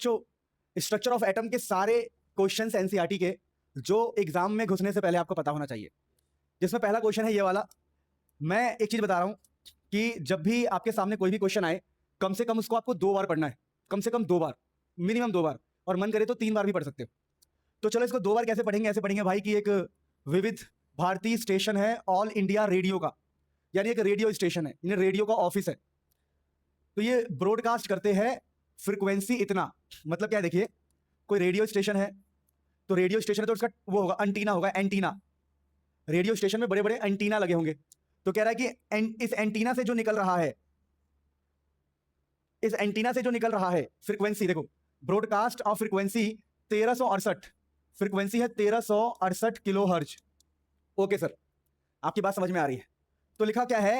जो structure of atom के सारे क्वेश्चंस एनसीईआरटी के जो एग्जाम में घुसने से पहले आपको पता होना चाहिए, जिसमें पहला क्वेश्चन है ये वाला। मैं एक चीज बता रहा हूं कि जब भी आपके सामने कोई भी क्वेश्चन आए, कम से कम उसको आपको 2 बार पढ़ना है, कम से कम 2 बार, मिनिमम 2 बार, और मन करे तो 3 बार भी पढ़ सकते हो। तो चलो इसको 2 बार कैसे पढ़ेंगे? ऐसे पढ़ेंगे भाई कि एक विविध भारती स्टेशन है ऑल इंडिया रेडियो का, यानी एक रेडियो स्टेशन है, यानी रेडियो का ऑफिस है। तो ये ब्रॉडकास्ट करते हैं फ्रीक्वेंसी इतना, मतलब क्या है देखिए, कोई रेडियो स्टेशन है, तो रेडियो स्टेशन है तो उसका वो होगा एंटीना, होगा एंटीना। रेडियो स्टेशन में बड़े बड़े एंटीना लगे होंगे। तो कह रहा है कि इस एंटीना से जो निकल रहा है, इस एंटीना से जो निकल रहा है फ्रीक्वेंसी, देखो ब्रॉडकास्ट ऑफ फ्रीक्वेंसी 1368, फ्रीक्वेंसी है 1368 किलोहर्ट्ज। ओके सर, आपकी बात समझ में आ रही है। तो लिखा क्या है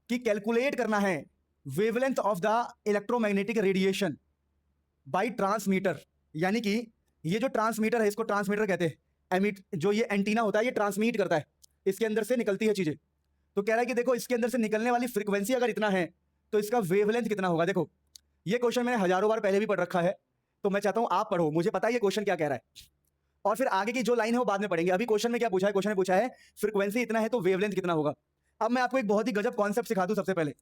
कि कैलकुलेट करना है wavelength of the electromagnetic radiation by transmitter, यानी कि ये जो ट्रांसमीटर है, इसको ट्रांसमीटर कहते हैं। एमिट, जो ये एंटीना होता है ये ट्रांसमिट करता है, इसके अंदर से निकलती है चीजें। तो कह रहा है कि देखो इसके अंदर से निकलने वाली फ्रीक्वेंसी अगर इतना है तो इसका वेवलेंथ कितना होगा। देखो ये क्वेश्चन मैंने हजारों बार पहले भी पढ़ रखा है, तो मैं चाहता हूं आप पढ़ो, मुझे पता है ये क्वेश्चन क्या कह रहा है, और फिर आगे की जो लाइन है वो बाद में पढ़ेंगे। अभी क्वेश्चन में क्या पूछा है? क्वेश्चन में पूछा है फ्रीक्वेंसी इतना है तो वेवलेंथ कितना होगा। अब मैं आपको एक बहुत ही गजब कॉन्सेप्ट सिखा दूं। सबसे पहले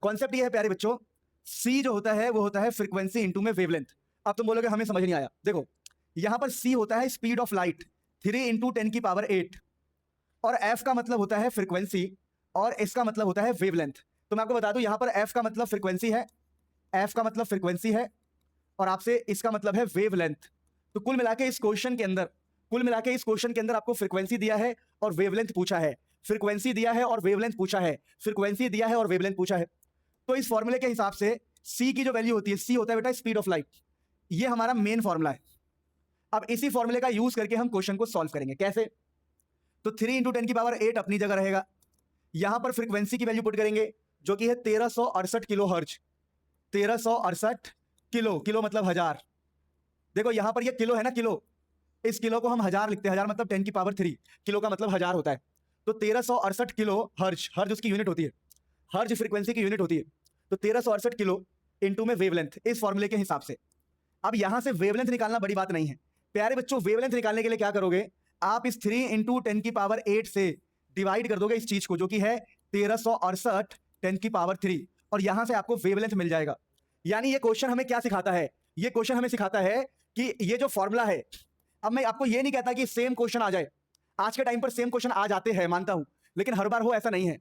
कॉन्सेप्ट ये है प्यारे बच्चों, सी जो होता है वो होता है फ्रीक्वेंसी इंटू में वेवलेंथ। अब तुम बोलोगे हमें समझ नहीं आया। देखो यहां पर सी होता है स्पीड ऑफ लाइट 3 इंटू 10 की पावर 8, और एफ का मतलब होता है फ्रीक्वेंसी, और इसका मतलब होता है वेवलेंथ। तो मैं आपको बता दूं, यहां पर एफ का मतलब फ्रीक्वेंसी है, एफ का मतलब फ्रीक्वेंसी है, और आपसे इसका मतलब है वेवलेंथ। तो कुल मिला के इस क्वेश्चन के अंदर, कुल मिला के इस क्वेश्चन के अंदर आपको फ्रीक्वेंसी दिया है और वेवलेंथ पूछा है, फ्रीक्वेंसी दिया है और वेवलेंथ पूछा है, फ्रीक्वेंसी दिया है और वेवलेंथ पूछा है। तो इस फॉर्मूले के हिसाब से सी की जो वैल्यू होती है, सी होता है बेटा स्पीड ऑफ लाइट, ये हमारा मेन फॉर्मूला है। अब इसी फॉर्मूले का यूज करके हम क्वेश्चन को सॉल्व करेंगे। कैसे? तो 3 इंटू 10 की पावर 8 अपनी जगह रहेगा, यहां पर फ्रीक्वेंसी की वैल्यू पुट करेंगे जो कि है 1368 किलो हर्ट्ज, 1368 किलो, किलो मतलब हजार। देखो यहां पर ये किलो है ना, किलो, इस किलो को हम हजार लिखते हैं, हजार मतलब 10 की पावर 3, किलो का मतलब हजार होता है। तो 1368 किलो हर्ज, हर्ज उसकी यूनिट होती है, हर्ज फ्रीक्वेंसी की यूनिट होती है। तो 1368 किलो इंटू में वेवलेंथ, इस फॉर्मूले के हिसाब से। अब यहां से वेवलेंथ निकालना बड़ी बात नहीं है प्यारे बच्चों। वेवलेंथ निकालने के लिए क्या करोगे, आप इस 3 इंटू 10 की पावर 8 से डिवाइड कर दोगे इस चीज को, जो कि है 1368 10 की पावर 3, और यहां से आपको वेवलेंथ मिल जाएगा। यानी ये क्वेश्चन हमें क्या सिखाता है? ये क्वेश्चन हमें सिखाता है कि ये जो फॉर्मूला है, अब मैं आपको ये नहीं कहता कि सेम क्वेश्चन आ जाए, आज के टाइम पर सेम क्वेश्चन आ जाते हैं मानता हूं, लेकिन हर बार हो ऐसा नहीं है।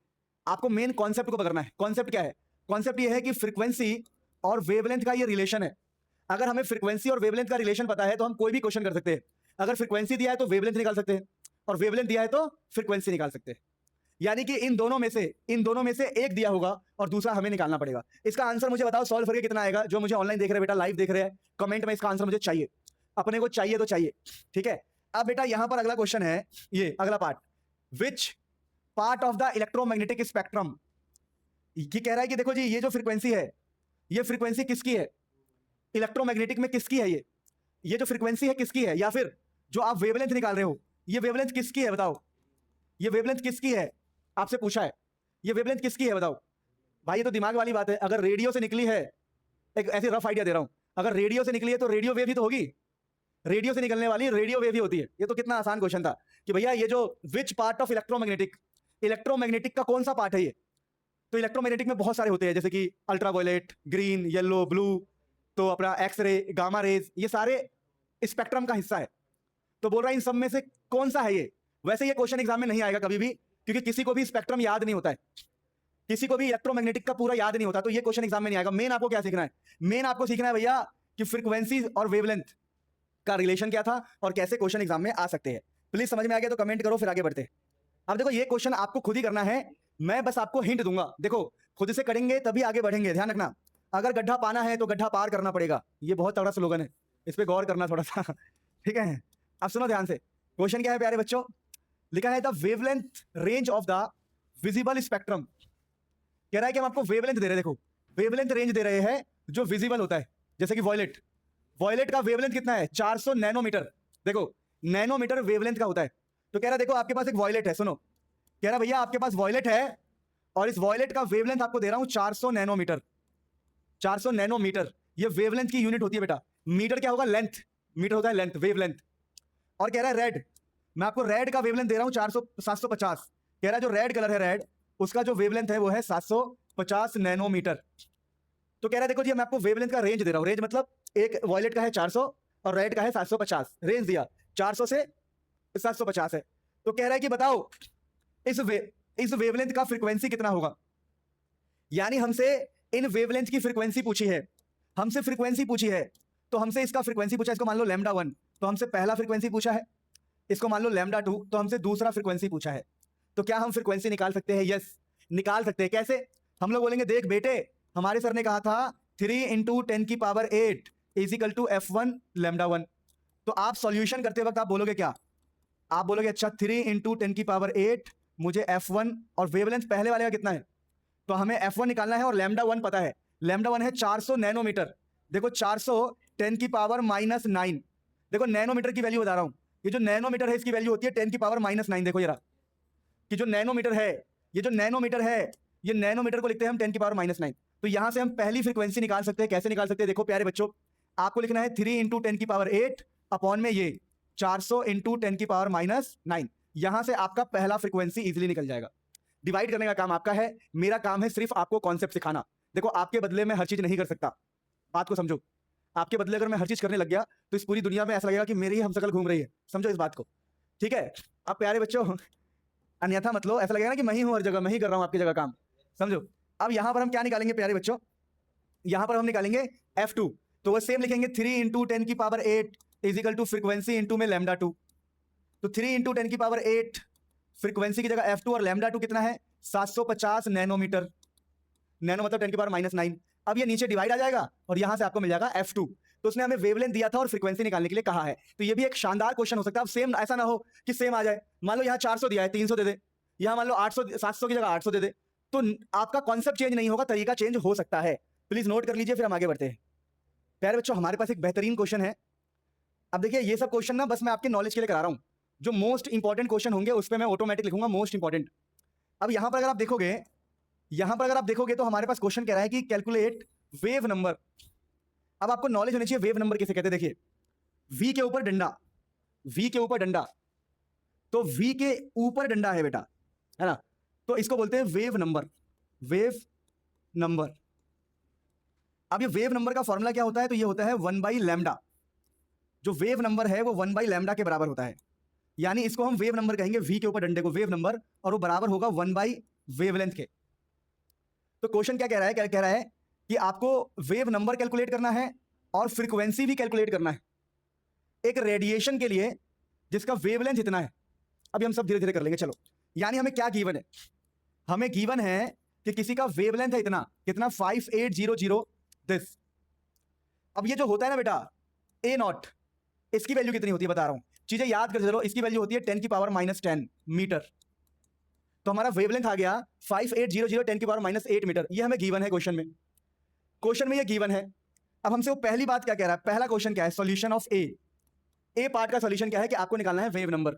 आपको मेन कॉन्सेप्ट को पकड़ना है। कॉन्सेप्ट क्या है? कॉन्सेप्ट ये है कि फ्रीक्वेंसी और वेवलेंथ का ये रिलेशन है। अगर हमें फ्रीक्वेंसी और वेवलेंथ का रिलेशन पता है तो हम कोई भी क्वेश्चन कर सकते हैं। अगर फ्रीक्वेंसी दिया है तो वेवलेंथ निकाल सकते हैं, और वेवलेंथ दिया है तो फ्रीक्वेंसी निकाल सकते हैं। यानी कि इन दोनों में से एक दिया होगा और दूसरा हमें निकालना पड़ेगा। इसका आंसर मुझे बताओ सॉल्व करके कितना आएगा। जो मुझे ऑनलाइन देख रहे हैं बेटा, लाइव देख रहे हैं, कमेंट में इसका आंसर मुझे चाहिए, अपने को चाहिए तो चाहिए, ठीक है। अब बेटा यहां पर अगला क्वेश्चन है, ये अगला part, which part of the electromagnetic spectrum. ये कह रहा है कि देखो जी, ये जो फ्रीक्वेंसी है, ये फ्रीक्वेंसी किसकी है? इलेक्ट्रोमैग्नेटिक में किसकी है? ये जो फ्रीक्वेंसी है किसकी है? या फिर जो आप वेवलेंथ निकाल रहे हो, ये वेवलेंथ किसकी है बताओ? ये वेवलेंथ किसकी है? आपसे पूछा है, ये वेवलेंथ किसकी है बताओ भाई। ये तो दिमाग वाली बात है। अगर रेडियो से निकली है, एक ऐसी रफ आइडिया दे रहा हूं, अगर रेडियो से निकली है तो रेडियो वेव ही तो होगी, रेडियो से निकलने वाली रेडियो वेव ही होती है। ये तो कितना आसान क्वेश्चन था कि भैया ये जो which part of electromagnetic, electromagnetic का कौन सा पार्ट है ये? तो इलेक्ट्रोमैग्नेटिक में बहुत सारे होते हैं, जैसे कि अल्ट्रावायलेट, ग्रीन, येलो, ब्लू, तो अपना एक्सरे, गामा रेज, ये सारे स्पेक्ट्रम का हिस्सा है। तो बोल रहा है इन सब में से कौन सा है ये? वैसे ये क्वेश्चन एग्जाम में नहीं आएगा कभी भी, क्योंकि किसी को भी स्पेक्ट्रम याद नहीं होता है, किसी को भी इलेक्ट्रोमैग्नेटिक का पूरा याद नहीं होता, तो ये क्वेश्चन एग्जाम में नहीं आएगा। मेन आपको क्या सीखना है? मेन आपको सीखना है भैया कि फ्रीक्वेंसी और वेवलेंथ का रिलेशन क्या था और कैसे क्वेश्चन एग्जाम में आ सकते हैं। प्लीज समझ में आ गया तो कमेंट करो, फिर आगे बढ़ते हैं। अब देखो ये क्वेश्चन आपको खुद ही करना है, मैं बस आपको हिंट दूंगा। देखो खुद से करेंगे तभी आगे बढ़ेंगे, ध्यान रखना। अगर गड्ढा पाना है तो गड्ढा पार करना पड़ेगा, ये बहुत तगड़ा स्लोगन है, इस पे गौर करना थोड़ा सा, ठीक है। अब सुनो ध्यान से, क्वेश्चन क्या है प्यारे बच्चों? लिखा है the wavelength range of the visible spectrum. कह रहा है कि हम आपको वेवलेंथ दे रहे हैं, देखो वेवलेंथ रेंज दे रहे हैं जो विजिबल होता है, जैसे कि वॉयलेट, वॉयलेट का वेवलेंथ कितना है? 400 नैनोमीटर। देखो नैनोमीटर वेवलेंथ का होता है। तो कह रहा है देखो आपके पास एक वॉयलेट है, सुनो, कह रहा भैया आपके पास वॉयलेट है और इस वॉयलेट का वेवलेंथ आपको दे रहा हूं 400 नैनोमीटर। 400 नैनोमीटर ये वेवलेंथ की यूनिट होती है बेटा। मीटर क्या होगा, लेंथ, मीटर होता है लेंथ, वेवलेंथ। और कह रहा है रेड, मैं आपको रेड का वेवलेंथ दे रहा हूं 750, कह रहा है जो रेड कलर है रेड, उसका जो वेवलेंथ है वो है 750 नैनोमीटर। तो कह रहा है देखो जी मैं आपको वेवलेंथ का रेंज दे रहा हूं, रेंज मतलब एक वॉयलेट का है 400 और रेड का है 750, रेंज दिया 400 से 750 है। तो कह रहा है कि बताओ इस वेवलेंथ का फ्रीक्वेंसी कितना होगा। यानी हमसे इन वेवलेंथ की फ्रीक्वेंसी पूछी है, हमसे फ्रीक्वेंसी पूछी है, तो हमसे इसका फ्रीक्वेंसी पूछा, इसको मान लो लैम्डा 1, तो हमसे पहला फ्रीक्वेंसी पूछा है, इसको मान लो लैम्डा 2, तो हमसे दूसरा फ्रीक्वेंसी पूछा है। तो क्या हम फ्रीक्वेंसी निकाल सकते हैं? यस, निकाल सकते हैं। कैसे? हम लोग बोलेंगे देख बेटे, हमारे सर ने कहा था 3 इंटू 10 की power 8 is equal to F1 lambda 1। तो आप सॉल्यूशन करते वक्त आप बोलोगे क्या? आप बोलोगे अच्छा 3 इंटू 10 की पावर 8, मुझे F1 और वेवलेंथ पहले वाले का कितना है, तो हमें F1 निकालना है और लैम्डा 1 पता है, लैम्डा 1 है 400 नैनोमीटर। देखो 400 10 की पावर -9, देखो नैनोमीटर की वैल्यू बता रहा हूं, ये जो नैनोमीटर है इसकी वैल्यू होती है 10 की पावर -9। देखो जरा कि जो नैनोमीटर है, ये जो नैनोमीटर है, ये नैनोमीटर को लिखते हैं हम 10 की पावर -9। तो यहां से हम पहली फ्रीक्वेंसी निकाल सकते हैं। कैसे निकाल सकते हैं? देखो प्यारे बच्चों, आपको लिखना है 3 इंटू 10 की पावर 8 अपॉन में ये 400 इंटू 10 की पावर -9। यहां से आपका पहला फ्रीक्वेंसी इजिली निकल जाएगा। डिवाइड करने का काम आपका है, मेरा काम है सिर्फ आपको कॉन्सेप्ट सिखाना। देखो आपके बदले में हर चीज नहीं कर सकता, बात को समझो। आपके बदले अगर मैं हर चीज करने लग गया तो इस पूरी दुनिया में ऐसा लगेगा कि मेरी ही हमशक्ल घूम रही है, समझो इस बात को, ठीक है? अब प्यारे बच्चों अन्यथा मत लो, ऐसा लगेगा ना कि मैं ही हूं हर जगह, मैं ही कर रहा हूं आपकी जगह काम, समझो। अब यहां पर हम क्या निकालेंगे प्यारे बच्चों? यहां पर हम निकालेंगे F2, तो वो सेम लिखेंगे 3 इंटू 10 की power 8 is equal to frequency into में लैम्डा 2। तो 3 इंटू 10 की पावर 8 फ्रीक्वेंसी की जगह F2 और लैम्डा 2 कितना है 750 नैनोमीटर, नैनो मतलब 10 की पावर -9। अब ये नीचे डिवाइड आ जाएगा और यहां से आपको मिल जाएगा F2। तो उसने हमें वेवलेंथ दिया था और फ्रीक्वेंसी निकालने के लिए कहा है। तो ये भी एक शानदार क्वेश्चन हो सकता है। अब सेम ऐसा ना हो कि सेम आ जाए, मान लो यहाँ 400 दिया है 300 दे दे, यहाँ मान लो 800 700 की जगह 800 दे दे, तो आपका कॉन्सेप्ट चेंज नहीं होगा, तरीका चेंज हो सकता है। प्लीज नोट कर लीजिए, फिर हम आगे बढ़ते हैं। प्यारे बच्चों हमारे पास एक बेहतरीन क्वेश्चन है। अब देखिए ये सब क्वेश्चन ना बस मैं आपके नॉलेज के लिए करा रहा हूं, जो मोस्ट इंपॉर्टेंट क्वेश्चन होंगे उस पर मैं ऑटोमेटिक लिखूंगा मोस्ट इंपॉर्टेंट। अब यहां पर अगर आप देखोगे, यहां पर अगर आप देखोगे तो हमारे पास क्वेश्चन कह रहा है कि कैलकुलेट वेव नंबर। अब आपको नॉलेज होनी चाहिए वेव नंबर किसे कहते हैं। देखिए V के ऊपर डंडा, V के ऊपर डंडा, तो V के ऊपर डंडा है बेटा, है ना, तो इसको बोलते हैं वेव नंबर, वेव नंबर। अब ये वेव नंबर का फॉर्मूला क्या होता है? तो ये होता है 1/λ। जो वेव नंबर है वो 1/λ के बराबर होता है, यानी इसको हम वेव नंबर कहेंगे, V के ऊपर डंडे को वेव नंबर, और वो बराबर होगा 1/वेवलेंथ के। तो क्वेश्चन क्या कह रहा है? क्या कह रहा है कि आपको वेव नंबर कैलकुलेट करना है और फ्रीक्वेंसी भी कैलकुलेट करना है एक रेडिएशन के लिए जिसका वेवलेंथ इतना है। अभी हम सब धीरे धीरे कर लेंगे, चलो। यानी हमें क्या गिवन है? हमें गिवन है कि किसी का वेवलेंथ है इतना, कितना 5800 दिस। अब ये जो होता है ना बेटा A0, इसकी वैल्यू कितनी होती है बता रहा हूं, चीजें याद कर चलो। इसकी वैल्यू होती है 10 की पावर -10 मीटर। तो हमारा वेवलेंथ आ गया 5800 10 की पावर -8 मीटर। ये हमें गिवन है क्वेश्चन में, क्वेश्चन में ये गिवन है। अब हमसे वो पहली बात क्या कह रहा है? पहला क्वेश्चन क्या है? सॉल्यूशन ऑफ ए पार्ट का सॉल्यूशन क्या है कि आपको निकालना है वेव नंबर।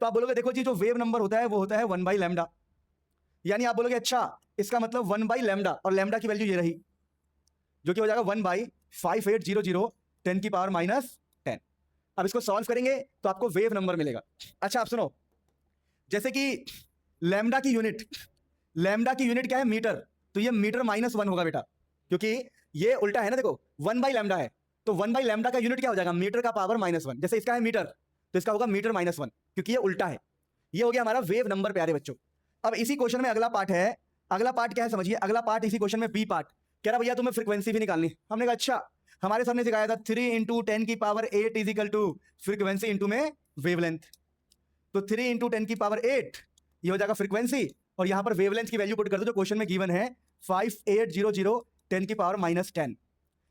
तो आप बोलोगे देखो जी जो वेव नंबर होता है वो होता है 1/λ, यानी आप बोलोगे अच्छा इसका मतलब 1/λ, और लैम्डा की वैल्यू ये रही जो कि हो जाएगा 1/5800 10 की पावर -10। अब इसको सॉल्व करेंगे तो आपको वेव नंबर मिलेगा। अच्छा आप सुनो, जैसे कि लैम्डा की यूनिट क्या है? मीटर। तो ये मीटर -1 होगा बेटा, क्योंकि ये उल्टा है ना, देखो 1/λ है, तो 1/λ का यूनिट क्या हो जाएगा? मीटर का पावर -1। जैसे इसका है मीटर तो इसका होगा मीटर -1, क्योंकि ये उल्टा है। ये हो गया हमारा वेव नंबर प्यारे बच्चों। अब इसी क्वेश्चन में अगला पार्ट है, अगला पार्ट क्या है समझिए, अगला पार्ट इसी क्वेश्चन में बी पार्ट कह रहा भैया तुम्हें फ्रीक्वेंसी भी निकालनी। हमने कहा अच्छा, हमारे सामने सिखाया था 3 इंटू 10 की power 8 is equal to frequency into में वेवलेंथ। तो 3 इंटू 10 की पावर 8 ये हो जाएगा फ्रीक्वेंसी, और यहां पर वेवलेंथ की वैल्यू पुट कर दो जो क्वेश्चन में गिवन है 5800 10 की पावर -10।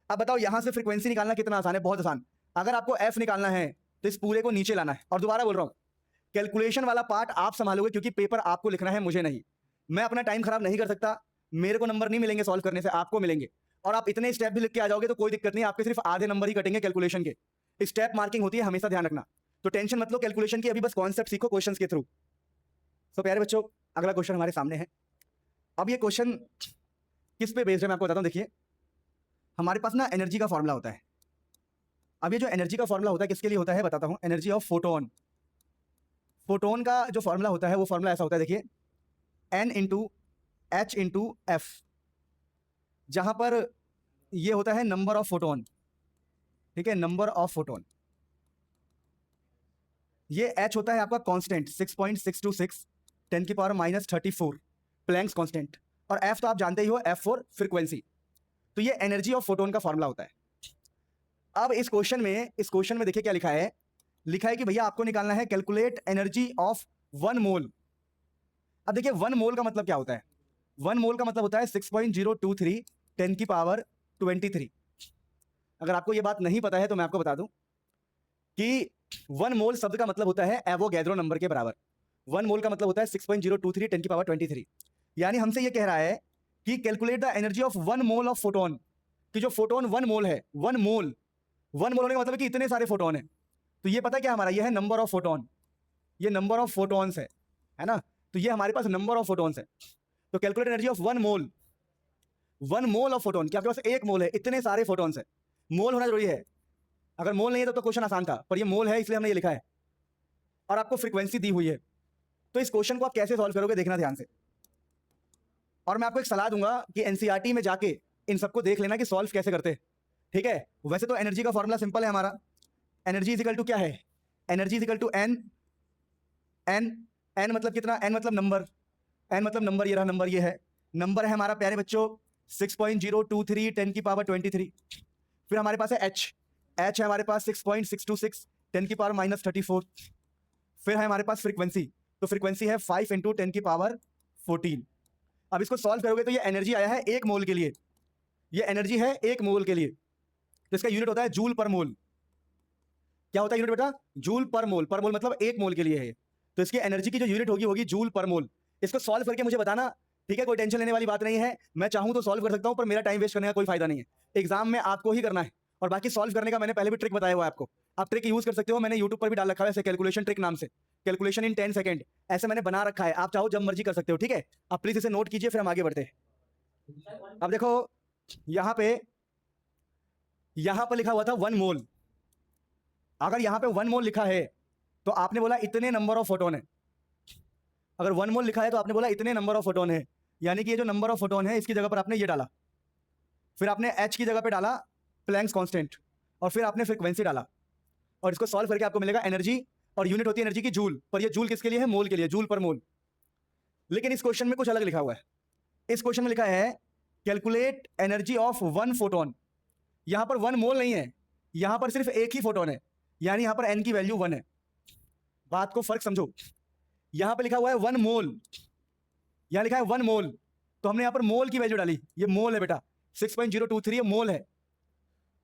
अब बताओ यहां से फ्रीक्वेंसी निकालना कितना आसान है? बहुत आसान। अगर आपको एफ निकालना है तो इस पूरे को नीचे लाना है। और दोबारा बोल रहा हूं, कैलकुलेशन वाला पार्ट आप संभालोगे, क्योंकि पेपर आपको लिखना है, मुझे नहीं। मैं अपना टाइम खराब नहीं कर सकता, मेरे को नंबर नहीं मिलेंगे सॉल्व करने से, आपको मिलेंगे। और आप इतने स्टेप भी लिख के आ जाओगे तो कोई दिक्कत नहीं, आपके सिर्फ आधे नंबर ही कटेंगे कैलकुलेशन के। स्टेप मार्किंग होती है, हमेशा ध्यान रखना। तो टेंशन मत लो कैलकुलेशन की, अभी बस कॉन्सेप्ट सीखो क्वेश्चंस के थ्रू। तो प्यारे बच्चों अगला क्वेश्चन हमारे सामने है। अब ये क्वेश्चन किस पे बेस्ड है मैं आपको बताता हूं। देखिए हमारे पास ना एनर्जी का फॉर्मूला होता है, अब ये जो एनर्जी का फॉर्मूला होता है किसके लिए होता है बताता हूं। एनर्जी ऑफ फोटोन, फोटोन का जो फॉर्मूला होता है वो फॉर्मूला ऐसा होता है, देखिए n into H into F, जहां पर ये होता है नंबर ऑफ फोटोन, ठीक है, नंबर ऑफ फोटोन। ये h होता है आपका कांस्टेंट 6.626 10 की पावर -34 प्लैंक्स कांस्टेंट, और f तो आप जानते ही हो, f फॉर फ्रीक्वेंसी। तो ये एनर्जी ऑफ फोटोन का फॉर्मूला होता है। अब इस क्वेश्चन में देखिए क्या लिखा है, लिखा है कि भैया आपको निकालना है कैलकुलेट एनर्जी ऑफ 1 मोल। अब देखिए 1 मोल का मतलब क्या होता है, 1 मोल का मतलब होता है 6.023 10 की पावर 23। अगर आपको ये बात नहीं पता है तो मैं आपको बता दूं कि 1 मोल शब्द का मतलब होता है एवोगैड्रो नंबर के बराबर। 1 मोल का मतलब होता है 6.023 10 की पावर 23। यानी हमसे ये कह रहा है कि calculate the energy of 1 mole of photon, कि जो फोटोन 1 मोल है, 1 मोल होने का मतलब है कि इतने सारे फोटोन है। तो ये पता क्या हमारा, ये है नंबर ऑफ फोटोन, ये नंबर ऑफ फोटोन्स है ना। तो ये हमारे पास नंबर ऑफ फोटोन्स है। तो calculate energy of 1 mole, 1 mole of photon, क्या आपके पास एक मोल है, इतने सारे फोटोन्स है, मोल होना जरूरी है। अगर मोल नहीं है तो क्वेश्चन आसान था, पर ये मोल है इसलिए हमने ये लिखा है, और आपको फ्रीक्वेंसी दी हुई है। तो इस क्वेश्चन को आप कैसे सॉल्व करोगे देखना ध्यान से, और मैं आपको एक सलाह दूंगा कि एनसीईआरटी में जाके इन सबको देख लेना कि सॉल्व कैसे करते हैं, ठीक है। वैसे तो एनर्जी का फॉर्मूला सिंपल है हमारा, एनर्जी इज इक्वल टू क्या है, energy is equal to n, n मतलब कितना, एन मतलब नंबर, एन मतलब नंबर, ये रहा नंबर, ये है नंबर है हमारा प्यारे बच्चों 6.023 10 की पावर 23। फिर हमारे पास है एच, एच है हमारे पास 6.626 10 की पावर -34। फिर है हमारे पास फ्रीक्वेंसी, तो फ्रीक्वेंसी है 5 इंटू 10 की पावर 14। अब इसको सॉल्व करोगे तो ये एनर्जी आया है 1 मोल के लिए, ये एनर्जी है 1 मोल के लिए, तो इसका यूनिट होता है जूल पर मोल। क्या होता है यूनिट बेटा, जूल पर मोल, पर मोल मतलब 1 मोल के लिए है, तो इसकी एनर्जी की जो यूनिट होगी जूल पर मोल। इसको सॉल्व करके मुझे बताना, ठीक है, कोई टेंशन लेने वाली बात नहीं है, मैं चाहूं तो सॉल्व कर सकता हूं, पर मेरा टाइम वेस्ट करने का कोई फायदा नहीं है। एग्जाम में आपको ही करना है, और बाकी सॉल्व करने का मैंने पहले भी ट्रिक बताया हुआ है आपको, आप ट्रिक यूज कर सकते हो, मैंने यूट्यूब पर भी डाल रखा है ऐसे, कैलकुलेशन ट्रिक नाम से, कैलकुलेशन इन 10 सेकंड, ऐसे मैंने बना रखा है, आप चाहो जब मर्जी कर सकते हो, ठीक है। आप प्लीज इसे नोट कीजिए, फिर हम आगे बढ़ते हैं। अब देखो यहां पर लिखा हुआ था 1 मोल, अगर यहां पे 1 मोल लिखा है तो आपने बोला इतने नंबर ऑफ फोटोन है, अगर 1 मोल लिखा है तो आपने बोला इतने नंबर ऑफ फोटोन है, यानी कि ये जो नंबर ऑफ फोटोन है इसकी जगह पर आपने ये डाला, फिर आपने एच की जगह पे डाला प्लैंक्स कांस्टेंट, और फिर आपने फ्रीक्वेंसी डाला, और इसको सॉल्व करके आपको मिलेगा एनर्जी, और यूनिट होती है एनर्जी की जूल, पर ये जूल किसके लिए है, मोल के लिए, जूल पर मोल। लेकिन इस क्वेश्चन में कुछ अलग लिखा हुआ है, इस क्वेश्चन में लिखा है कैलकुलेट एनर्जी ऑफ 1 फोटोन। यहां पर 1 मोल नहीं है, यहां पर सिर्फ एक ही फोटोन है, यानी यहां पर एन की वैल्यू 1 है। बात को फर्क समझो, यहां पर लिखा हुआ है 1 मोल, यहां लिखा है 1 मोल, तो हमने यहां पर मोल की वैल्यू डाली, ये मोल है बेटा 6.023, ये मोल है,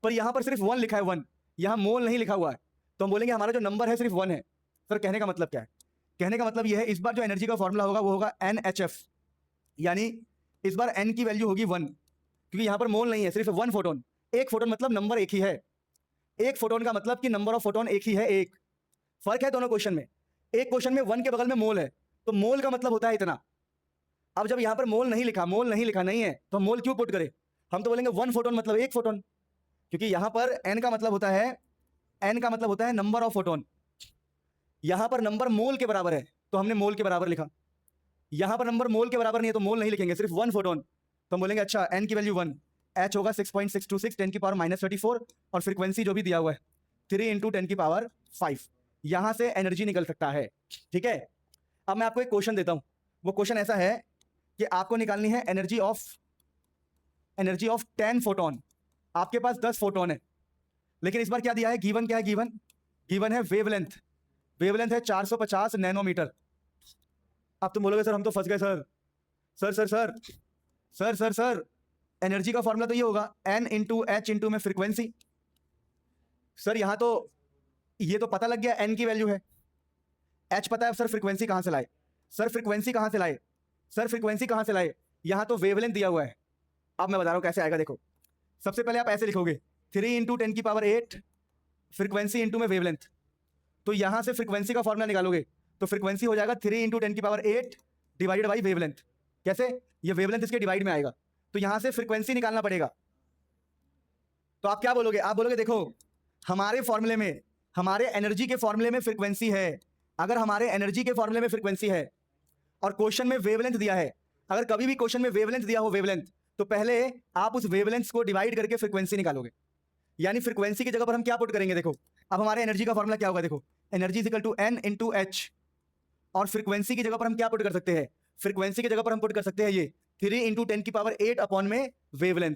पर यहां पर सिर्फ 1 लिखा है, 1, यहां मोल नहीं लिखा हुआ है, तो हम बोलेंगे हमारा जो नंबर है सिर्फ 1 है। सर कहने का मतलब क्या है, कहने का मतलब यह है इस बार जो एनर्जी का फॉर्मूला होगा वो होगा NHF, यानी इस बार n की वैल्यू होगी 1, क्योंकि यहां पर मोल नहीं है, सिर्फ 1 फोटोन, एक फोटोन मतलब नंबर एक ही है, एक फोटोन का मतलब कि नंबर ऑफ फोटोन एक ही है, एक। फर्क है दोनों क्वेश्चन में, एक क्वेश्चन में 1 के बगल में मोल है, तो मोल का मतलब होता है इतना। अब जब यहां पर मोल नहीं लिखा नहीं है, तो मोल क्यों पुट करें, हम तो बोलेंगे 1 फोटोन मतलब एक फोटोन, क्योंकि यहां पर n का मतलब होता है नंबर ऑफ फोटोन, यहां पर नंबर मोल के बराबर है तो हमने मोल के बराबर लिखा, यहां पर नंबर मोल के बराबर नहीं है तो मोल नहीं लिखेंगे, सिर्फ 1 फोटोन, तो हम बोलेंगे अच्छा n की वैल्यू 1, h होगा 6.626 10 की पावर -34, और फ्रीक्वेंसी जो भी दिया हुआ है 3 इंटू 10 की पावर 5, यहां से एनर्जी निकल सकता है, ठीक है। अब मैं आपको एक क्वेश्चन देता हूं, वो क्वेश्चन ऐसा है कि आपको निकालनी है एनर्जी ऑफ 10 फोटोन, आपके पास 10 फोटोन है, लेकिन इस बार क्या दिया है, गिवन क्या है, गिवन है वेवलेंथ, वेवलेंथ है 450 नैनोमीटर। अब तुम बोलोगे सर हम तो फंस गए sir, sir sir sir sir sir sir energy का फॉर्मूला तो ये होगा n इंटू एच इंटू में फ्रीक्वेंसी। सर यहां तो ये तो पता लग गया n की वैल्यू है, h पता है, सर फ्रीक्वेंसी कहां से लाए, सर फ्रीक्वेंसी कहां से लाए, सर फ्रीक्वेंसी कहां से लाए, यहां तो वेवलेंथ दिया हुआ है। अब मैं बता रहा हूं कैसे आएगा, देखो सबसे पहले आप ऐसे लिखोगे 3 इंटू 10 की पावर 8 फ्रीक्वेंसी इंटू में वेवलेंथ, तो यहां से फ्रीक्वेंसी का फॉर्मूला निकालोगे तो फ्रीक्वेंसी हो जाएगा 3 इंटू 10 की पावर 8 डिवाइडेड बाई वेवलेंथ। कैसे, ये वेवलेंथ इसके डिवाइड में आएगा, तो यहां से फ्रीक्वेंसी निकालना पड़ेगा। तो आप क्या बोलोगे, आप बोलोगे देखो हमारे फॉर्मूले में, हमारे एनर्जी के फॉर्मूले में फ्रीक्वेंसी है, अगर हमारे एनर्जी के फॉर्मूले में फ्रीक्वेंसी है और क्वेश्चन में वेवलेंथ दिया है, अगर कभी भी क्वेश्चन में वेवलेंथ दिया हो वेवलेंथ, तो पहले आप उस वेवलेंथ को डिवाइड करके फ्रीक्वेंसी निकालोगे। यानी फ्रीक्वेंसी की जगह पर हम क्या पुट करेंगे, देखो अब हमारे एनर्जी का फॉर्मूला क्या होगा, देखो energy is equal to n into h, और फ्रीक्वेंसी की जगह पर हम क्या पुट कर सकते हैं, फ्रीक्वेंसी की जगह पर हम पुट कर सकते हैं ये 3 इंटू 10 की पावर 8 अपॉन में वेवलेंथ,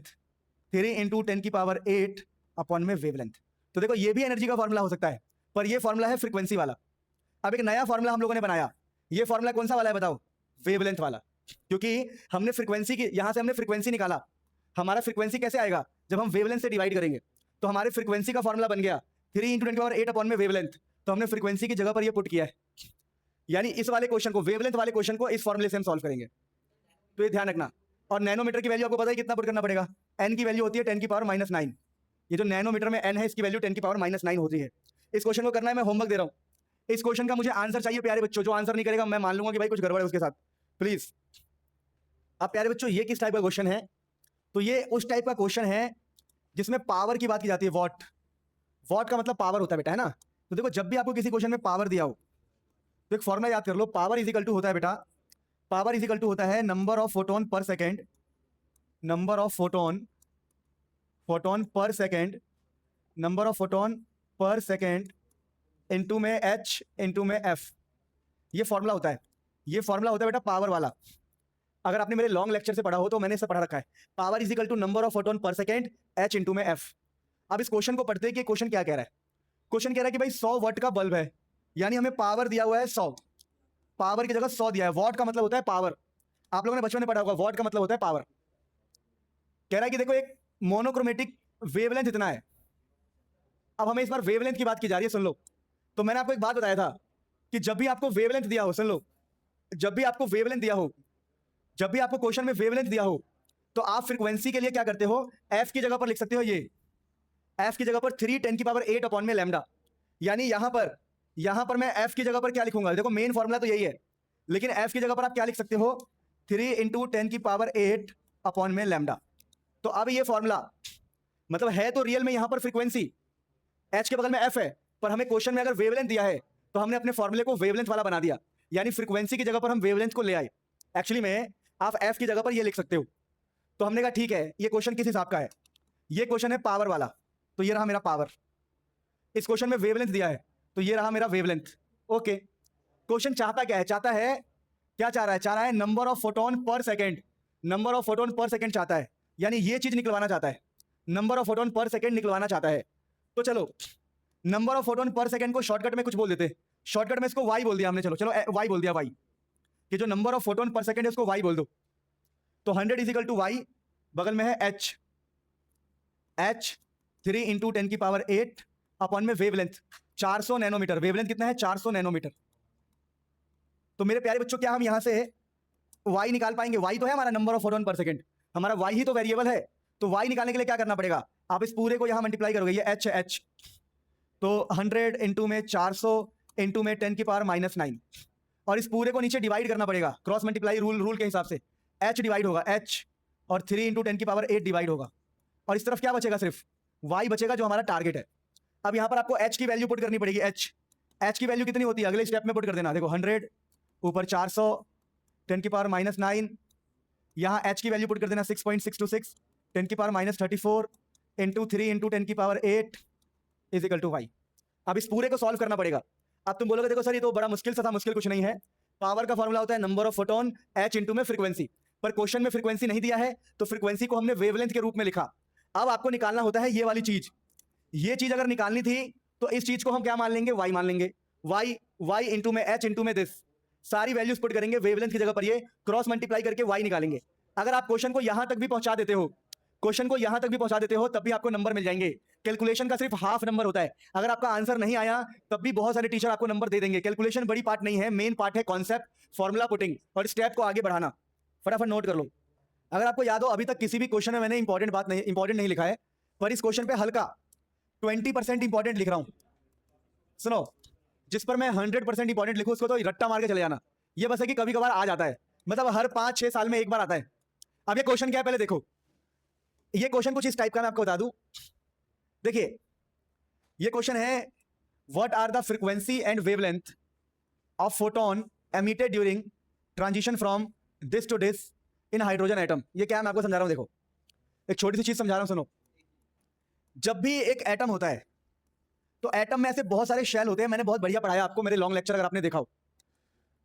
3 इंटू 10 की पावर 8 अपॉन में वेवलेंथ। तो देखो ये भी एनर्जी का फॉर्मूला हो सकता है, पर ये फॉर्मूला है फ्रीक्वेंसी वाला। अब एक नया फॉर्मूला हम लोगों ने बनाया, ये फॉर्मूला कौन सा वाला है बताओ, वेवलेंथ वाला, क्योंकि हमने फ्रीक्वेंसी की, यहां से हमने फ्रीक्वेंसी निकाला। हमारा फ्रीक्वेंसी कैसे आएगा, जब हम वेवलेंथ से डिवाइड करेंगे, तो हमारे फ्रीक्वेंसी का फॉर्मूला बन गया 3 इंटू 10 की पावर 8 अपॉन में वेवलेंथ। तो हमने फ्रीक्वेंसी की जगह पर ये पुट किया है, यानी इस वाले क्वेश्चन को, वेवलेंथ वाले क्वेश्चन को इस फॉर्मूले से हम सॉल्व करेंगे। तो ये ध्यान रखना। और नैनोमीटर की वैल्यू आपको पता है कितना पुट करना पड़ेगा, एन की वैल्यू होती है 10 की पावर -9। ये जो नैनोमीटर में एन है, इसकी वैल्यू 10 की पावर -9 होती है। इस क्वेश्चन को करना है, मैं होमवर्क दे रहा हूं। इस क्वेश्चन का मुझे आंसर चाहिए प्यारे बच्चों, जो आंसर नहीं करेगा मैं मान लूंगा कि भाई कुछ गड़बड़ है उसके साथ, प्लीज। अब प्यारे बच्चों ये किस टाइप का क्वेश्चन है, तो ये उस टाइप का क्वेश्चन है जिसमें पावर की बात की जाती है। वॉट, वॉट का मतलब पावर होता है बेटा, है ना। तो देखो जब भी आपको किसी क्वेश्चन में पावर दिया हो, तो एक फॉर्मूला याद कर लो, पावर इज इक्वल टू होता है बेटा, पावर इज इक्वल टू होता है number of photon per second, number of photon, photon per second, number of photon per second into में एच इंटू में एफ। ये फॉर्मूला होता है, ये फॉर्मूला होता है बेटा पावर वाला। अगर आपने मेरे लॉन्ग लेक्चर से पढ़ा हो तो मैंने इसे पढ़ा रखा है, power is equal to number of photon per second h into में एफ। अब इस क्वेश्चन को पढ़ते हैं कि क्वेश्चन क्या कह रहा है। क्वेश्चन कह रहा है कि भाई 100 वाट का बल्ब है, यानी हमें पावर दिया हुआ है 100, पावर की जगह 100 दिया है। वॉट का मतलब होता है पावर, आप लोगों ने बचपन में पढ़ा होगा, वॉट का मतलब होता है पावर। कह रहा है कि देखो एक मोनोक्रोमेटिक वेवलेंथ इतना है। अब हमें इस बार वेवलेंथ की बात की जा रही है, सुन लो। तो मैंने आपको एक बात बताया था कि जब भी आपको वेवलेंथ दिया हो, सुन लो, जब भी आपको वेवलेंथ दिया हो, जब भी आपको क्वेश्चन में वेवलेंथ दिया हो, तो आप फ्रीक्वेंसी के लिए क्या करते हो, एफ की जगह पर लिख सकते हो ये, एफ की जगह पर 3 10 की पावर 8 अपॉन में लैम्डा। यानी यहां पर मैं एफ की जगह पर क्या लिखूंगा, देखो मेन फॉर्मूला तो यही है, लेकिन एफ की जगह पर आप क्या लिख सकते हो, 3 इंटू 10 की पावर 8 अपॉन में लैम्डा। तो अब ये फॉर्मूला मतलब है तो रियल में यहां पर फ्रीक्वेंसी, एच के बगल में एफ है, पर हमें क्वेश्चन में अगर वेवलेंथ दिया है तो हमने अपने फॉर्मूले को वेवलेंथ वाला बना दिया, यानी फ्रीक्वेंसी की जगह पर हम वेवलेंथ को ले आए। एक्चुअली में आप एफ की जगह पर ये लिख सकते हो। तो हमने कहा ठीक है, ये क्वेश्चन किस हिसाब का है, ये क्वेश्चन है पावर वाला, तो ये रहा मेरा पावर। इस क्वेश्चन में वेवलेंथ दिया है, तो ये रहा मेरा वेवलेंथ। ओके, क्वेश्चन चाहता क्या है, चाहता है, क्या चाह रहा है, चाह रहा है number of photon per second, number of photon per second चाहता है, यानी ये चीज निकलवाना चाहता है, number of photon per second निकलवाना चाहता है। तो चलो number of photon per second को शॉर्टकट में कुछ बोल देते, शॉर्टकट में इसको वाई बोल दिया हमने, चलो चलो वाई बोल दिया, वाई, कि जो number of photon per second है उसको वाई बोल दो। तो 100 इज इक्वल टू वाई, बगल में है एच, एच 3 इंटू 10 की पावर 8 अपॉन में वेवलेंथ 400 नैनोमीटर। वेवलेंथ कितना है, 400 नैनोमीटर। तो मेरे प्यारे बच्चों क्या हम यहां से वाई निकाल पाएंगे, वाई तो है हमारा नंबर ऑफ फोटोन पर सेकंड, हमारा वाई ही तो वेरिएबल है। तो वाई निकालने के लिए क्या करना पड़ेगा, आप इस पूरे को यहां मल्टीप्लाई करोगे, ये एच है एच, तो 100 इंटू में 400 इंटू में 10 की पावर -9, और इस पूरे को नीचे डिवाइड करना पड़ेगा, क्रॉस मल्टीप्लाई रूल के हिसाब से। एच डिवाइड होगा एच, और 3 इंटू 10 की पावर 8 डिवाइड होगा, और इस तरफ क्या बचेगा, सिर्फ वाई बचेगा जो हमारा टारगेट है। अब यहां पर आपको एच की वैल्यू पुट करनी पड़ेगी, एच की वैल्यू कितनी होती है अगले स्टेप में पुट कर देना, देखो 100 ऊपर 400 10 की पावर -9, यहाँ एच की वैल्यू पुट कर देना 6.626 10 की पावर -34 इंटू 3 इंटू 10 की power 8 is equal to y. अब इस पूरे को सॉल्व करना पड़ेगा। अब तुम बोलोगे देखो सर ये तो बड़ा मुश्किल सा था, मुश्किल कुछ नहीं है। पावर का फॉर्मूला होता है number of photon H into में फ्रीक्वेंसी, पर क्वेश्चन में फ्रीक्वेंसी नहीं दिया है तो फ्रीक्वेंसी को हमने वेवलेंथ के रूप में लिखा। अब आपको निकालना होता है ये वाली चीज, ये चीज अगर निकालनी थी तो इस चीज को हम क्या मान लेंगे, वाई मान लेंगे, वाई इंटू में एच इंटू में दिस, सारी वैल्यूज पुट करेंगे वेवलेंथ की जगह पर, ये क्रॉस मल्टीप्लाई करके वाई निकालेंगे। अगर आप क्वेश्चन को यहां तक भी पहुंचा देते हो, क्वेश्चन को यहां तक भी पहुंचा देते हो तब भी आपको नंबर मिल जाएंगे। कैलकुलेशन का सिर्फ हाफ नंबर होता है, अगर आपका आंसर नहीं आया तब भी बहुत सारे टीचर आपको नंबर दे देंगे। कैलकुलेशन बड़ी पार्ट नहीं है, मेन पार्ट है कॉन्सेप्ट, फॉर्मूला पुटिंग और स्टेप को आगे बढ़ाना। फटाफट नोट कर लो। अगर आपको याद हो अभी तक किसी भी क्वेश्चन में मैंने इंपॉर्टेंट नहीं लिखा है, पर इस क्वेश्चन पे हल्का 20% इंपॉर्टेंट लिख रहा हूं। सुनो, जिस पर मैं 100% इंपॉर्टेंट लिखूं उसको तो रट्टा मार के चले जाना, ये बस है कि कभी कभार आ जाता है, मतलब हर 5-6 साल में एक बार आता है। अब ये क्वेश्चन क्या है पहले देखो, ये क्वेश्चन कुछ इस टाइप का मैं आपको बता दूं। देखिए ये क्वेश्चन है, what are the frequency and wavelength of photon emitted during transition from this to this in hydrogen atom. ये क्या है मैं आपको समझा रहा हूं, देखो एक छोटी सी चीज समझा रहा हूं, सुनो। जब भी एक एटम होता है तो एटम में ऐसे बहुत सारे शेल होते हैं, मैंने बहुत बढ़िया पढ़ाया आपको मेरे लॉन्ग लेक्चर अगर आपने देखा हो।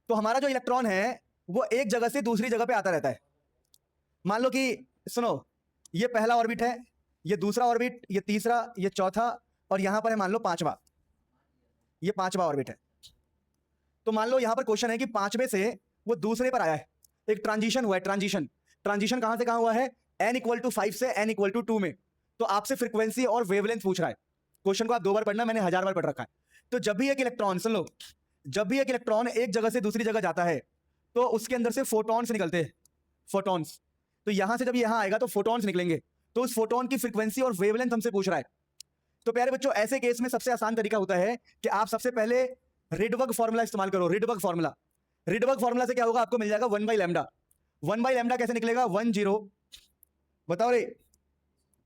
तो हमारा जो इलेक्ट्रॉन है वो एक जगह से दूसरी जगह पे आता रहता है। मान लो कि सुनो, ये पहला ऑर्बिट है, ये दूसरा ऑर्बिट, ये तीसरा, ये चौथा, और यहां पर है मान लो पांचवा, ये पांचवा ऑर्बिट है। तो मान लो यहां पर क्वेश्चन है कि पांचवे से वो दूसरे पर आया है, एक ट्रांजिशन हुआ है। ट्रांजिशन कहां से कहां हुआ है? n=5 से n=2 में। तो आपसे फ्रीक्वेंसी और वेवलेंथ पूछ रहा है। क्वेश्चन को आप 2 बार पढ़ना, मैंने 1000 बार पढ़ रखा है। तो जब भी एक इलेक्ट्रॉन, सुन लो, जब भी एक इलेक्ट्रॉन एक जगह से दूसरी जगह जाता है तो उसके अंदर से फोटॉन्स निकलते हैं, फोटॉन्स। तो यहां से जब यहां आएगा तो फोटॉन्स निकलेंगे, तो उस फोटॉन की फ्रीक्वेंसी और वेवलेंथ हमसे पूछ रहा है। तो प्यारे बच्चों, ऐसे केस में सबसे आसान तरीका होता है कि आप सबसे पहले रिडबर्ग फॉर्मूला इस्तेमाल करो। रिडबर्ग फॉर्मूला से क्या होगा, आपको मिल जाएगा 1/λ। 1/λ कैसे निकलेगा? 10, बताओ रे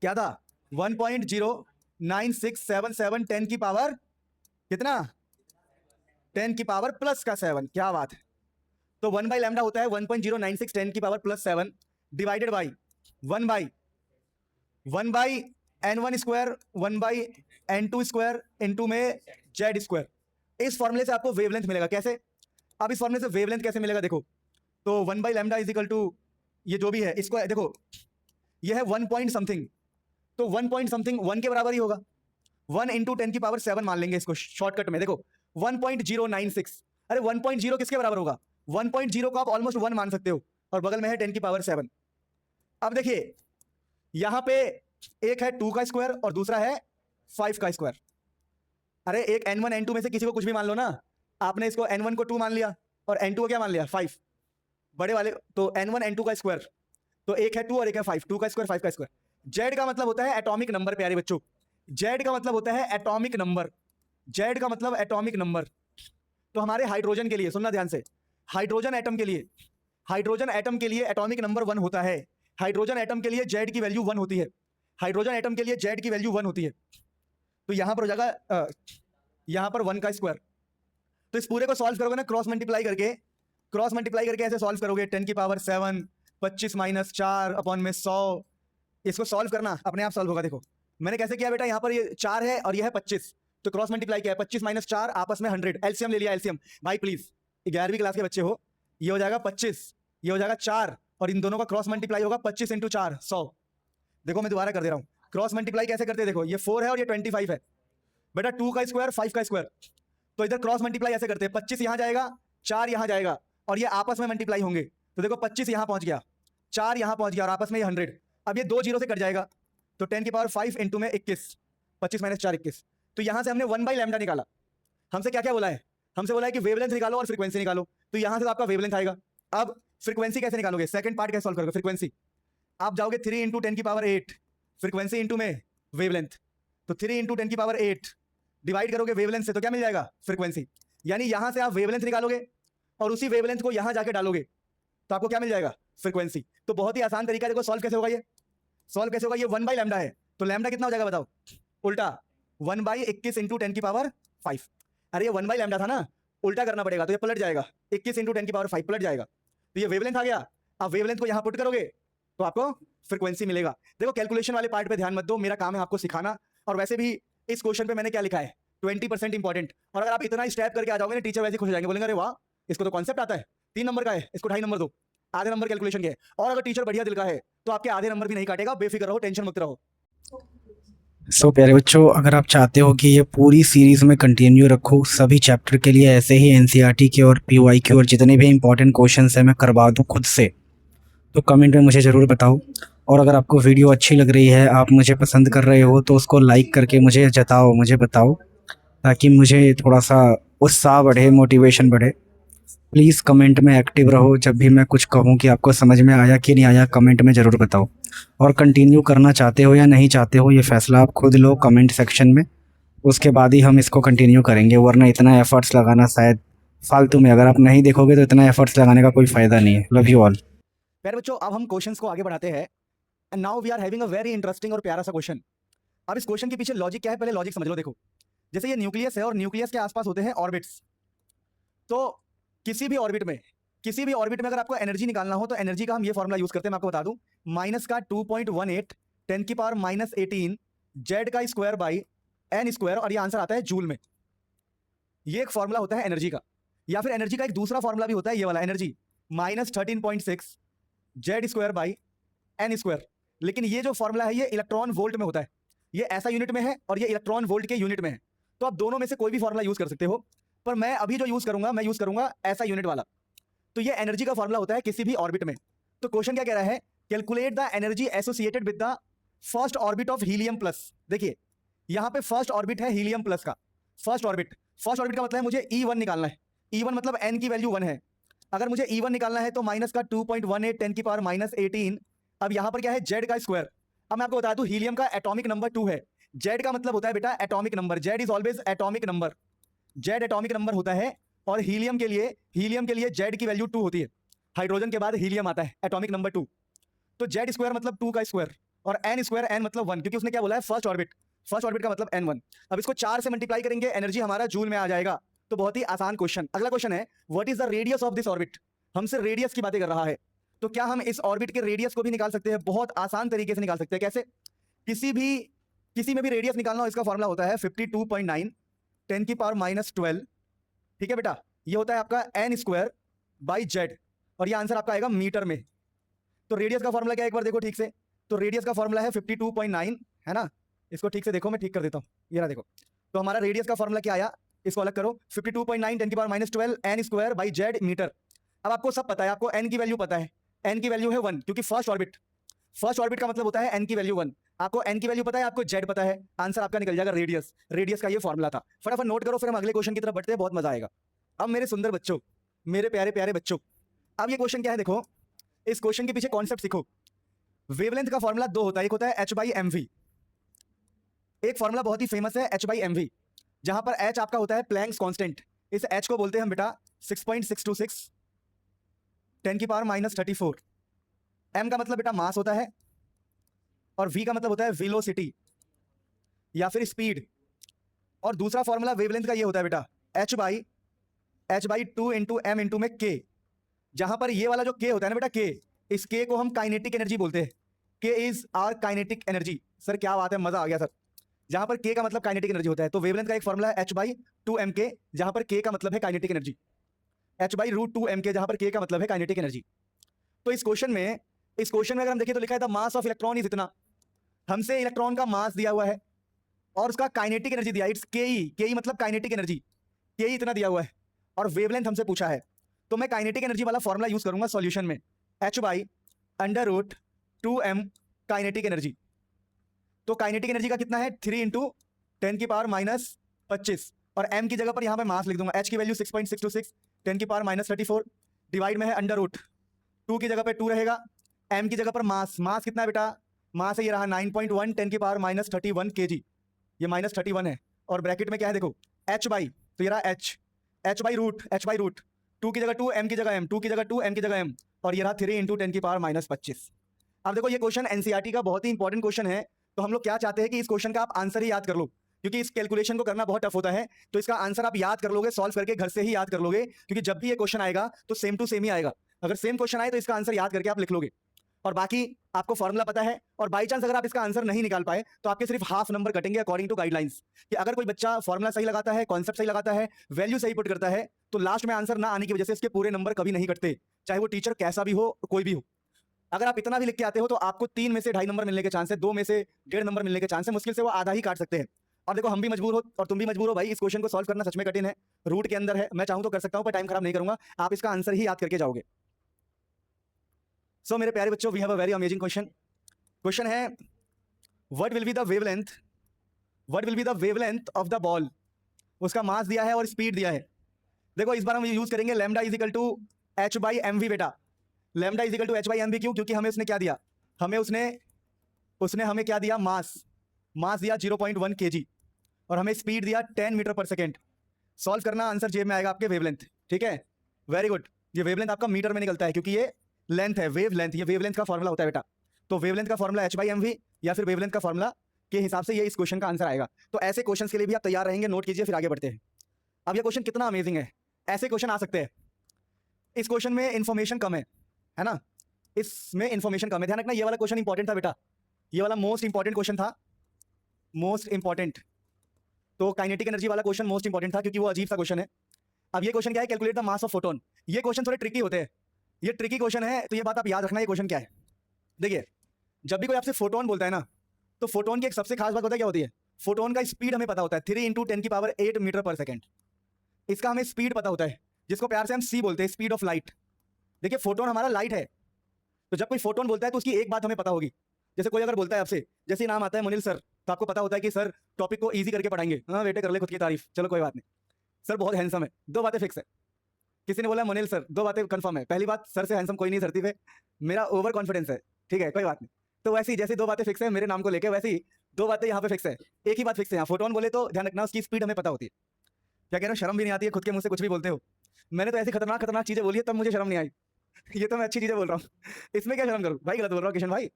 क्या था? 1.09677 10 की पावर कितना? 10 की पावर प्लस का 7। क्या बात है। तो 1/λ होता है 1.096 10 की power plus 7 divided by 1/n1 square 1/n2 square into में जेड स्क्वायर। इस फॉर्मूले से आपको वेवलेंथ मिलेगा। कैसे? अब इस फॉर्मूले से वेवलेंथ कैसे मिलेगा देखो, तो 1/λ इज इक्वल टू ये जो भी है, इसको देखो, ये है 1 पॉइंट समथिंग, तो 1 पॉइंट समथिंग 1 के बराबर ही होगा। 1 × 10 की पावर 7 मान लेंगे इसको शॉर्टकट में। देखो 1.096, अरे 1.0 किसके बराबर होगा? 1.0 को आप ऑलमोस्ट 1 मान सकते हो, और बगल में है 10 की पावर 7। अब देखिए यहां पे एक है 2 का स्क्वायर और दूसरा है 5 का स्क्वायर। अरे एक n1 n2 में से किसी को कुछ भी मान लो ना। आपने इसको n1 को 2 मान लिया और n2 को क्या मान लिया? 5, बड़े वाले। तो n1 n2 का स्क्वायर, तो एक है 2 और एक है 5, 2 का स्क्वायर 5 का स्क्वायर। जेड का मतलब होता है एटॉमिक नंबर। प्यारे बच्चों, जेड का मतलब होता है एटॉमिक नंबर। जेड का मतलब एटॉमिक नंबर। तो हमारे हाइड्रोजन के लिए सुनना ध्यान से, हाइड्रोजन एटम के लिए एटॉमिक नंबर 1 होता है। हाइड्रोजन एटम के लिए जेड की वैल्यू 1 होती है। हाइड्रोजन एटम के लिए जेड की वैल्यू 1 होती है। तो यहां पर हो जाएगा यहां पर 1 का स्क्वायर। तो इस पूरे को सॉल्व करोगे ना, क्रॉस मल्टीप्लाई करके ऐसे सॉल्व करोगे। 10 की पावर 7, 25 - 4 अपॉन में 100। इसको सॉल्व करना, अपने आप सॉल्व होगा। देखो मैंने कैसे किया बेटा, यहाँ पर ये 4 है और ये है 25, तो क्रॉस मल्टीप्लाई किया है। 25 - 4 आपस में 100, एलसीएम ले लिया। एलसीएम भाई प्लीज, 11वीं क्लास के बच्चे हो, ये हो जाएगा 25, ये हो जाएगा 4, और इन दोनों का क्रॉस मल्टीप्लाई होगा 25 × 4 100। देखो मैं दोबारा कर दे रहा हूँ, क्रॉस मल्टीप्लाई कैसे करते हैं। देखो ये 4 है और ये 25 है बेटा, 2 का स्क्वायर 5 का स्क्वायर। तो इधर क्रॉस मल्टीप्लाई ऐसे करते हैं, 25 यहां जाएगा, 4 यहां जाएगा, और ये आपस में मल्टीप्लाई होंगे। तो देखो 25 यहां पहुंच गया, 4 यहां पहुंच गया, और आपस में ये 100। अब ये 2 जीरो से कट जाएगा, तो 10 की पावर 5 इनटू में 21, 25 - 4 21। तो यहां से हमने 1/λ निकाला। हमसे क्या क्या बोला है? हमसे बोला है कि वेवलेंथ निकालो और फ्रीक्वेंसी निकालो। तो यहां से तो आपका वेवलेंथ आएगा। अब फ्रीक्वेंसी कैसे निकालोगे? सेकंड पार्ट कैसे सॉल्व करोगे? फ्रीक्वेंसी आप जाओगे 3 × 10 की पावर 8 फ्रीक्वेंसी इनटू में वेवलेंथ। तो 3 × 10 की पावर 8 डिवाइड करोगे वेवलेंथ से, तो क्या मिल जाएगा? फ्रीक्वेंसी। यानी यहां से आप वेवलेंथ निकालोगे और उसी वेवलेंथ को यहां जाके डालोगे, तो आपको क्या मिल जाएगा? फ्रीक्वेंसी। तो बहुत ही आसान तरीका। देखो सॉल्व कैसे होगा, ये सॉल्व कैसे होगा? ये 1/λ है, तो लैम्डा कितना हो जाएगा बताओ? उल्टा 1/21 × 10 की पावर 5। अरे ये 1/λ था ना, उल्टा करना पड़ेगा, तो ये पलट जाएगा, 21 × 10 की पावर 5 पलट जाएगा। तो ये वेवलेंथ आ गया। अब वेवलेंथ को यहां पुट करोगे तो आपको फ्रीक्वेंसी मिलेगा। देखो कैलकुलेशन वाले पार्ट पे ध्यान मत दो, मेरा काम है आपको सिखाना। और वैसे भी इस क्वेश्चन पे मैंने क्या लिखा है, 20% इंपॉर्टेंट। और अगर आप इतना स्टेप करके आ जाओगे ना, टीचर वैसे खुश हो जाएंगे, बोलेंगे अरे वाह, इसको तो कॉन्सेप्ट आता है, 3 नंबर का है, इसको 2.5 नंबर दो, आधे नंबर कैलकुलेशन के है। और अगर टीचर बढ़िया दिल का है तो आपके आधे नंबर भी नहीं काटेगा, बेफिक्र रहो, टेंशन मुक्त रहो। प्यारे बच्चों, अगर आप चाहते हो कि ये पूरी सीरीज में कंटिन्यू रखूँ सभी चैप्टर के लिए, ऐसे ही एनसीईआरटी के और पीवाईक्यू और जितने भी इंपॉर्टेंट क्वेश्चंस हैं मैं करवा दूँ खुद से, तो कमेंट में मुझे ज़रूर बताओ। और अगर आपको वीडियो अच्छी लग रही है, आप मुझे पसंद कर रहे हो, तो उसको लाइक करके मुझे जताओ, मुझे बताओ, ताकि मुझे थोड़ा सा उत्साह बढ़े, मोटिवेशन बढ़े। प्लीज़ कमेंट में एक्टिव रहो। जब भी मैं कुछ कहूँ कि आपको समझ में आया कि नहीं आया, कमेंट में ज़रूर बताओ। और कंटिन्यू करना चाहते हो या नहीं चाहते हो, ये फ़ैसला आप खुद लो कमेंट सेक्शन में, उसके बाद ही हम इसको कंटिन्यू करेंगे। वरना इतना एफर्ट्स लगाना शायद फालतू में, अगर आप नहीं देखोगे तो इतना एफर्ट्स लगाने का कोई फ़ायदा नहीं है। Love you all. प्यारे बच्चों, अब हम क्वेश्चंस को आगे बढ़ाते हैं। And now we are having a very interesting और प्यारा सा क्वेश्चन। अब इस क्वेश्चन के पीछे लॉजिक क्या है, पहले लॉजिक समझ लो। देखो जैसे ये न्यूक्लियस है और न्यूक्लियस के आसपास होते हैं ऑर्बिट्स। तो किसी भी ऑर्बिट में अगर आपको एनर्जी निकालना हो तो एनर्जी का हम ये फॉर्मूला यूज करते हैं, मैं आपको बता दूं, माइनस का 2.18 10 की पावर माइनस 18 जेड का स्क्वायर बाई एन स्क्वायर, और ये आंसर आता है जूल में। ये एक फॉर्मूला होता है एनर्जी का। या फिर एनर्जी का एक दूसरा फॉर्मूला भी होता है, ये वाला energy minus 13.6 z square by N square. लेकिन ये जो फॉर्मूला है ये इलेक्ट्रॉन वोल्ट में होता है, ये ऐसा यूनिट में है और ये इलेक्ट्रॉन वोल्ट के यूनिट में है। तो आप दोनों में से कोई भी फॉर्मूला यूज कर सकते हो, पर मैं अभी जो यूज करूंगा, मैं यूज करूंगा ऐसा यूनिट वाला। तो ये एनर्जी का फॉर्मूला होता है किसी भी ऑर्बिट में। तो क्वेश्चन क्या कह रहा है, calculate the energy associated with the first orbit of helium plus. देखिए यहां पे फर्स्ट ऑर्बिट है हीलियम प्लस का, फर्स्ट ऑर्बिट का मतलब है मुझे E1 निकालना है। E1 मतलब n की वैल्यू 1 है। अगर मुझे E1 निकालना है तो माइनस का 2.18 10 की पावर माइनस 18। अब यहां पर क्या है, जेड का स्क्वायर। अब मैं आपको बता दूं हीलियम का एटॉमिक नंबर 2 है। जेड का मतलब होता है बेटा atomic number, Z is always atomic number, Z atomic number होता है। और हीलियम के लिए जेड की वैल्यू 2 होती है। हाइड्रोजन के बाद हीलियम आता है, एटॉमिक नंबर 2। तो जेड स्क्वायर मतलब 2 का स्क्वायर, और एन स्क्वायर, एन मतलब 1, क्योंकि उसने क्या बोला है, फर्स्ट ऑर्बिट का मतलब n1। अब इसको 4 से मल्टीप्लाई करेंगे, एनर्जी हमारा जूल में आ जाएगा। तो बहुत ही आसान क्वेश्चन। अगला क्वेश्चन है, what is the radius of this orbit. हमसे रेडियस की बातें कर रहा है, तो क्या हम इस ऑर्बिट के रेडियस को भी निकाल सकते हैं? बहुत आसान तरीके से निकाल सकते हैं। कैसे? किसी में भी रेडियस निकालना हो, इसका फॉर्मूला होता है 52.9 10 की पावर माइनस 12। ठीक है बेटा, ये होता है आपका एन स्क्वायर बाई जेड, और ये आंसर आपका आएगा मीटर में। तो रेडियस का फॉर्मूला क्या है, एक बार देखो ठीक से। तो रेडियस का फॉर्मूला है 52.9, है ना। इसको ठीक से देखो, मैं ठीक कर देता हूँ, ये रहा देखो। तो हमारा रेडियस का फॉर्मूला क्या आया, इसको अलग करो, 52.9 10 की power minus 12 n square by z metre. अब आपको सब पता है, आपको एन की वैल्यू पता है, एन की वैल्यू है 1, क्योंकि फर्स्ट ऑर्बिट का मतलब होता है एन की वैल्यू 1। आपको एन की वैल्यू पता है, आपको जेड पता है, आंसर आपका निकल जाएगा रेडियस का ये फॉर्मूला था। फटाफट नोट करो, फिर हम अगले क्वेश्चन की तरफ बढ़ते हैं, बहुत मजा आएगा। अब मेरे सुंदर बच्चों, मेरे प्यारे प्यारे बच्चों, अब ये क्वेश्चन क्या है, देखो इस क्वेश्चन के पीछे कॉन्सेप्ट सीखो। वेवलेंथ का फॉर्मूला 2 होता है, एक होता है h/mv, एक फॉर्मूला बहुत ही फेमस है h/mv, जहां पर h आपका होता है प्लैंक्स कांस्टेंट। इस h को बोलते हैं हम बेटा 6.626 10 की पावर माइनस 34। m का मतलब बेटा मास होता है, और v का मतलब होता है वेलोसिटी या फिर स्पीड। और दूसरा फॉर्मूला वेवलेंथ का ये होता है बेटा h/2 इंटू m इंटू में k, जहां पर ये वाला जो k होता है ना बेटा, k, इस k को हम काइनेटिक एनर्जी बोलते हैं। k is our kinetic energy. Sir क्या बात है, मजा आ गया सर। जहां पर k का मतलब काइनेटिक एनर्जी होता है, तो वेवलेंथ का एक फॉर्मूला है h/2mk, जहां पर k का मतलब है काइनेटिक एनर्जी, h/√2mk, जहां पर k का मतलब है काइनेटिक एनर्जी। तो इस क्वेश्चन में अगर हम देखें तो लिखा है the mass of electron is इतना। हमसे इलेक्ट्रॉन का मास दिया हुआ है और उसका काइनेटिक एनर्जी दिया, इट्स के मतलब काइनेटिक एनर्जी, के इतना दिया हुआ है, और वेवलेंथ हमसे पूछा है। तो मैं काइनेटिक एनर्जी वाला फॉर्मूला यूज करूंगा सॉल्यूशन में, h/√2m काइनेटिक एनर्जी। तो काइनेटिक एनर्जी का कितना है, 3 इंटू 10 की पावर माइनस 25, और m की जगह पर यहां पे मास लिख दूंगा, h की वैल्यू 6.626 10 की पावर माइनस 34, डिवाइड में है √2 की जगह पे 2 रहेगा, m की जगह पर मास कितना है बेटा, मास है ये रहा 9.1 10 की पावर माइनस 31 kg, ये माइनस 31 है, और ब्रैकेट में क्या है देखो h बाई, तो ये रहा h बाई रूट 2 की जगह 2, m की जगह m, 2 की जगह 2, m की जगह m, और ये रहा 3 इंटू 10 की पावर माइनस 25। अब देखो ये क्वेश्चन एनसीईआरटी का बहुत ही इंपॉर्टेंट क्वेश्चन है। तो हम लोग क्या चाहते हैं कि इस क्वेश्चन का आप आंसर ही याद कर लो, क्योंकि इस कैलकुलेशन को करना बहुत टफ होता है। तो इसका आंसर आप याद कर लोगे, सॉल्व करके घर से ही याद कर लोगे, क्योंकि जब भी ये क्वेश्चन आएगा तो सेम टू सेम ही आएगा। अगर सेम क्वेश्चन आए तो इसका आंसर याद करके आप लिख लोगे, और बाकी आपको फॉर्मूला पता है। और बाई चांस अगर आप इसका आंसर नहीं निकाल पाए तो आपके सिर्फ हाफ नंबर कटेंगे अकॉर्डिंग टू गाइडलाइंस, कि अगर कोई बच्चा फॉर्मूला सही लगाता है, कॉन्सेप्ट सही लगाता है, वैल्यू सही पुट करता है, तो लास्ट में आंसर ना आने की वजह से इसके पूरे नंबर कभी नहीं कटते, चाहे वो टीचर कैसा भी हो, कोई भी हो। अगर आप इतना भी लिख के आते हो तो आपको 3 में से 2.5 नंबर मिलने के चांस है, 2 में से 1.5 नंबर मिलने के चांस है, मुश्किल से वो आधा ही काट सकते हैं। और देखो हम भी मजबूर हो और तुम भी मजबूर हो भाई, इस क्वेश्चन को सॉल्व करना सच में कठिन है, रूट के अंदर है। मैं चाहूं तो कर सकता हूं, पर टाइम खराब नहीं करूंगा, आप इसका आंसर ही याद करके जाओगे। सो मेरे प्यारे बच्चों, we have a very amazing question है, what will be the wavelength of the ball. उसका मास दिया है और स्पीड दिया है। देखो इस बार हम यूज करेंगे lambda is equal to h/mv बेटा। Lambda is equal to h/mv क्यों, क्योंकि हमें उसने क्या दिया, उसने हमें क्या दिया, मास दिया 0.1 kg, और हमें स्पीड दिया 10 मीटर पर सेकेंड। सॉल्व करना, आंसर जेब में आएगा आपके वेवलेंथ। ठीक है, वेरी गुड। ये वेवलेंथ आपका मीटर में निकलता है, क्योंकि ये लेंथ है, वेवलेंथ, ये वेवलेंथ का फॉर्मूला होता है बेटा। तो वेवलेंथ का फॉर्मूला h/mv, या फिर वेवलेंथ का फॉर्मूला के हिसाब से ये इस क्वेश्चन का आंसर आएगा। तो ऐसे क्वेश्चन के लिए भी आप तैयार रहेंगे, नोट कीजिए, फिर आगे बढ़ते हैं। अब ये क्वेश्चन कितना अमेजिंग है, ऐसे क्वेश्चन आ सकते हैं। इस क्वेश्चन में इंफॉर्मेशन कम है ना, इसमें इंफॉर्मेशन कम है। ध्यान रखना, ये वाला क्वेश्चन इंपॉर्टेंट था बेटा, ये वाला मोस्ट इंपॉर्टेंट क्वेश्चन था, मोस्ट इंपॉर्टेंट। तो काइनेटिक एनर्जी वाला क्वेश्चन मोस्ट इंपॉर्टेंट था क्योंकि वो अजीब सा क्वेश्चन है। अब ये क्वेश्चन क्या है, calculate the mass of photon. ये क्वेश्चन थोड़े ट्रिकी होते हैं, ये ट्रिकी क्वेश्चन है, तो ये बात आप याद रखना। ये क्वेश्चन क्या है, देखिए, जब भी कोई आपसे फोटोन बोलता है ना, तो फोटोन की एक सबसे खास बात होता है, क्या होती है, फोटोन का स्पीड हमें पता होता है 3 × 10⁸ मीटर पर सेकेंड। इसका हमें स्पीड पता होता है, जिसको प्यार से हम सी बोलते हैं, स्पीड ऑफ लाइट। देखिए, फोटोन हमारा लाइट है, तो जब कोई फोटोन बोलता है तो उसकी एक बात हमें पता होगी। जैसे कोई अगर बोलता है आपसे, जैसे ही नाम आता है मुनील सर, तो आपको पता होता है कि सर टॉपिक को इजी करके पढ़ाएंगे। हाँ बेटे, कर ले खुद की तारीफ, चलो कोई बात नहीं, सर बहुत हैंडसम है, 2 बातें फिक्स है। किसी ने बोला मुनील सर, 2 बातें कंफर्म है। पहली बात, सर से हैंडसम कोई नहीं धरती पे, मेरा ओवर कॉन्फिडेंस है, ठीक है, कोई बात नहीं। तो वैसे ही जैसे 2 बातें फिक्स है मेरे नाम को लेकर, वैसे ही 2 बातें यहाँ पे फिक्स है। एक ही बात फिक्स है यहाँ, फोटोन बोले तो ध्यान रखना उसकी स्पीड हमें पता होती है। क्या कह रहे हो, शर्म भी नहीं आती है, खुद के मुंह से कुछ भी बोलते हो। मैंने तो ऐसी खतरनाक खतरनाक चीजें बोली है, तब मुझे शर्म नहीं आई। ये तो मैं अच्छी चीजें बोल रहा हूँ, इसमें क्या शर्म करूँ भाई, गलत बोल रहा हूँ किशन भाई,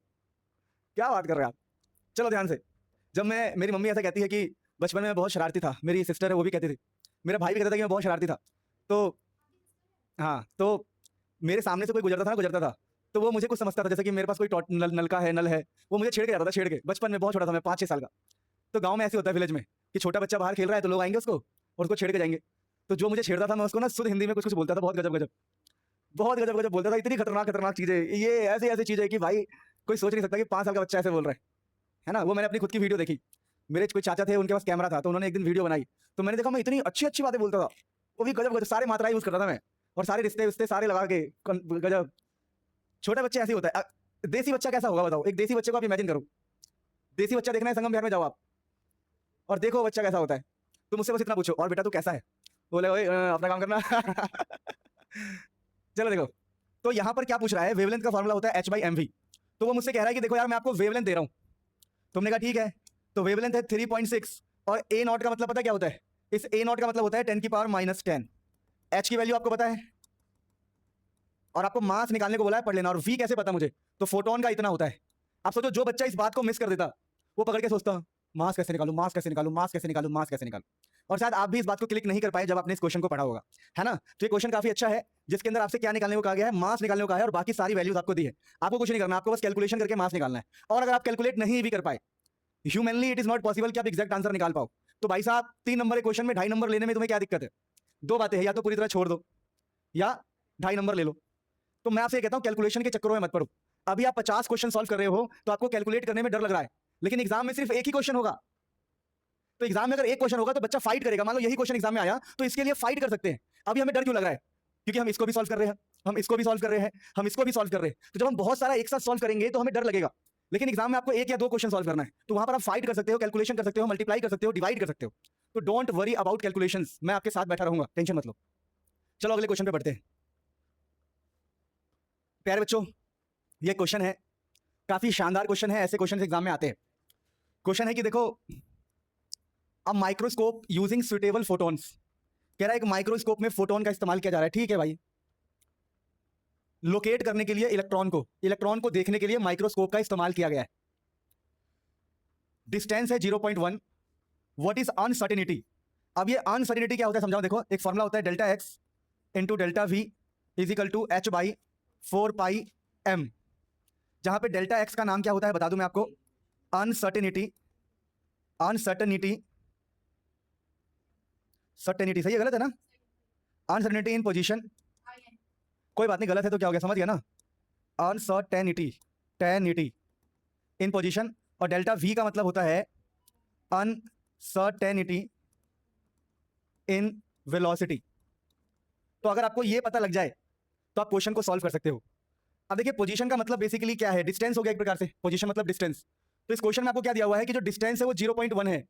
क्या बात कर रहे हैं आप। चलो ध्यान से, जब मेरी मम्मी ऐसा कहती है कि बचपन में मैं बहुत शरारती था, मेरी सिस्टर है वो भी कहती थी, मेरा भाई भी कहता था कि मैं बहुत शरारती था। तो हाँ, तो मेरे सामने से कोई गुजरता था, तो वो मुझे कुछ समझता था, जैसे कि मेरे पास कोई नलका है, नल है, वो मुझे छेड़ के जाता था, छेड़ के। बचपन में बहुत छोटा था मैं, 5-6 साल का। तो गांव में ऐसे होता है विलेज में कि छोटा बच्चा बाहर खेल रहा है तो लोग आएंगे उसको और उसको छेड़ के जाएंगे। तो जो मुझे छेड़ता था, मैं उसको ना शुद्ध हिंदी में कुछ कुछ बोलता था, बहुत गजब गजब बोलता था। इतनी खतरनाक खतरनाक चीजें, ये ऐसी चीजें कि भाई कोई सोच नहीं सकता कि 5 साल का बच्चा ऐसे बोल रहा है ना। वो मैंने अपनी खुद की वीडियो देखी, मेरे कोई चाचा थे, उनके पास कैमरा था, तो उन्होंने एक दिन वीडियो बनाई, तो मैंने देखा मैं इतनी अच्छी बातें बोलता था, वो भी गजब, सारे मात्राएं यूज करता था मैं, और सारे रिश्ते सारे लगा के, गजब। छोटे बच्चे ऐसे होता है। देसी बच्चा कैसा होगा बताओ, एक देसी बच्चे को आप इमेजिन करो, देसी बच्चा देखना है, संगम बिहार में जाओ आप और देखो बच्चा कैसा होता है। तुम मुझसे बस इतना पूछो, और बेटा तू कैसा है, बोले ओए अपना काम करना। चलो देखो, तो यहाँ पर क्या पूछ रहा है, वेवलेंथ का फॉर्मूला होता है h/mv। तो वो मुझसे कह रहा है कि देखो यार, मैं आपको वेवलेंथ दे रहा हूँ। तुमने कहा ठीक है, तो वेवलेंथ है 3.6, और a नॉट का मतलब पता क्या होता है, इस a नॉट का मतलब होता है 10⁻⁻10। h की वैल्यू आपको पता है, और आपको मास निकालने को बोला है, पढ़ लेना। और v कैसे पता मुझे, तो फोटोन का इतना होता है। आप सोचो, जो बच्चा इस बात को मिस कर देता, वो पकड़ के सोचता मास कैसे निकालूं, मास कैसे निकालूं, मास कैसे निकालूं, मास कैसे निकालूं। और शायद आप भी इस बात को क्लिक नहीं कर पाए जब आपने इस क्वेश्चन को पढ़ा होगा, है ना। तो ये क्वेश्चन काफी अच्छा है, जिसके अंदर आपसे क्या निकालने को कहा गया है, मास निकालने को कहा है, और बाकी सारी वैल्यूज आपको दी है। आपको कुछ नहीं करना, आपको बस कैलकुलेशन करके मास निकालना है। और अगर आप कैलकुलेट नहीं भी कर पाए, humanly it is not possible कि आप एग्जैक्ट आंसर निकाल पाओ, तो भाई साहब 3 नंबर के क्वेश्चन में 2.5 नंबर लेने में तुम्हें क्या दिक्कत है। 2 बातें हैं, या तो पूरी तरह छोड़ दो या 2.5 नंबर ले लो। तो मैं आपसे ये कहता हूं, कैलकुलेशन के चक्करों में मत पड़ो। अभी आप 50 क्वेश्चन सॉल्व कर रहे हो तो आपको कैलकुलेट करने में डर लग रहा है, लेकिन एग्जाम में सिर्फ एक ही क्वेश्चन होगा। तो एग्जाम में अगर एक क्वेश्चन होगा तो बच्चा फाइट करेगा। मान लो यही क्वेश्चन एग्जाम में आया, तो इसके लिए फाइट कर सकते हैं। अभी हमें डर क्यों लग रहा है, क्योंकि हम इसको भी सॉल्व कर रहे हैं, हम इसको भी सॉल्व कर रहे हैं, हम इसको भी सॉल्व कर रहे हैं। तो जब हम बहुत सारा एक साथ सॉल्व करेंगे तो हमें डर लगेगा, लेकिन एग्जाम में आपको 1 या 2 क्वेश्चन सॉल्व करना है, तो वहां पर आप फाइट कर सकते हो, कैलकुलेशन कर सकते हो, मल्टीप्लाई कर सकते हो, डिवाइड कर सकते हो। तो डोंट वरी अबाउट कैलकुलेशंस, मैं आपके साथ बैठा रहूंगा, टेंशन मत लो। चलो अगले क्वेश्चन पे बढ़ते हैं। प्यारे बच्चों, ये क्वेश्चन है, काफी शानदार क्वेश्चन है, ऐसे क्वेश्चन एग्जाम में आते हैं। क्वेश्चन है कि देखो, अब माइक्रोस्कोप यूजिंग सुटेबल फोटोन्स, कह रहा है एक माइक्रोस्कोप में फोटोन का इस्तेमाल किया जा रहा है, ठीक है भाई। लोकेट करने के लिए इलेक्ट्रॉन को देखने के लिए माइक्रोस्कोप का इस्तेमाल किया गया है। डिस्टेंस है 0.1। What is uncertainty. अब ये अनसर्टेनिटी क्या होता है समझाओ। देखो, एक फॉर्मूला होता है delta x into delta v is equal to h/4πm, जहां पे डेल्टा x का नाम क्या होता है बता दूं मैं आपको, अनसर्टेनिटी। सर्टेनिटी सही है, गलत है ना, अनसर्टेनिटी इन पोजीशन, कोई बात नहीं, गलत है तो क्या हो गया, समझ गया ना। अनसर्टेनिटी इन पोजीशन, और डेल्टा v का मतलब होता है अनसर्टेनिटी इन वेलोसिटी। तो अगर आपको ये पता लग जाए तो आप क्वेश्चन को सॉल्व कर सकते हो। अब देखिए, पोजीशन का मतलब बेसिकली क्या है, डिस्टेंस हो गया एक प्रकार से, पोजीशन मतलब डिस्टेंस। तो इस क्वेश्चन में आपको क्या दिया हुआ है कि जो डिस्टेंस है वो 0.1 है,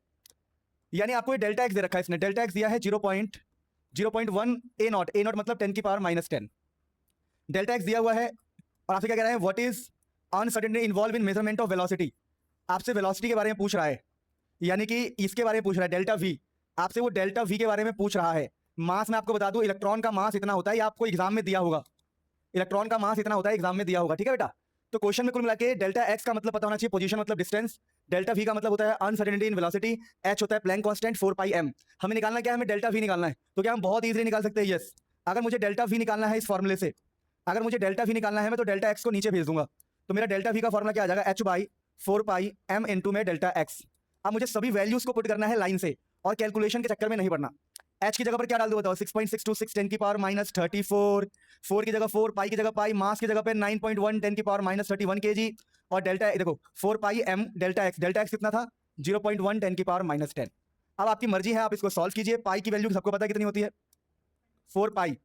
यानी आपको ये डेल्टा एक्स दे रखा है, इसने डेल्टा एक्स दिया है 0.1 ए नॉट मतलब 10⁻⁻10 डेल्टा एक्स दिया हुआ है। और आपसे क्या कह रहा है, what is uncertainty involve in measurement of velocity. आपसे वेलोसिटी के बारे में पूछ रहा है, यानी कि इसके बारे में पूछ रहा है, डेल्टा वी, आपसे वो डेल्टा वी के बारे में पूछ रहा है। मास में आपको बता दूं, इलेक्ट्रॉन का मास इतना होता है, आपको एग्जाम में दिया होगा, इलेक्ट्रॉन का मास इतना होता है, एग्जाम में दिया होगा, ठीक है बेटा। तो क्वेश्चन में कुल मिला के डेल्टा एक्स का मतलब पता होना चाहिए, पोजीशन मतलब डिस्टेंस, डेल्टा वी का मतलब होता है अनसर्टेनिटी इन वेलोसिटी, एच होता है प्लैंक कांस्टेंट 4 पाई एम। हमें निकालना क्या है, हमें डेल्टा वी निकालना है। तो क्या हम बहुत इजीली निकाल सकते हैं? यस। अगर मुझे डेल्टा वी निकालना है इस फॉर्मूले से, अगर मुझे डेल्टा वी निकालना है मैं तो डेल्टा एक्स को नीचे भेज दूंगा, तो मेरा डेल्टा वी का फॉर्मूला क्या आ जाएगा, h by 4 pi m into में डेल्टा एक्स। अब मुझे सभी वैल्यूज को पुट करना है लाइन से और कैलकुलेशन के चक्कर में नहीं पड़ना। एच की जगह पर क्या डाल दो बताओ, 6.626 10 की पावर माइनस 34, 4 की जगह 4, पाई की जगह पाई, मास की जगह पे 9.1 10 की पावर माइनस 31 kg, और डेल्टा देखो 4 पाई एम डेल्टा एक्स कितना था, 0.1 10 की पावर माइनस 10। अब आपकी मर्जी है, आप इसको सॉल्व कीजिए। पाई की वैल्यू सबको पता है कितनी होती है, 4 पाई।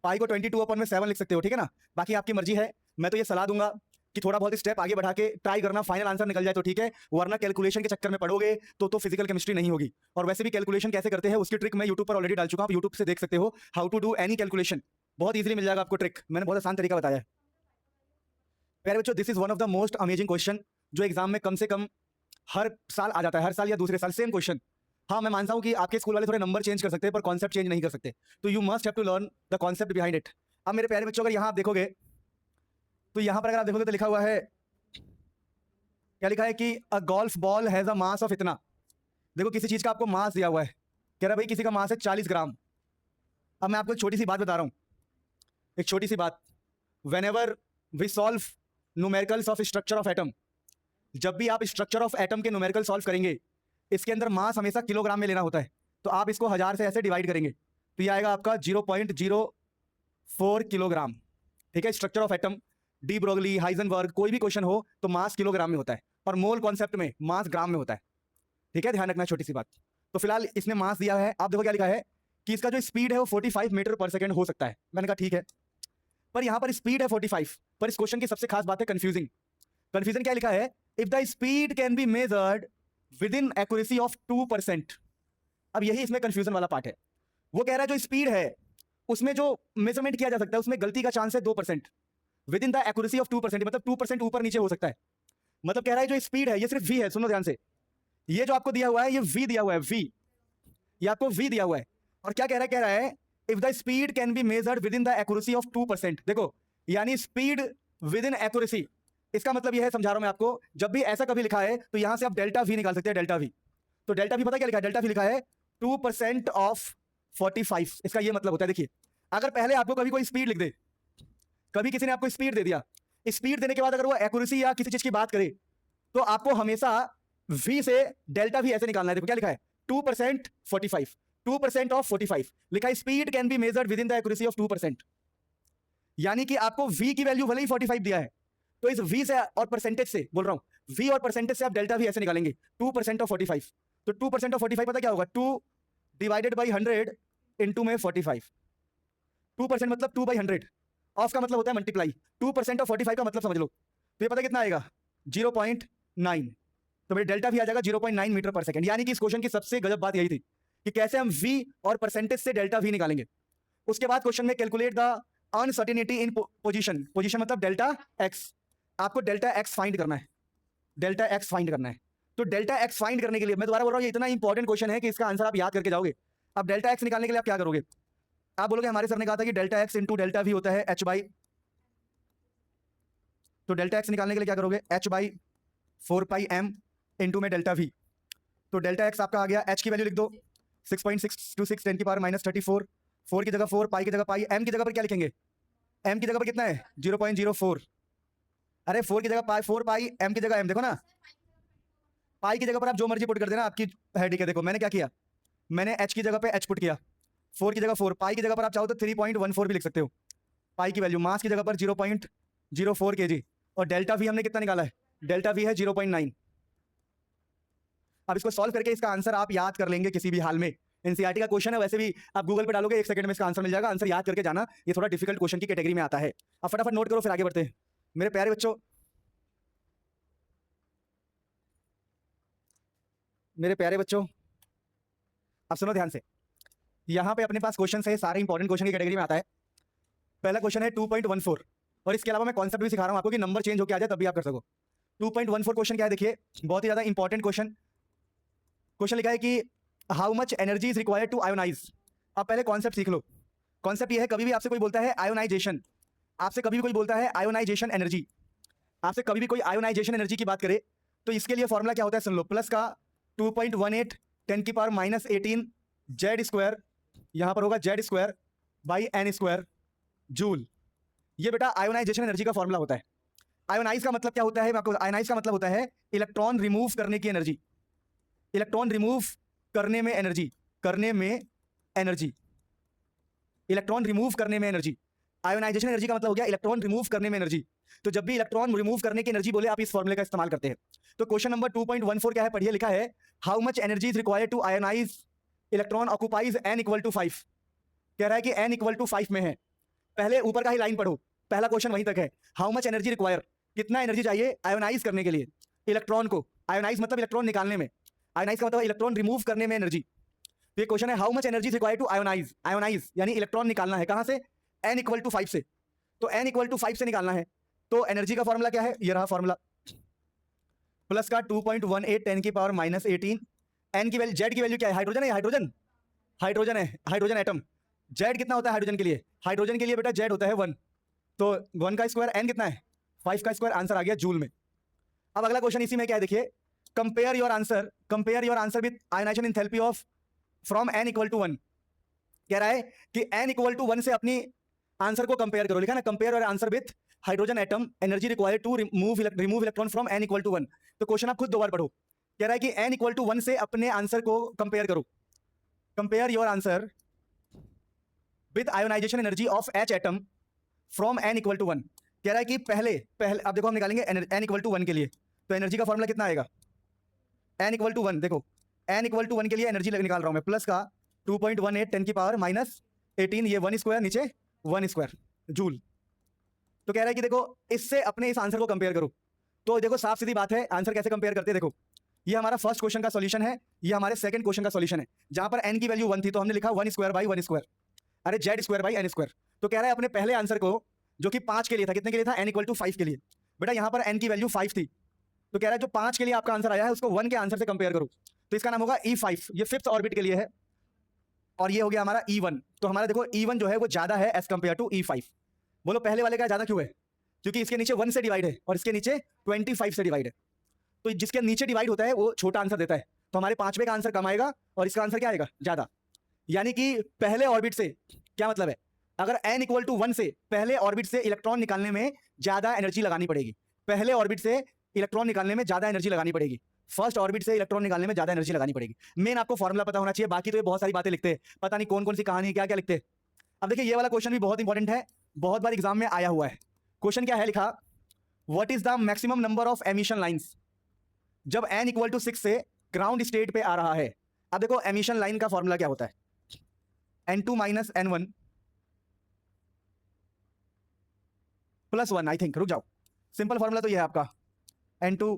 पाई को 22/7 लिख सकते हो, ठीक है ना। बाकी आपकी मर्जी है। मैं तो ये सलाह दूंगा कि थोड़ा बहुत स्टेप आगे बढ़ा के ट्राई करना, फाइनल आंसर निकल जाए तो ठीक है, वरना कैलकुलेशन के चक्कर में पड़ोगे तो फिजिकल केमिस्ट्री नहीं होगी। और वैसे भी कैलकुलेशन कैसे करते हैं उसकी ट्रिक मैं यूट्यूब पर ऑलरेडी डाल चुका हूं, यूट्यूब से देख सकते हो। How to do any calculation, बहुत इजीली मिल जाएगा आपको ट्रिक, मैंने बहुत आसान तरीका बताया है। प्यारे बच्चों, this is one of the most amazing question जो एग्जाम में कम से कम हर साल आ जाता है, हर साल या दूसरे साल सेम क्वेश्चन। हाँ, मैं मानता हूं कि आपके स्कूल वाले थोड़े नंबर चेंज कर सकते हैं पर कॉन्सेप्ट चेंज नहीं कर सकते, तो you must have to learn the concept behind it. अब मेरे प्यारे बच्चों, अगर यहाँ आप देखोगे तो यहाँ पर अगर आप देखोगे तो लिखा हुआ है, क्या लिखा है कि अ golf ball has a mass of इतना। देखो किसी चीज का आपको मास दिया हुआ है, कह रहा भाई किसी का मास है 40 ग्राम। अब मैं आपको एक छोटी सी बात बता रहा हूं, एक छोटी सी बात। Whenever we solve numericals of structure of atom, जब भी आप स्ट्रक्चर ऑफ एटम के न्यूमेरिकल सॉल्व करेंगे, इसके अंदर मास हमेशा किलोग्राम में लेना होता है। तो आप इसको 1000 से ऐसे डिवाइड करेंगे तो ये आएगा आपका 0.04 किलोग्राम, ठीक है। Structure of atom, de Broglie, Heisenberg, कोई भी क्वेश्चन हो तो मास किलोग्राम में होता है और मोल कॉन्सेप्ट में मास ग्राम में होता है, ठीक है। ध्यान रखना, छोटी सी बात। तो फिलहाल इसने मास दिया है, आप देखो क्या लिखा है कि इसका जो स्पीड है वो 45 मीटर पर सेकंड हो सकता है। मैंने कहा ठीक है, पर यहां पर स्पीड है 45, पर इस क्वेश्चन की सबसे खास बात है कंफ्यूजिंग। कंफ्यूजन क्या लिखा है, if the speed can be measured with in accuracy of 2%। अब यही इसमें कंफ्यूजन वाला पार्ट है। वो कह रहा है जो स्पीड है उसमें जो मेजरमेंट किया जा सकता है उसमें गलती का चांस है 2%, with in the accuracy of 2%, मतलब 2% ऊपर नीचे हो सकता है। मतलब कह रहा है जो स्पीड है ये सिर्फ v है, सुनो ध्यान से, ये जो आपको दिया हुआ है ये v दिया हुआ है, v, ये आपको v दिया हुआ है। और क्या कह रहा है if the speed can be measured with in the accuracy of 2%। देखो यानी स्पीड विद इन एक्यूरेसी, इसका मतलब ये है, समझा रहा हूं मैं आपको, जब भी ऐसा कभी लिखा है तो यहां से आप डेल्टा v निकाल सकते हैं, डेल्टा v। तो डेल्टा v पता क्या लिखा है, डेल्टा v लिखा है 2% ऑफ 45। इसका ये मतलब होता है, देखिए अगर पहले आपको कभी कोई स्पीड लिख दे, कभी किसी ने आपको स्पीड दे दिया, स्पीड देने के बाद अगर वो एक्यूरेसी या किसी चीज की बात करे तो आपको हमेशा v से डेल्टा v ऐसे निकालना है। देखो क्या लिखा है, 2% 45, 2% ऑफ 45 लिखा है, speed can be measured with in the accuracy of 2%। यानी कि आपको v की वैल्यू भले ही 45 दिया है, तो इस v से और परसेंटेज से बोल रहा हूं, v और परसेंटेज से आप डेल्टा v ऐसे निकालेंगे, 2% ऑफ 45। तो 2% ऑफ 45 पता क्या होगा, 2 डिवाइडेड बाई 100 इंटू में 45। 2% मतलब 2/100, ऑफ का मतलब होता है मल्टीप्लाई, 2% ऑफ 45 का मतलब समझ लो, तो ये पता कितना आएगा 0.9। तो मेरे डेल्टा भी आ जाएगा 0.9 मीटर पर सेकंड। यानी कि इस क्वेश्चन की सबसे गजब बात यही थी कि कैसे हम v और परसेंटेज से डेल्टा v निकालेंगे। उसके बाद क्वेश्चन में calculate the uncertainty in position, position मतलब डेल्टा x। आपको डेल्टा x फाइंड करना है, डेल्टा x फाइंड करना है। तो डेल्टा x फाइंड करने के लिए मैं दोबारा बोल रहा हूं, ये इतना इंपॉर्टेंट क्वेश्चन है कि इसका आंसर आप याद करके जाओगे। अब डेल्टा x निकालने के लिए आप क्या करोगे, आप बोलोगे हमारे सर ने कहा था कि delta x into delta v होता है h बाई, तो डेल्टा x निकालने के लिए क्या करोगे, h by 4 pi m into में डेल्टा v। तो डेल्टा x आपका आ गया, h की वैल्यू लिख दो 6.626 10 की पावर माइनस 34, 4 की जगह 4, पाई की जगह पाई, m की जगह पर क्या लिखेंगे, m की जगह पर कितना है 0.04। अरे 4 की जगह पाई 4 पाई, m की जगह m, देखो ना पाई की जगह पर आप जो मर्जी पुट कर देना, आपकी हेडिक है। देखो मैंने क्या किया, मैंने h की जगह पे h पुट किया, 4 की जगह 4, पाई की जगह पर आप चाहो तो 3.14 भी लिख सकते हो, पाई की वैल्यू, मास की जगह पर 0.04 kg, और डेल्टा v हमने कितना निकाला है, डेल्टा v है 0.9। अब इसको सॉल्व करके इसका आंसर आप याद कर लेंगे किसी भी हाल में, एनसीईआरटी का क्वेश्चन है, वैसे भी आप गूगल पे डालोगे 1 सेकंड में इसका आंसर मिल जाएगा। आंसर याद करके जाना, ये थोड़ा डिफिकल्ट क्वेश्चन की कैटेगरी में आता है। अब फटाफट नोट करो फिर आगे बढ़ते हैं मेरे प्यारे बच्चों। मेरे प्यारे बच्चों अब सुनो ध्यान से, यहाँ पे अपने पास क्वेश्चन है, सारे इंपॉर्टेंट क्वेश्चन की कैटेगरी में आता है। पहला क्वेश्चन है 2.14, और इसके अलावा मैं कॉन्सेप्ट भी सिखा रहा हूँ आपको कि नंबर चेंज होकर आ जाए तब भी आप कर सको। 2.14 क्वेश्चन क्या है, देखिए बहुत ही ज्यादा इंपॉर्टेंट क्वेश्चन। क्वेश्चन लिखा है कि how much energy is required to ionise. अब पहले कॉन्सेप्ट सीख लो। कॉन्सेप्ट ये है, कभी भी आपसे कोई बोलता है आयोनाइजेशन, आपसे कभी भी कोई बोलता है आयोनाइजेशन एनर्जी, आपसे कभी भी कोई आयोनाइजेशन एनर्जी की बात करे तो इसके लिए फॉर्मूला क्या होता है सुन लो, प्लस का 2.18 10⁻⁻18 जेड स्क्वायर, यहां पर होगा z square by N square joule. ये बेटा आयोनाइजेशन एनर्जी का फॉर्मूला होता है। आयोनाइज का मतलब क्या होता है, आपको आयोनाइज का मतलब होता है इलेक्ट्रॉन रिमूव करने की एनर्जी, इलेक्ट्रॉन रिमूव करने में एनर्जी, करने में एनर्जी, इलेक्ट्रॉन रिमूव करने में एनर्जी। आयोनाइजेशन एनर्जी का मतलब हो गया इलेक्ट्रॉन रिमूव करने में एनर्जी। तो जब भी इलेक्ट्रॉन रिमूव करने की एनर्जी बोले आप इस फॉर्मूले का इस्तेमाल करते हैं। तो क्वेश्चन नंबर 2.14 क्या है, पढ़िए, लिखा है how much energy is required to ionise electron occupies n equal to 5। कह रहा है कि n इक्वल टू 5 में है। पहले ऊपर का ही लाइन पढ़ो, पहला क्वेश्चन वहीं तक है। हाउ मच एनर्जी रिक्वायर, कितना एनर्जी चाहिए आयोनाइज करने के लिए इलेक्ट्रॉन को। आयोनाइज मतलब इलेक्ट्रॉन निकालने में, आयोनाइज का मतलब इलेक्ट्रॉन रिमूव करने में एनर्जी। तो ये क्वेश्चन है how much energy required to ionise, ionise यानी इलेक्ट्रॉन निकालना है कहां से, n इक्वल टू 5 से। तो n इक्वल टू 5 से निकालना है, तो एनर्जी का फॉर्मूला क्या है, ये रहा फॉर्मूला, प्लस का 2.18 10⁻⁻18 n की वैल्यू, जेड की वैल्यू क्या है, हाइड्रोजन है, हाइड्रोजन, हाइड्रोजन है, हाइड्रोजन एटम। जेड कितना होता है हाइड्रोजन के लिए, हाइड्रोजन के लिए बेटा जेड होता है 1, तो 1 का स्क्वायर, n कितना है 5 का स्क्वायर, आंसर आ गया जूल में। अब अगला क्वेश्चन इसी में क्या है देखिए, compare your answer with ionisation enthalpy of from n equal to 1। कह रहा है कि n इक्वल टू 1 से अपनी आंसर को कंपेयर करो, लिखा ना, compare your answer with hydrogen atom energy required to remove electron from n equal to 1। तो क्वेश्चन आप खुद दो बार पढ़ो। कह रहा है कि n इक्वल टू 1 से अपने आंसर को कंपेयर करो, compare your answer with ionisation energy of h atom from n equal to 1। कह रहा है कि पहले अब देखो हम निकालेंगे n इक्वल टू 1 के लिए, तो एनर्जी का फॉर्मूला कितना आएगा, n इक्वल टू 1, देखो n इक्वल टू 1 के लिए एनर्जी निकाल रहा हूं मैं, प्लस का 2.18 10⁻⁻18, ये 1 स्क्वायर नीचे 1 स्क्वायर जूल। तो कह रहा है कि देखो इससे अपने इस आंसर को कंपेयर करो। तो देखो साफ सीधी बात है, आंसर कैसे कंपेयर करते हैं, देखो ये हमारा फर्स्ट क्वेश्चन का सॉल्यूशन है, ये हमारे सेकंड क्वेश्चन का सॉल्यूशन है। जहां पर n की वैल्यू 1 थी तो हमने लिखा 1 स्क्वायर बाई 1 स्क्वायर, अरे z square by N square. तो कह रहा है अपने पहले आंसर को, जो कि 5 के लिए था, कितने के लिए था, n इक्वल टू 5 के लिए। बेटा यहाँ पर n की वैल्यू 5 थी, तो कह रहा है जो 5 के लिए आपका आंसर आया है उसको 1 के आंसर से कंपेयर करो। तो इसका नाम होगा E5, ये 5th ऑर्बिट के लिए है, और ये हो गया हमारा E1। तो हमारा देखो E1 जो है वो ज्यादा है एज कंपेयर टू E5। बोलो पहले वाले का ज्यादा क्यों है, क्योंकि इसके नीचे 1 से डिवाइड है और इसके नीचे 25 से डिवाइड है। तो जिसके नीचे डिवाइड होता है वो छोटा आंसर देता है, तो हमारे 5वें का आंसर कम आएगा और इसका आंसर क्या आएगा, ज्यादा। यानी कि पहले ऑर्बिट से क्या मतलब है, अगर n इक्वल टू 1 से पहले ऑर्बिट से इलेक्ट्रॉन निकालने में ज्यादा एनर्जी लगानी पड़ेगी, पहले ऑर्बिट से इलेक्ट्रॉन निकालने में ज्यादा एनर्जी लगानी पड़ेगी, फर्स्ट ऑर्बिट से इलेक्ट्रॉन निकालने में ज्यादा एनर्जी लगानी पड़ेगी। मेन आपको फॉर्मूला पता होना चाहिए, बाकी तो ये बहुत सारी बातें लिखते हैं, पता नहीं कौन कौन सी कहानी क्या क्या लिखते हैं। अब देखिए ये वाला क्वेश्चन भी बहुत इंपॉर्टेंट है, बहुत बार एग्जाम में आया हुआ है। क्वेश्चन क्या है, लिखा what is the maximum number of emission lines जब n इक्वल टू 6 से ग्राउंड स्टेट पे आ रहा है। अब देखो एमिशन लाइन का फॉर्मूला क्या होता है, n2 minus n1 plus 1, I think, रुक जाओ, सिंपल फॉर्मूला तो ये है आपका n2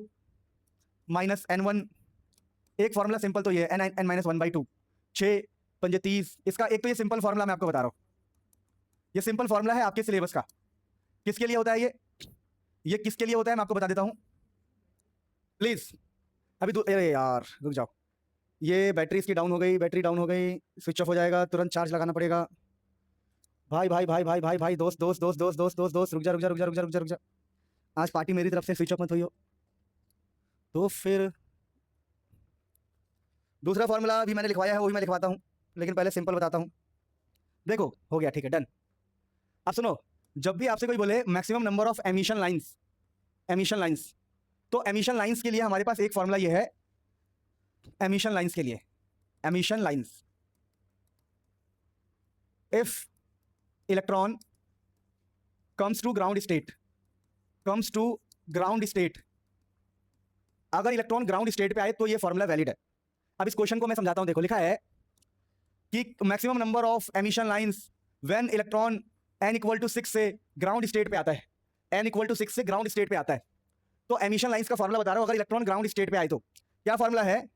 माइनस n1, एक फॉर्मूला सिंपल तो ये है n माइनस 1/2, 6 पंजे 30। इसका एक तो ये सिंपल फॉर्मूला मैं आपको बता रहा हूं, ये सिंपल फॉर्मूला है आपके सिलेबस का। किसके लिए होता है ये किसके लिए होता है मैं आपको बता देता हूं प्लीज। अभी अरे यार रुक जाओ, ये बैटरी इसकी डाउन हो गई, बैटरी डाउन हो गई, स्विच ऑफ हो जाएगा, तुरंत चार्ज लगाना पड़ेगा। भाई भाई भाई भाई भाई भाई दोस्त दोस्त दोस्त दोस्त दोस्त दोस्त दोस्त रुक जा रुक जा रुक जा रुक जा रुक जा रुक जा, आज पार्टी मेरी तरफ से, स्विच ऑफ मत हुई हो। तो फिर दूसरा फॉर्मूला भी मैंने लिखवाया है, वही मैं लिखवाता हूँ, लेकिन पहले सिंपल बताता हूँ। देखो हो गया, ठीक है, डन। अब सुनो, जब भी आपसे कोई बोले maximum number of emission lines, तो एमिशन लाइंस के लिए हमारे पास एक फॉर्मूला ये है, एमिशन लाइंस के लिए, emission lines, if electron comes to ground state, अगर इलेक्ट्रॉन ग्राउंड स्टेट पे आए तो ये फॉर्मूला वैलिड है। अब इस क्वेश्चन को मैं समझाता हूं, देखो लिखा है कि maximum number of emission lines when electron n equal to 6 से ग्राउंड स्टेट पे आता है, n इक्वल टू 6 से ग्राउंड स्टेट पे आता है। तो एमिशन लाइंस का फॉर्मूला बता रहा हूं, अगर इलेक्ट्रॉन ग्राउंड स्टेट पे आए तो क्या फॉर्मूला है,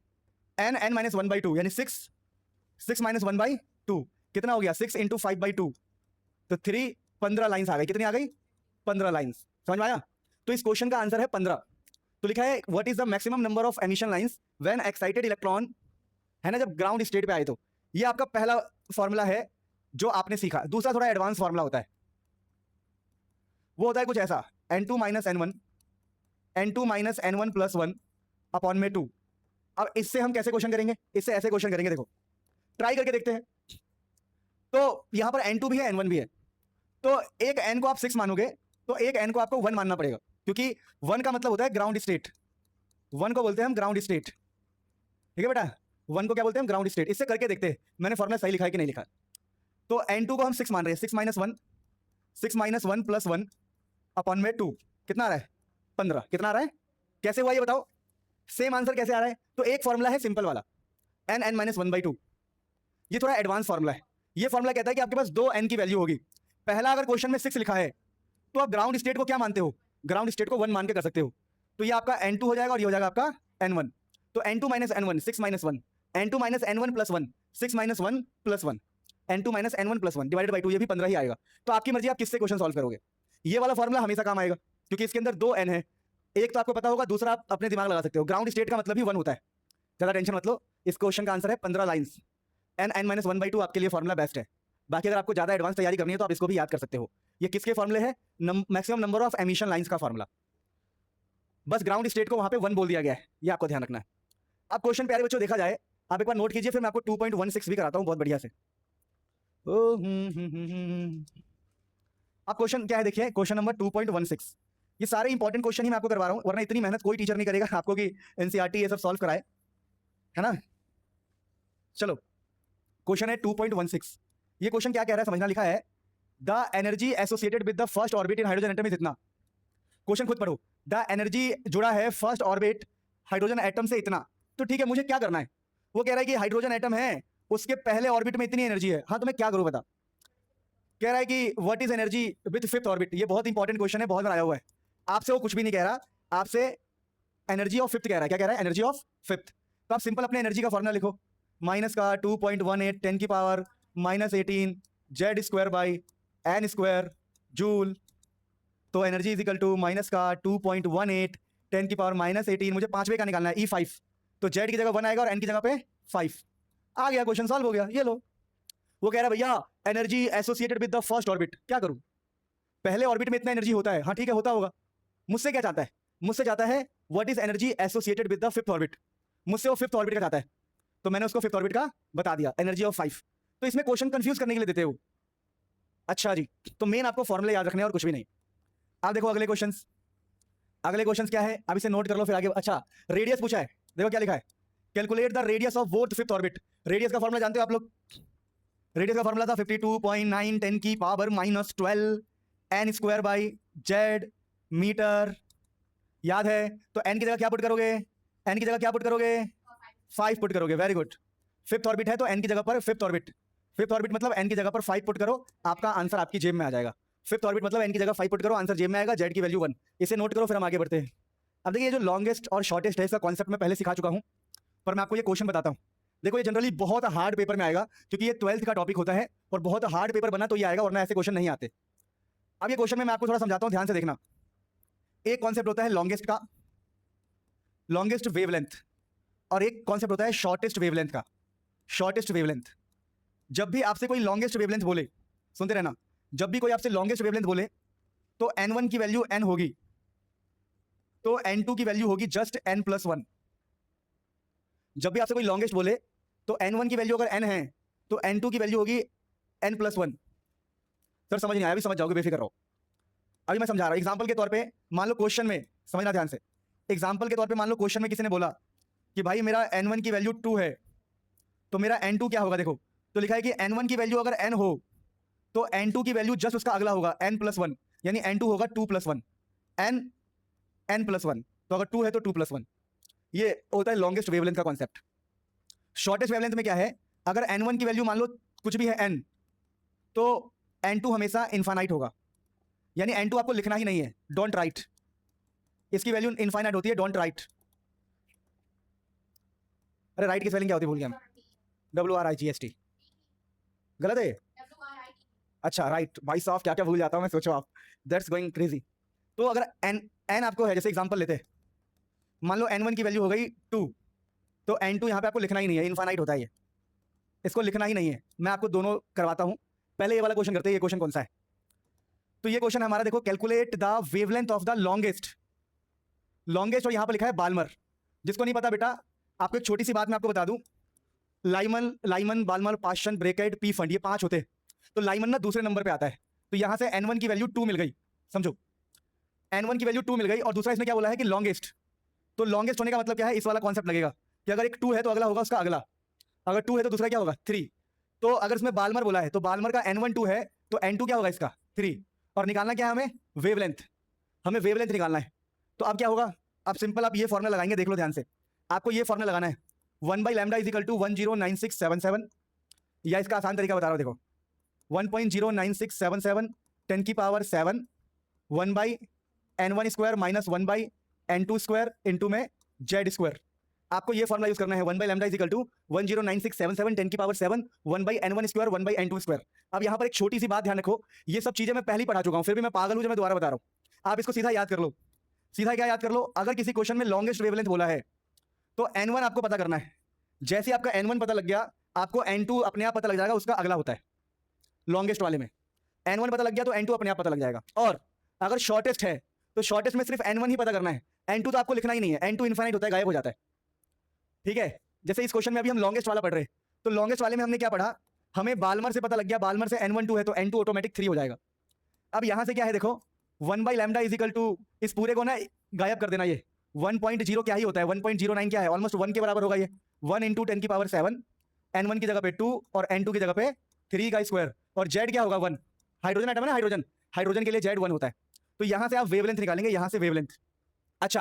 n माइनस 1/2, यानी 6 माइनस 1/2 कितना हो गया, 6 इंटू 5/2, तो 3 15 लाइन्स आ गई, कितनी आ गई, 15 लाइन्स। समझ में आया? तो इस क्वेश्चन का आंसर है 15। तो लिखा है what is the maximum number of emission lines when excited electron, है ना, जब ग्राउंड स्टेट पे आए। तो ये आपका पहला फॉर्मूला है जो आपने सीखा। दूसरा थोड़ा एडवांस फॉर्मूला होता है, वो होता है कुछ ऐसा, n2 minus n1 plus 1 upon में 2। अब इससे हम कैसे क्वेश्चन करेंगे? इससे ऐसे क्वेश्चन करेंगे, देखो ट्राई करके देखते हैं। तो यहां पर n2 भी है n1 भी है, तो एक n को आप 6 मानोगे तो एक n को आपको 1 मानना पड़ेगा, क्योंकि 1 का मतलब होता है ग्राउंड स्टेट। 1 को बोलते हैं हम ग्राउंड स्टेट, ठीक है बेटा? 1 को क्या बोलते हैं हम? Ground state. इससे करके देखते हैं मैंने फॉर्मूला सही लिखा है कि नहीं लिखा। तो n2 को हम 6 मान रहे हैं, 6 माइनस 1, 6 माइनस 1 प्लस 1 अपॉन में 2, कितना आ रहा है? 15। कितना आ रहा है? कैसे हुआ ये बताओ? सेम आंसर कैसे आ रहा है? तो एक फॉर्मूला है सिंपल वाला, n माइनस 1/2। ये थोड़ा एडवांस फॉर्मूला है। ये फॉर्मूला कहता है कि आपके पास दो n की वैल्यू होगी। पहला अगर क्वेश्चन में 6 लिखा है तो आप ग्राउंड स्टेट को क्या मानते हो? ग्राउंड स्टेट को 1 मान के कर सकते हो। तो ये आपका n2 हो जाएगा और ये हो जाएगा आपका n1। तो n2 minus n1, 6 minus 1, n2 minus n1 plus 1, 6 minus 1 plus 1, n2 minus n1 plus 1 divided by 2, ये भी 15 ही आएगा। तो आपकी मर्जी आप किससे क्वेश्चन सॉल्व करोगे। ये वाला फॉर्मूला हमेशा काम आएगा, क्योंकि इसके अंदर दो n है। एक तो आपको पता होगा, दूसरा आप अपने दिमाग लगा सकते हो। ग्राउंड स्टेट का मतलब ही 1 होता है। ज़्यादा टेंशन मत लो, इस क्वेश्चन का आंसर है 15 लाइन्स। n माइनस 1/2 आपके लिए फॉर्मूला बेस्ट है। बाकी अगर आपको ज़्यादा एडवांस तैयारी करनी है तो आप इसको भी याद कर सकते हो। ये किसके फॉर्मूले है? Maximum number of emission lines का फॉर्मूला। बस ग्राउंड स्टेट को वहां पे 1 बोल दिया गया है, ये आपको ध्यान रखना है। अब क्वेश्चन प्यारे बच्चों देखा जाए, आप एक बार नोट कीजिए, फिर मैं आपको 2.16 भी कराता हूं बहुत बढ़िया से। अब क्वेश्चन क्या है देखिए, क्वेश्चन नंबर 2.16। ये सारे इंपॉर्टेंट क्वेश्चन ही मैं आपको करवा रहा हूं, वरना इतनी मेहनत कोई टीचर नहीं करेगा आपको कि एनसीईआरटी ये सब सॉल्व कराए, है ना? चलो क्वेश्चन है 2.16। ये क्वेश्चन क्या कह रहा है समझना। लिखा है the energy associated with the first orbit in hydrogen atom is इतना। क्वेश्चन खुद पढ़ो। द एनर्जी जुड़ा है फर्स्ट ऑर्बिट हाइड्रोजन एटम से इतना। तो ठीक है, मुझे क्या करना है? वो कह रहा है कि हाइड्रोजन एटम है, उसके पहले ऑर्बिट में इतनी एनर्जी है। हाँ, तो मैं क्या करूं बता? कह रहा है कि what is energy with fifth orbit. ये बहुत इंपॉर्टेंट क्वेश्चन है, बहुत बार आया हुआ है। आपसे वो कुछ भी नहीं कह रहा, आपसे एनर्जी ऑफ फिफ्थ कह रहा है। क्या कह रहा है? Energy of fifth. तो आप सिंपल अपने एनर्जी का फॉर्मूला लिखो, माइनस का 2.18 10 की power minus 18 Z square by N square joule. तो energy is equal to minus का 2.18 10 की पावर माइनस 18, मुझे पांचवे का निकालना है E5। तो जेड की जगह 1 आएगा और एन की जगह पे 5 आ गया। क्वेश्चन सॉल्व हो गया। ये लो, वो कह रहा है भैया energy associated with the first orbit. क्या करूं? पहले ऑर्बिट में इतना एनर्जी होता है। हाँ ठीक है, होता होगा। मुझसे क्या चाहता है? मुझसे चाहता है what is energy associated with the fifth orbit. मुझसे वो फिफ्थ ऑर्बिट का चाहता है, तो मैंने उसको फिफ्थ ऑर्बिट का बता दिया, एनर्जी ऑफ 5। तो इसमें क्वेश्चन कंफ्यूज करने के लिए देते हो। अच्छा जी, तो मेन आपको फॉर्मूले याद रखने और कुछ भी नहीं। आप देखो अगले क्वेश्चंस। अगले क्वेश्चंस क्या है, अब इसे नोट कर लो फिर आगे। अच्छा, रेडियस पूछा है, देखो क्या लिखा है, calculate the radius of both fifth orbit. Radius का फॉर्मूला जानते हो आप लोग? रेडियस का फॉर्मूला था 52.9 10 की power minus 12 n square by z metre. याद है? तो एन की जगह क्या पुट करोगे? एन की जगह क्या पुट करोगे? 5 पुट करोगे। Very good. फिफ्थ ऑर्बिट है तो एन की जगह पर फिफ्थ ऑर्बिट, फिफ्थ ऑर्बिट मतलब एन की जगह पर 5 पुट करो, आपका आंसर आपकी जेब में आ जाएगा। फिफ्थ ऑर्बिट मतलब एन की जगह 5 पुट करो, आंसर जेब में आएगा, जेड की वैल्यू 1। इसे नोट करो, फिर हम आगे बढ़ते हैं। अब देखिए, जो लॉन्गेस्ट और शॉर्टेस्ट है इसका कॉन्सेप्ट मैं पहले सिखा चुका हूं, पर मैं आपको ये क्वेश्चन बताता हूं। देखो, ये जनरली बहुत हार्ड पेपर में आएगा, क्योंकि ये 12th का टॉपिक होता है और बहुत हार्ड पेपर बना तो ये आएगा, वरना ऐसे क्वेश्चन नहीं आते। अब ये क्वेश्चन में मैं आपको थोड़ा समझाता हूं, ध्यान से देखना। एक कॉन्सेप्ट होता है लॉन्गेस्ट का, लॉन्गेस्ट वेवलेंथ, और एक कॉन्सेप्ट होता है शॉर्टेस्ट वेवलेंथ का, शॉर्टेस्ट वेवलेंथ। जब भी आपसे कोई लॉन्गेस्ट वेवलेंथ बोले, सुनते रहना, जब भी कोई आपसे लॉन्गेस्ट वेवलेंथ बोले तो n1 की वैल्यू n होगी, तो n2 की वैल्यू होगी जस्ट n प्लस 1। जब भी आपसे कोई लॉन्गेस्ट बोले तो n1 की वैल्यू अगर n है तो n2 की वैल्यू होगी n प्लस 1। सर समझ नहीं आया? अभी समझ जाओगे, बेफिक्र रहो। अभी मैं समझा रहा हूं। एग्जाम्पल के तौर पे मान लो क्वेश्चन में, समझना ध्यान से, एग्जाम्पल के तौर पे मान लो क्वेश्चन में किसी ने बोला कि भाई मेरा n1 की वैल्यू 2 है, तो मेरा n2 क्या होगा? देखो, तो लिखा है कि n1 की वैल्यू अगर n हो तो n2 की वैल्यू जस्ट उसका अगला होगा n प्लस 1, यानी n2 होगा 2 प्लस 1, n प्लस 1। तो अगर 2 है तो 2 प्लस 1। ये होता है लॉन्गेस्ट वेवलेंथ का कॉन्सेप्ट। शॉर्टेस्ट वेवलेंथ में क्या है, अगर n1 की वैल्यू मान लो कुछ भी है n, तो n2 हमेशा इनफाइनाइट होगा, यानी n2 आपको लिखना ही नहीं है, डोंट राइट। इसकी वैल्यू इनफाइनाइट होती है, डोंट राइट। अरे राइट की स्पेलिंग क्या होती है, भूल गया मैं। WRIGST गलत है? अच्छा, राइट। भाई साहब, क्या क्या भूल जाता हूं मैं, सोचो आप, दैट्स गोइंग क्रेजी। तो अगर n आपको है, जैसे एग्जांपल लेते हैं, मान लो n1 की वैल्यू हो गई 2, तो n2 यहां पे आपको लिखना ही नहीं है, इनफाइनाइट होता है ये, इसको लिखना ही नहीं है। मैं आपको दोनों करवाता हूं। पहले ये वाला क्वेश्चन करते हैं। ये क्वेश्चन कौन सा है? तो ये क्वेश्चन हमारा, देखो, calculate the wavelength of the longest, longest और यहां पर लिखा है बाल्मर। जिसको नहीं पता बेटा, आपको एक छोटी सी बात मैं आपको बता दूं, Lyman Balmer Paschen bracket Pfund, ये 5 होते हैं। तो लाइमन ना दूसरे नंबर पे आता है, तो यहां से N1 की वैल्यू 2 मिल गई, समझो N1 की वैल्यू 2 मिल गई। और दूसरा इसने क्या बोला है कि लॉन्गेस्ट, तो लॉन्गेस्ट होने का मतलब क्या है, इस वाला कॉन्सेप्ट लगेगा कि अगर एक 2 है तो अगला होगा उसका अगला, अगर 2 है तो दूसरा क्या होगा 3। तो अगर इसमें बालमर बोला है तो बालमर का N1 2 है तो N2 क्या होगा इसका 3। और निकालना क्या है हमें, वेवलेंथ, हमें वेवलेंथ निकालना है। तो अब क्या होगा, अब सिंपल आप ये फॉर्मूला लगाएंगे, देख लो ध्यान से, आपको ये फॉर्मूला लगाना है 1/λ = 109677, या इसका आसान तरीका बता रहा हूं, देखो 1.09677 10⁻7 1/n1 square minus 1/n2 square into में जेड स्क्वायर। आपको ये फॉर्मूला यूज करना है 1/λ = 109677 10⁻7 1/n1 स्क्वायर 1/n2 स्क्वायर। अब यहाँ पर एक छोटी सी बात ध्यान रखो, ये सब चीजें मैं पहले ही पढ़ा चुका हूं, फिर भी मैं पागल हूं जो मैं दोबारा बता रहा हूं। आप इसको सीधा याद कर लो, सीधा क्या याद कर लो, अगर किसी क्वेश्चन में लॉन्गेस्ट वेवलेंथ बोला है तो N1 आपको पता करना है। जैसे आपका N1 पता लग गया, आपको N2 अपने आप पता लग जाएगा, उसका अगला होता है लॉन्गेस्ट वाले में। N1 पता लग गया तो N2 अपने आप पता लग जाएगा। और अगर शॉर्टेस्ट है तो शॉर्टेस्ट में सिर्फ N1 ही पता करना है, N2 तो आपको लिखना ही नहीं है, N2 इनफाइनाइट होता है, गायब हो जाता है। ठीक है, जैसे इस क्वेश्चन में अभी हम लॉन्गेस्ट वाला पढ़ रहे हैं, तो लॉन्गेस्ट वाले में हमने क्या पढ़ा, हमें बालमर से पता लग गया, बालमर से N1 2 है तो N2 ऑटोमेटिक 3 हो जाएगा। अब यहां से क्या है देखो, 1/λ = इस पूरे को ना गायब कर देना, ये 1.0 क्या ही होता है, 1.09 क्या है, ऑलमोस्ट 1 के बराबर होगा ये, 1 × 10⁻7 N1 की जगह पे 2 और N2 की जगह पे 3 का स्क्वायर, और जेड क्या होगा 1, हाइड्रोजन एटम है ना, हाइड्रोजन के लिए जेड 1 होता है। तो यहां से आप वेवलेंथ निकालेंगे, यहां से वेवलेंथ। अच्छा,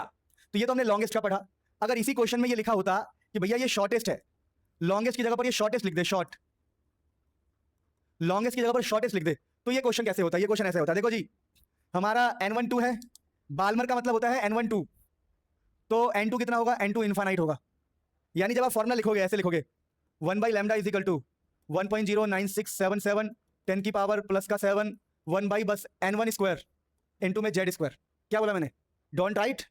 तो ये तो हमने लॉन्गेस्ट का पढ़ा। अगर इसी क्वेश्चन में ये लिखा होता कि भैया ये शॉर्टेस्ट है, लॉन्गेस्ट की जगह पर ये शॉर्टेस्ट लिख दे, शॉर्ट, लॉन्गेस्ट की जगह पर शॉर्टेस्ट लिख दे, तो ये क्वेश्चन कैसे होता है, ये क्वेश्चन ऐसे होता है, देखो जी हमारा N1 2 है, बालमर का मतलब होता है N1 2, तो N2 कितना होगा, N2 इनफाइनाइट होगा। यानी जब आप फॉर्मूला लिखोगे ऐसे लिखोगे 1/λ = 1.09677 10⁻7 1 बस N1 स्क्वायर इंटू में जेड स्क्वायर। क्या बोला मैंने, डोंट राइट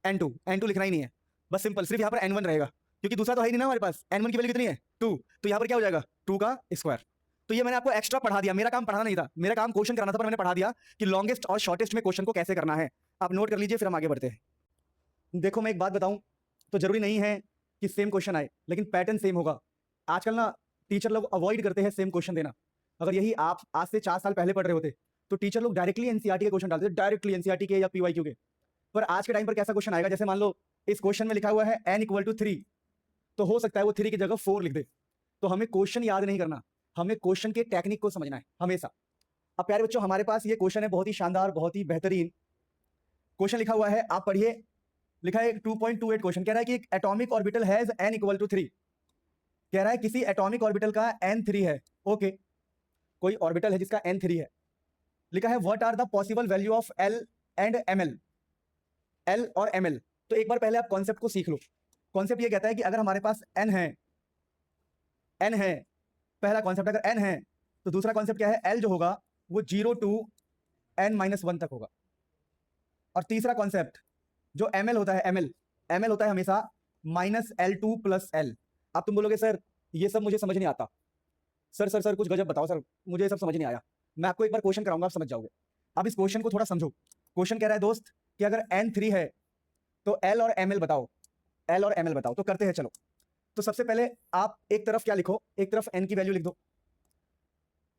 N2 लिखना ही नहीं है, बस सिंपल सिर्फ यहाँ पर N1 रहेगा, क्योंकि दूसरा तो है ही नहीं ना हमारे पास। N1 की वैल्यू कितनी है 2, तो यहाँ पर क्या हो जाएगा 2 का स्क्वायर। तो ये मैंने आपको एक्स्ट्रा पढ़ा दिया, मेरा काम पढ़ाना नहीं था, मेरा काम क्वेश्चन कराना था, पर मैंने पढ़ा दिया कि लॉन्गेस्ट और शॉर्टेस्ट में क्वेश्चन को कैसे करना है। आप नोट कर लीजिए, फिर हम आगे बढ़ते हैं। देखो मैं एक बात बताऊं, तो जरूरी नहीं है कि सेम क्वेश्चन आए, लेकिन पैटर्न सेम होगा। आजकल ना टीचर लोग अवॉइड करते हैं सेम क्वेश्चन देना। अगर यही आप आज से 4 साल पहले पढ़ रहे होते तो टीचर लोग डायरेक्टली एनसीईआरटी के क्वेश्चन डालते थे, डायरेक्टली एनसीईआरटी के या पीवाईक्यू के। पर आज के टाइम पर कैसा क्वेश्चन आएगा, जैसे मान लो इस क्वेश्चन में लिखा हुआ है n = 3, तो हो सकता है वो 3 की जगह 4 लिख दे। तो हमें क्वेश्चन याद नहीं करना, हमें क्वेश्चन के टेक्निक को समझना है हमेशा। अब प्यारे बच्चों, हमारे पास ये क्वेश्चन है बहुत ही शानदार, बहुत ही बेहतरीन क्वेश्चन लिखा हुआ है, आप पढ़िए। लिखा है 2.28 क्वेश्चन, कह रहा है कि एक एटॉमिक ऑर्बिटल हैज n = 3, कह रहा है किसी एटॉमिक ऑर्बिटल का n 3 है। ओके, कोई ऑर्बिटल है जिसका n 3 है। लिखा है what are the possible value of L and ml, L और ml। तो एक बार पहले आप कॉन्सेप्ट को सीख लो। कॉन्सेप्ट ये कहता है कि अगर हमारे पास n है, पहला कॉन्सेप्ट अगर n है, तो दूसरा कॉन्सेप्ट क्या है, L जो होगा वो 0 to n-1 तक होगा। और तीसरा कॉन्सेप्ट जो ml होता है, ml होता है हमेशा -L2 + L। अब तुम बोलोगे सर ये सब मुझे समझ नहीं आता, सर कुछ गजब बताओ सर, मुझे ये सब समझ नहीं आया। मैं आपको एक बार क्वेश्चन कराऊंगा, आप समझ जाओगे। अब इस क्वेश्चन को थोड़ा समझो। क्वेश्चन कह रहा है दोस्त कि अगर n 3 है तो L और ml बताओ, L और ml बताओ। तो करते हैं, चलो। तो सबसे पहले आप एक तरफ क्या लिखो, एक तरफ n की वैल्यू लिख दो।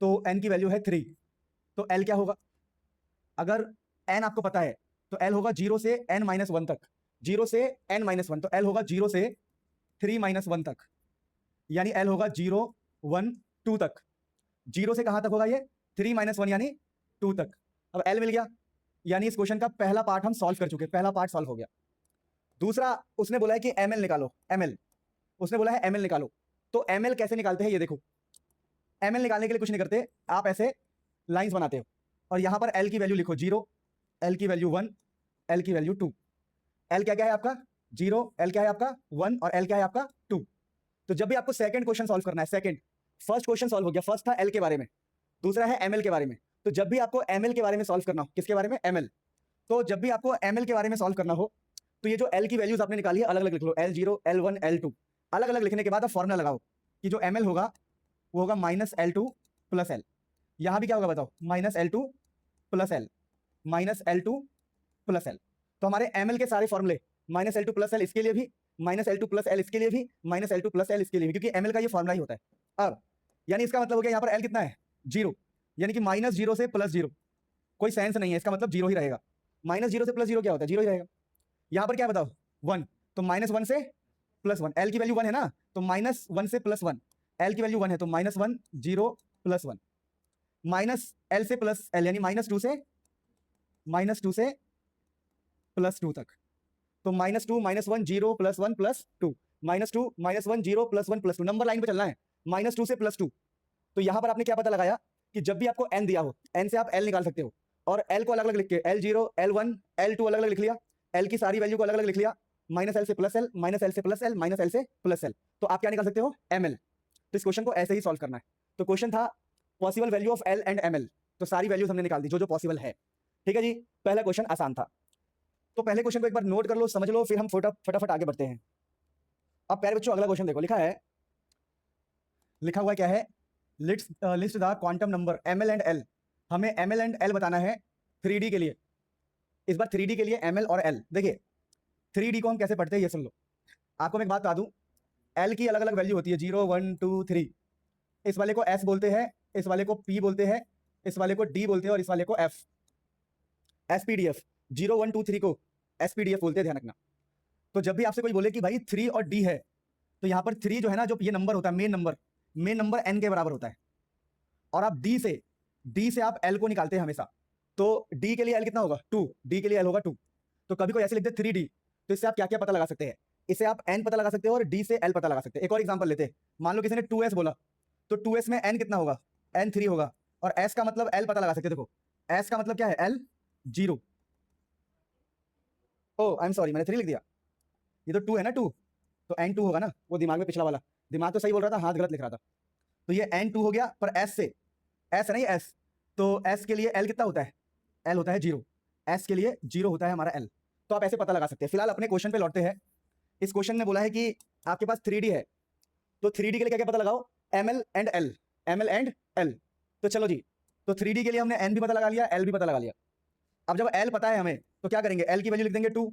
तो n की वैल्यू है 3, तो L क्या होगा, अगर n आपको पता है तो L होगा 0 से n-1 तक, 0 से n-1, तो L होगा 0 से 3-1 तक, यानी L होगा 0 1 2 तक। 0 से कहां तक होगा ये 3-1 यानी 2 तक। अब L मिल गया, यानी इस क्वेश्चन का पहला पार्ट हम सॉल्व कर चुके, पहला पार्ट सॉल्व हो गया। दूसरा उसने बोला है कि ml निकालो, ml उसने बोला है ml निकालो। तो ml कैसे निकालते हैं ये देखो। ml निकालने के लिए कुछ नहीं करते, आप ऐसे लाइंस बनाते हो और यहां पर L की वैल्यू लिखो 0, L की वैल्यू 1, L की वैल्यू 2। L क्या है आपका 0, L क्या है आपका 1 और L क्या है आपका 2। तो जब भी आपको सेकंड क्वेश्चन सॉल्व करना है, सेकंड, फर्स्ट क्वेश्चन सॉल्व हो गया, फर्स्ट था L के बारे में, दूसरा है ml के बारे में। तो जब भी आपको ml के बारे में सॉल्व करना हो, किसके बारे में, ml, तो जब भी आपको ml के बारे में सॉल्व करना हो तो ये जो L की वैल्यूज आपने निकाली है अलग अलग लिख लो, L0 L1 L2, अलग अलग लिखने के बाद आप फॉर्मूला लगाओ कि जो ml होगा वो होगा -L2 + L। यहां भी क्या होगा बताओ, -L2 + L, -L2 + L। तो हमारे ml के सारे फॉर्मूले -L2 + L इसके लिए भी, माइनस L2 प्लस L इसके लिए भी, माइनस L2 प्लस L इसके लिए भी, क्योंकि ml का ये फॉर्मूला ही होता है। अब यानी इसका मतलब हो गया यहाँ पर L कितना है, 0, यानी कि -0 से +0, कोई सेंस नहीं है, इसका मतलब 0 ही रहेगा। -0 से +0 क्या होता है, 0 ही रहेगा। यहाँ पर क्या बताओ, 1, तो -1 से +1, L की वैल्यू 1 है ना, तो -1 से +1, L की वैल्यू 1 है तो -1 0 +1, माइनस L से प्लस L यानी -2 से +2 तक, तो -2 -1 0 +1 +2, -2 -1 0 +1 +2, नंबर लाइन पे चलना है, -2 से +2। तो यहां पर आपने क्या पता लगाया कि जब भी आपको n दिया हो, n से आप l निकाल सकते हो, और l को अलग अलग लिख के L0 L1 L2 अलग अलग लिख लिया, l की सारी वैल्यू को अलग अलग लिख लिया, -L से +L, -L से +L, -L से +L, तो आप क्या निकाल सकते हो, ml। तो इस क्वेश्चन को ऐसे ही सॉल्व करना है। तो क्वेश्चन था possible value of L and ml, तो सारी वैल्यूज हमने निकाल दी जो जो पॉसिबल है। ठीक है जी, पहला क्वेश्चन आसान था। तो पहले क्वेश्चन को एक बार नोट कर लो, समझ लो, फिर हम फटाफट आगे बढ़ते हैं। अब प्यारे बच्चों अगला क्वेश्चन देखो, लिखा हुआ क्या है, list the quantum number ml and l। हमें ml एंड l बताना है 3D के लिए। इस बार 3D के लिए ml और l। देखिए 3D को हम कैसे पढ़ते हैं ये सुन लो। आपको मैं एक बात बता दूं, l की अलग अलग वैल्यू होती है, 0 1 2 3। इस वाले को s बोलते हैं, इस वाले को p बोलते हैं, इस वाले को d बोलते हैं, और इस वाले को f, SPDF। 0 1 2 3 को SPDF बोलते हैं, ध्यान रखना। तो जब भी आपसे कोई बोले कि भाई 3 और d है, तो यहाँ पर 3 जो है ना, जो ये नंबर होता है मेन नंबर n के बराबर होता है, और आप d से आप l को निकालते हैं हमेशा। तो d के लिए l कितना होगा, 2, d के लिए l होगा 2। तो कभी कोई ऐसे लिख दे 3d, तो इससे आप क्या क्या पता लगा सकते हैं, इससे आप n पता लगा सकते हो और d से l पता लगा सकते हैं। एक और एग्जांपल लेते हैं, मान लो किसी ने 2s बोला, तो 2s में n कितना होगा, n 3 होगा, और s का मतलब l पता लगा सकते हैं। देखो s का मतलब क्या है, l 0। Oh I am sorry, मैंने 3 लिख दिया, ये तो 2 है ना, 2, तो n 2 होगा ना, वो दिमाग में पिछला वाला, दिमाग तो सही बोल रहा था, हाथ गलत लिख रहा था। तो ये n 2 हो गया, पर s से, s नहीं s, तो s के लिए l कितना होता है, l होता है 0, s के लिए 0 होता है हमारा l। तो आप ऐसे पता लगा सकते हैं। फिलहाल अपने क्वेश्चन पे लौटते हैं। इस क्वेश्चन ने बोला है कि आपके पास 3D है, तो 3D के लिए क्या क्या पता लगाओ, ml and l, ml and l। तो चलो जी, तो 3D के लिए हमने n भी पता लगा लिया, l भी पता लगा लिया। अब जब l पता है हमें, तो क्या करेंगे, l की वैल्यू लिख देंगे 2,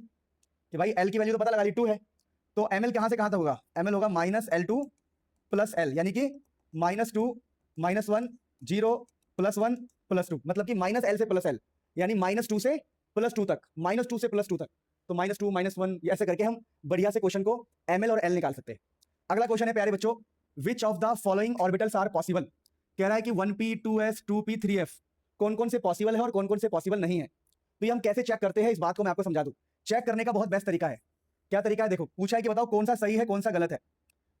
कि भाई l की वैल्यू तो पता लगा ली 2 है, तो ml कहां से कहां तक होगा, ml होगा -L2 प्लस l, यानी कि -2 -1 0 +1 +2, मतलब कि -L से +L, यानी -2 से +2 तक, -2 से +2 तक, तो -2 -1 ऐसे करके हम बढ़िया से क्वेश्चन को ml और l निकाल सकते हैं। अगला क्वेश्चन है प्यारे बच्चों, which of the following orbitals are possible. कह रहा है कि 1p 2s 2p 3f कौन कौन से पॉसिबल है और कौन कौन से पॉसिबल नहीं है। तो ये हम कैसे चेक करते हैं, इस बात को मैं आपको समझा दूं। चेक करने का बहुत बेस्ट तरीका है। क्या तरीका है, देखो पूछा है कि बताओ कौन सा सही है कौन सा गलत है,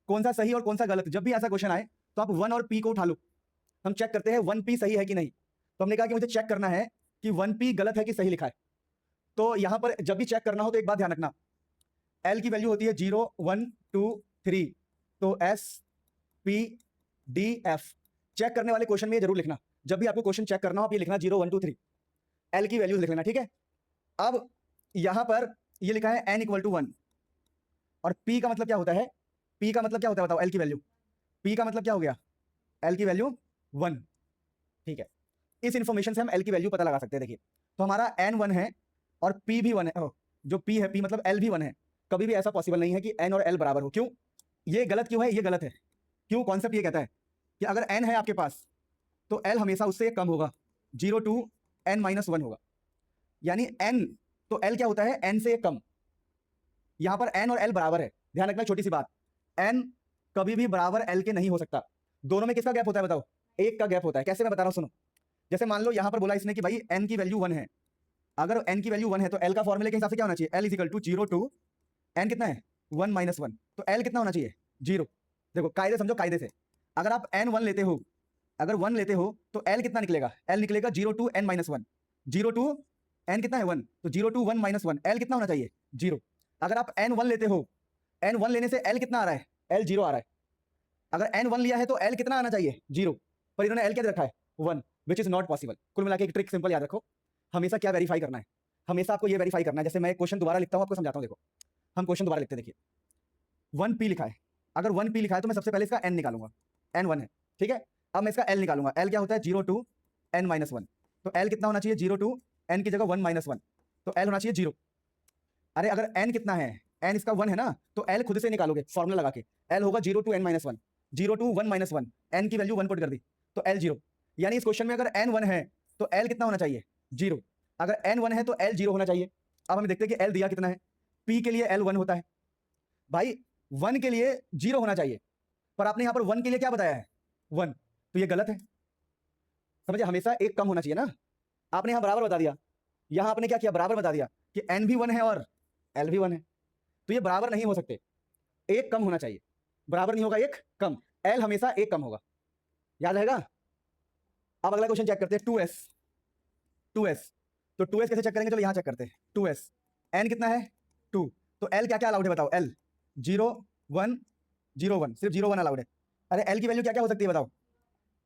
कौन सा सही और कौन सा गलत। जब भी ऐसा क्वेश्चन आए तो आप 1 और p को उठा लो, हम चेक करते हैं 1p सही है कि नहीं। तो हमने कहा कि मुझे चेक करना है कि 1p गलत है कि सही लिखा है। तो यहां पर जब भी चेक करना हो तो एक बात ध्यान रखना, l की वैल्यू होती है 0 1 2 3, तो s p d f। Check करने वाले क्वेश्चन में ये जरूर लिखना, जब भी आपको क्वेश्चन चेक करना हो आप ये लिखना 0 1 2 3, l की वैल्यूज लिख लेना, ठीक है। अब यहां पर ये लिखा है n = 1, और p का मतलब क्या होता है, p का मतलब क्या होता है बताओ, l की वैल्यू, p का मतलब क्या हो गया, l की वैल्यू 1, ठीक है। इस इंफॉर्मेशन से हम l की वैल्यू पता लगा सकते हैं। देखिए तो हमारा n 1 है और p भी 1 है, जो p है, p मतलब l भी 1 है। कभी भी ऐसा पॉसिबल नहीं है कि n और l बराबर हो। क्यों, ये गलत क्यों है, ये गलत है क्यों, कॉन्सेप्ट ये कहता है कि अगर n है आपके पास तो l हमेशा उससे कम होगा, 0 to n - 1 होगा, यानी n, तो l क्या होता है, n से कम। यहां पर n और l बराबर है, ध्यान रखना छोटी सी बात, n कभी भी बराबर l के नहीं हो सकता। दोनों में किसका गैप होता है बताओ, एक का गैप होता है। कैसे, मैं बता रहा हूं सुनो। जैसे मान लो यहां पर बोला इसने कि भाई n की वैल्यू 1 है, अगर n की वैल्यू 1 है तो l का फॉर्मूले के हिसाब से क्या होना चाहिए, l = 0 to n कितना है 1 - 1, तो l कितना होना चाहिए 0। देखो कायदे समझो, कायदे से अगर आप n 1 लेते हो, अगर 1 लेते हो तो l कितना निकलेगा, l निकलेगा 0 to n - 1, 0 to n कितना है 1, तो 0 to 1 - 1, l कितना होना चाहिए 0। अगर आप n 1 लेते हो, n 1 लेने से l कितना आ रहा है, l 0 आ रहा है। अगर n 1 लिया है तो l कितना आना चाहिए 0, पर इन्होंने l क्या दे रखा है 1, विच इज नॉट पॉसिबल। कुल मिला के एक ट्रिक सिंपल याद रखो, हमेशा क्या वेरीफाई करना है, हमेशा आपको ये वेरीफाई करना है। जैसे मैं एक क्वेश्चन दोबारा लिखता हूं, आपको समझाता हूं। देखो हम क्वेश्चन दोबारा लिखते हैं, देखिए 1p लिखा है, अगर 1p लिखा है तो मैं सबसे पहले इसका n निकालूंगा, n 1 है, ठीक है। अब मैं इसका l निकालूंगा, l क्या होता है 0 to n - 1, तो l कितना होना चाहिए 0 to n की जगह 1 - 1, तो l होना चाहिए 0। अरे अगर n कितना है, एन इसका 1 है ना, तो एल खुद से निकालोगे फॉर्मूला लगा के। एल होगा 0 to n - 1, 0 to 1 - 1, एन की वैल्यू 1 पुट कर दी तो एल 0। यानी इस क्वेश्चन में अगर एन 1 है तो एल कितना होना चाहिए? 0। अगर एन 1 है तो एल 0 होना चाहिए। अब हम देखते हैं कि एल दिया कितना है। पी के लिए एल 1 होता है भाई, 1 के लिए 0 होना चाहिए, पर आपने यहां पर 1 के लिए क्या बताया है? 1, तो ये गलत है। समझे, हमेशा एक कम होना चाहिए ना। आपने यहां बराबर बता दिया, यहां आपने क्या किया? बराबर बता दिया कि एन भी 1 है और एल भी 1 है, तो ये बराबर नहीं हो सकते, एक कम होना चाहिए। बराबर नहीं होगा, एक कम। एल हमेशा एक कम होगा, याद रहेगा। अब अगला क्वेश्चन चेक करते हैं, 2s। 2s, तो 2s कैसे चेक करेंगे? चलो यहां चेक करते हैं। 2s, n कितना है? 2, तो l क्या क्या अलाउड है बताओ? l 0 1 0 1, सिर्फ 0 1 अलाउड है। अरे l की वैल्यू क्या क्या हो सकती है बताओ?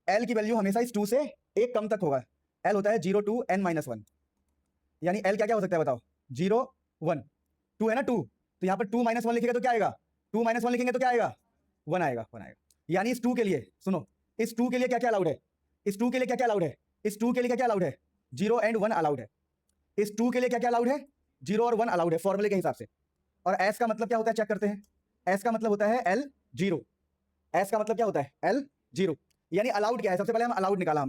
l की वैल्यू हमेशा इस 2 से एक कम तक होगा। l होता है 0 to n - 1, यानी l क्या क्या हो सकता है बताओ? 0 1, 2 है ना 2, तो यहाँ पर 2 - 1 लिखेगा तो क्या आएगा? 2 - 1 लिखेंगे तो क्या आएगा? 1 आएगा, 1 आएगा। यानी इस 2 के लिए सुनो, इस 2 के लिए क्या क्या अलाउड है? इस 2 के लिए क्या क्या अलाउड है? इस 2 के लिए क्या क्या अलाउड है? 0 and 1 अलाउड है। इस 2 के लिए क्या क्या अलाउड है? 0 और 1 अलाउड है फॉर्मूले के हिसाब से। और s का मतलब क्या होता है? चेक करते हैं। s का मतलब होता है l 0। s का मतलब क्या होता है? l 0, यानी अलाउड क्या है? सबसे पहले हम अलाउड निकाला,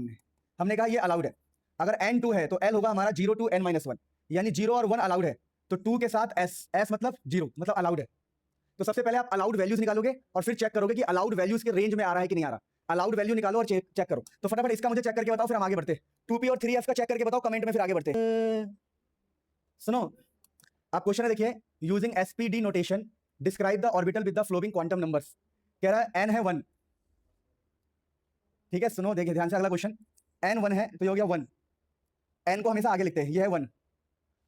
हमने कहा ये अलाउड है। अगर n 2 है तो l होगा हमारा 0 to n - 1, यानी 0 और 1 अलाउड है, तो 2 के साथ s मतलब 0 मतलब अलाउड है। तो सबसे पहले आप अलाउड वैल्यूज निकालोगे और फिर चेक करोगे कि अलाउड वैल्यूज के रेंज में आ रहा है कि नहीं आ रहा। अलाउड वैल्यू निकालो और चेक करो। तो फटाफट इसका मुझे चेक करके बताओ, फिर हम आगे बढ़ते। 2p और 3s का चेक करके बताओ कमेंट में, फिर आगे बढ़ते। सुनो, आप क्वेश्चन है देखिए, using SPD notation describe the orbital with the flowing quantum numbers. कह रहा है n है 1, ठीक है। सुनो देखिए ध्यान से, अगला क्वेश्चन, n 1 है तो ये हो गया 1, n को हमेशा आगे लिखते हैं, ये है 1।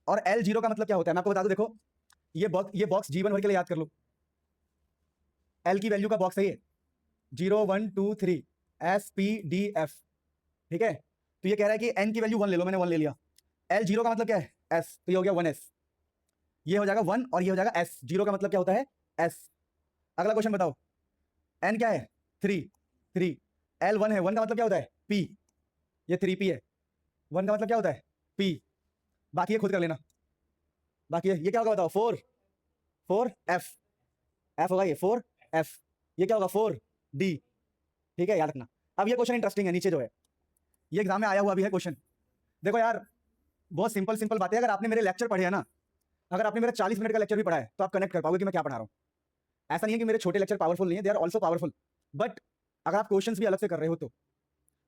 और l 0 का मतलब क्या होता है मैं आपको बता दूं, देखो ये बॉक्स जीवन भर के लिए याद कर लो। l की वैल्यू का बॉक्स है ये 0 1 2 3 SPDF, ठीक है। तो ये कह रहा है कि n की वैल्यू 1 ले लो, मैंने 1 ले लिया। l 0 का मतलब क्या है? s, तो ये हो गया 1s, ये हो जाएगा 1 और ये हो जाएगा s। 0 का मतलब क्या होता है? s। अगला क्वेश्चन बताओ, n क्या है? 3 3, l 1 है, 1 का मतलब क्या होता है? p, ये 3p है। 1 का मतलब क्या होता है? p, बाकी ये खुद कर लेना। बाकी ये क्या होगा बताओ? 4 4f, f होगा ये 4f। ये क्या होगा? 4d, ठीक है, याद रखना। अब ये क्वेश्चन इंटरेस्टिंग है, नीचे जो है ये एग्जाम में आया हुआ भी है क्वेश्चन। देखो यार, बहुत सिंपल सिंपल बातें, अगर आपने मेरे लेक्चर पढ़े हैं ना, अगर आपने मेरा 40 मिनट का लेक्चर भी पढ़ा है तो आप कनेक्ट कर पाओगे कि मैं क्या पढ़ा रहा हूँ। ऐसा नहीं है कि मेरे छोटे लेक्चर पावरफुल नहीं है, they are also powerful, but अगर आप क्वेश्चंस भी अलग से कर रहे हो तो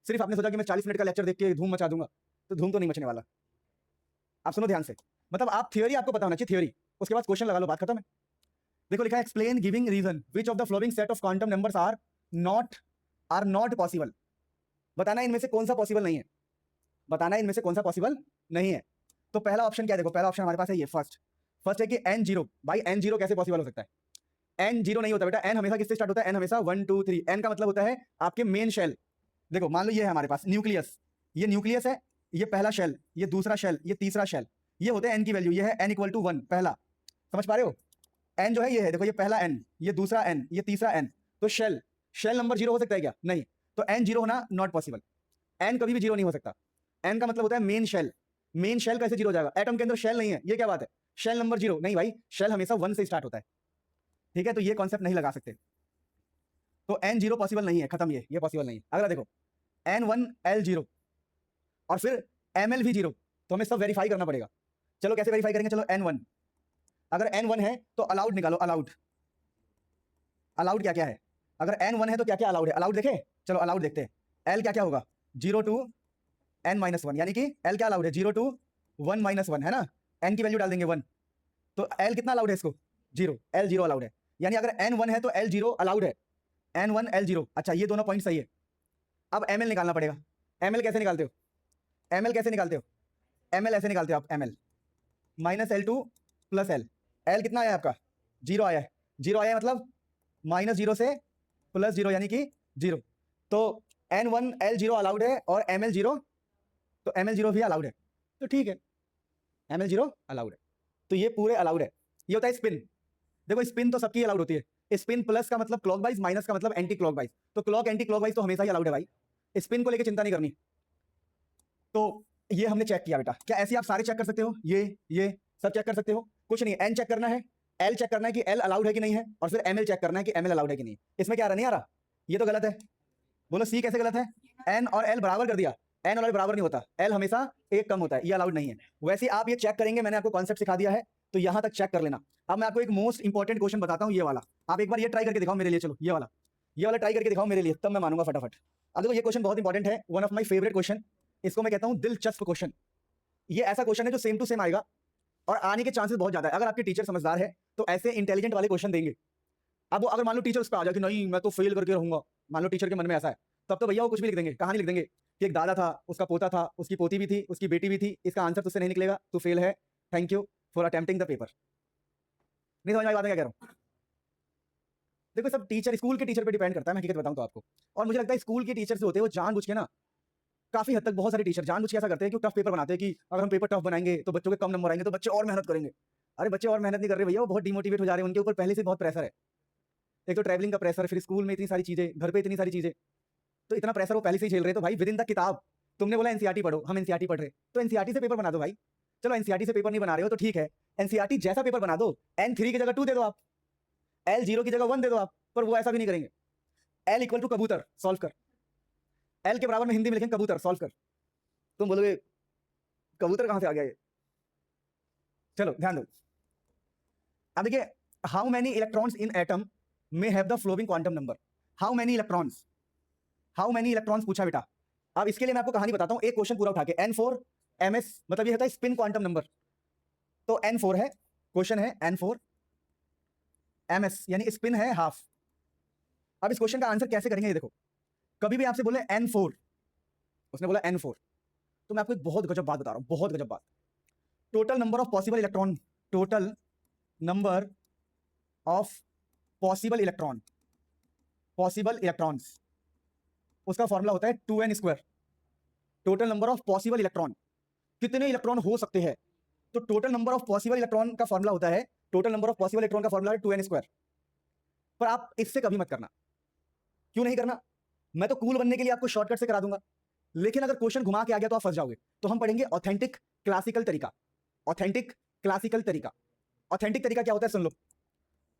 सिर्फ आपने सोचा कि मैं 40 मिनट का लेक्चर देख के धूम मचा दूंगा, तो धूम तो नहीं मचने वाला। आप सुनो ध्यान से, मतलब आप थियोरी आपको पता होना चाहिए, थियोरी, उसके बाद क्वेश्चन लगा लो, बात खत्म है। देखो लिखा है, explain giving reason which of the following set of quantum numbers are not possible. बताना इनमें से कौन सा पॉसिबल नहीं है, बताना इनमें से कौन सा पॉसिबल नहीं है। तो पहला ऑप्शन क्या है? देखो पहला ऑप्शन हमारे पास है ये, फर्स्ट है कि n0। भाई n0 कैसे पॉसिबल हो सकता है? n0 नहीं होता बेटा, n हमेशा किससे स्टार्ट होता है? n हमेशा 1 2 3, n का मतलब होता है आपके मेन शेल। देखो मान लो ये है हमारे पास न्यूक्लियस, ये न्यूक्लियस है, ये पहला शेल, ये दूसरा शेल, ये तीसरा शेल, ये होते हैं n की वैल्यू, ये है n = 1 पहला। समझ पा रहे हो? n जो है ये है, देखो ये पहला n, ये दूसरा n, ये तीसरा n, तो शेल नंबर 0 हो सकता है क्या? नहीं, तो n 0 होना नॉट पॉसिबल। n कभी भी 0 नहीं हो सकता। n का मतलब होता है मेन शेल, मेन शेल कैसे 0 हो जाएगा? एटम के अंदर शेल नहीं है, ये क्या बात है? शेल नंबर 0 नहीं भाई, शेल हमेशा 1 से स्टार्ट होता है, ठीक है। तो ये कॉन्सेप्ट नहीं लगा सकते, तो n0 पॉसिबल नहीं है, खत्म, ये पॉसिबल नहीं है। अगला देखो, n1 l0 और फिर ml भी 0, तो हमें सब वेरीफाई करना पड़ेगा। चलो कैसे वेरीफाई करेंगे? चलो n1, अगर n1 है तो अलाउड निकालो, अलाउड क्या क्या है? अगर n1 है तो क्या क्या अलाउड है? अलाउड देखें, चलो अलाउड देखते हैं। l क्या क्या होगा? 0 to n - 1, यानी कि l क्या अलाउड है? 0 to 1 - 1 है ना, n की वैल्यू डाल देंगे 1, तो l कितना अलाउड है इसको? 0, l0 अलाउड है। यानी अगर n1 है तो l0 अलाउड है, n1 l0। अच्छा, ये दोनों पॉइंट सही है। अब ml निकालना पड़ेगा। ml कैसे निकालते हो? ml कैसे निकालते हो? ml ऐसे निकालते हो आप, ml -l2 + l। l कितना आया आपका? 0 आया है, 0 आया है मतलब -0 से +0 यानी कि 0। तो n1 l0 अलाउड है और ml0, तो ml0 भी अलाउड है, तो ठीक है, ml0 अलाउड है, तो ये पूरे अलाउड है। ये होता है स्पिन। देखो स्पिन तो सबकी अलाउड होती है, स्पिन प्लस का मतलब क्लॉकवाइज, माइनस का मतलब एंटी क्लॉकवाइज, तो क्लॉक एंटी क्लॉकवाइज तो हमेशा ही अलाउड है भाई, स्पिन को लेकर चिंता नहीं करनी। तो ये हमने चेक किया बेटा। क्या ऐसे आप सारे चेक कर सकते हो? ये सब चेक कर सकते हो? कुछ नहीं, एन चेक करना है, एल चेक करना है कि एल अलाउड है कि नहीं है, और फिर एमएल चेक करना है कि एमएल अलाउड है कि नहीं। इसमें क्या आ रहा, नहीं आ रहा, ये तो गलत है। बोलो सी कैसे गलत है, एन और एल बराबर कर दिया, एन और एल बराबर नहीं होता, एल हमेशा एक कम होता है, ये अलाउड नहीं है। वैसे आप ये चेक करेंगे, मैंने आपको कॉन्सेप्ट सिखा दिया है, तो यहां तक चेक कर लेना। अब मैं आपको एक मोस्ट इंपॉर्टेंट क्वेश्चन बताता हूं, ये वाला आप एक बार ये ट्राई करके दिखाओ मेरे लिए, चलो ये वाला ट्राई करके दिखाओ मेरे लिए, तब मैं मानूंगा फटाफट। अब देखो ये क्वेश्चन बहुत इंपॉर्टेंट है, one of my favourite question, इसको मैं कहता हूं दिलचस्प क्वेश्चन। ये ऐसा क्वेश्चन है जो सेम टू सेम आएगा और आने के चांसेस बहुत ज्यादा है, अगर आपके टीचर समझदार है तो ऐसे इंटेलिजेंट वाले क्वेश्चन देंगे। अब अगर मान लो टीचर उस पर आ जाए कि नहीं मैं तो फेल करके रहूंगा, मान लो टीचर के मन में ऐसा है, तब तो भैया वो कुछ भी लिख देंगे, कहानी लिख देंगे कि एक दादा था, उसका पोता था, उसकी पोती भी थी, उसकी बेटी भी थी, इसका आंसर तुझसे नहीं निकलेगा, तू फेल है, thank you for attempting the paper. नहीं समझ में आई बात, मैं क्या कह रहा हूं? देखो सब टीचर, स्कूल के टीचर पे डिपेंड करता है, मैं हकीकत बताऊं तो आपको। और मुझे लगता है स्कूल के टीचर जो होते हैं वो जानबूझ के ना, काफी हद तक बहुत सारे टीचर जानबूझ के ऐसा करते हैं कि टफ पेपर बनाते हैं कि अगर हम पेपर टफ बनाएंगे तो बच्चों के कम नंबर आएंगे, तो बच्चे और मेहनत करेंगे। अरे बच्चे और मेहनत नहीं कर रहे भैया, वो बहुत डिमोटिवेट हो जा रहे हैं, उनके ऊपर पहले से बहुत प्रेशर है। एक तो ट्रैवलिंग का प्रेशर, फिर स्कूल में इतनी सारी चीजें, घर पे इतनी सारी चीजें, तो इतना प्रेशर वो पहले से ही झेल रहे हैं। तो भाई विद इन द किताब, तुमने बोला एनसीईआरटी पढ़ो, हम एनसीईआरटी पढ़ रहे, तो एनसीईआरटी से पेपर बना दो भाई। चलो एनसीईआरटी से पेपर नहीं बना रहे हो तो ठीक है, एनसीईआरटी जैसा पेपर बना दो, N3 की जगह 2 दे दो आप, L0 की जगह 1 दे दो आप, पर वो ऐसा भी नहीं करेंगे। L इक्वल टू कबूतर, सॉल्व कर, L के बराबर में हिंदी में लिखेंगे कबूतर, सॉल्व कर। तुम बोलोगे कबूतर कहां से आ गया ये, चलो ध्यान दो। अब देखिए, how many electrons in atom may have the flowing quantum number, how many electrons, how many electrons पूछा बेटा। अब इसके लिए मैं आपको कहानी बताता हूं, एक क्वेश्चन पूरा उठा के, N4 ms मतलब ये होता है स्पिन क्वांटम नंबर, तो N4 है, क्वेश्चन है N4 ms यानी स्पिन है हाफ। अब इस क्वेश्चन का आंसर कैसे करेंगे ये देखो, कभी भी आपसे बोले N4, उसने बोला N4, तो मैं आपको एक बहुत गजब बात बता रहा हूं, बहुत गजब बात। Total number of possible electron, total number of possible electron, possible electrons, उसका फॉर्मूला होता है 2n square. Total number of possible electron, कितने इलेक्ट्रॉन हो सकते हैं, तो total number of possible electron का फॉर्मूला होता है, total number of possible electron का फॉर्मूला है 2n स्क्वायर। पर आप इससे कभी मत करना, क्यों नहीं करना, मैं तो कूल बनने के लिए आपको शॉर्टकट से करा दूंगा, लेकिन अगर क्वेश्चन घुमा के आ गया तो आप फंस जाओगे। तो हम पढ़ेंगे ऑथेंटिक क्लासिकल तरीका, ऑथेंटिक क्लासिकल तरीका। ऑथेंटिक तरीका क्या होता है सुन लो,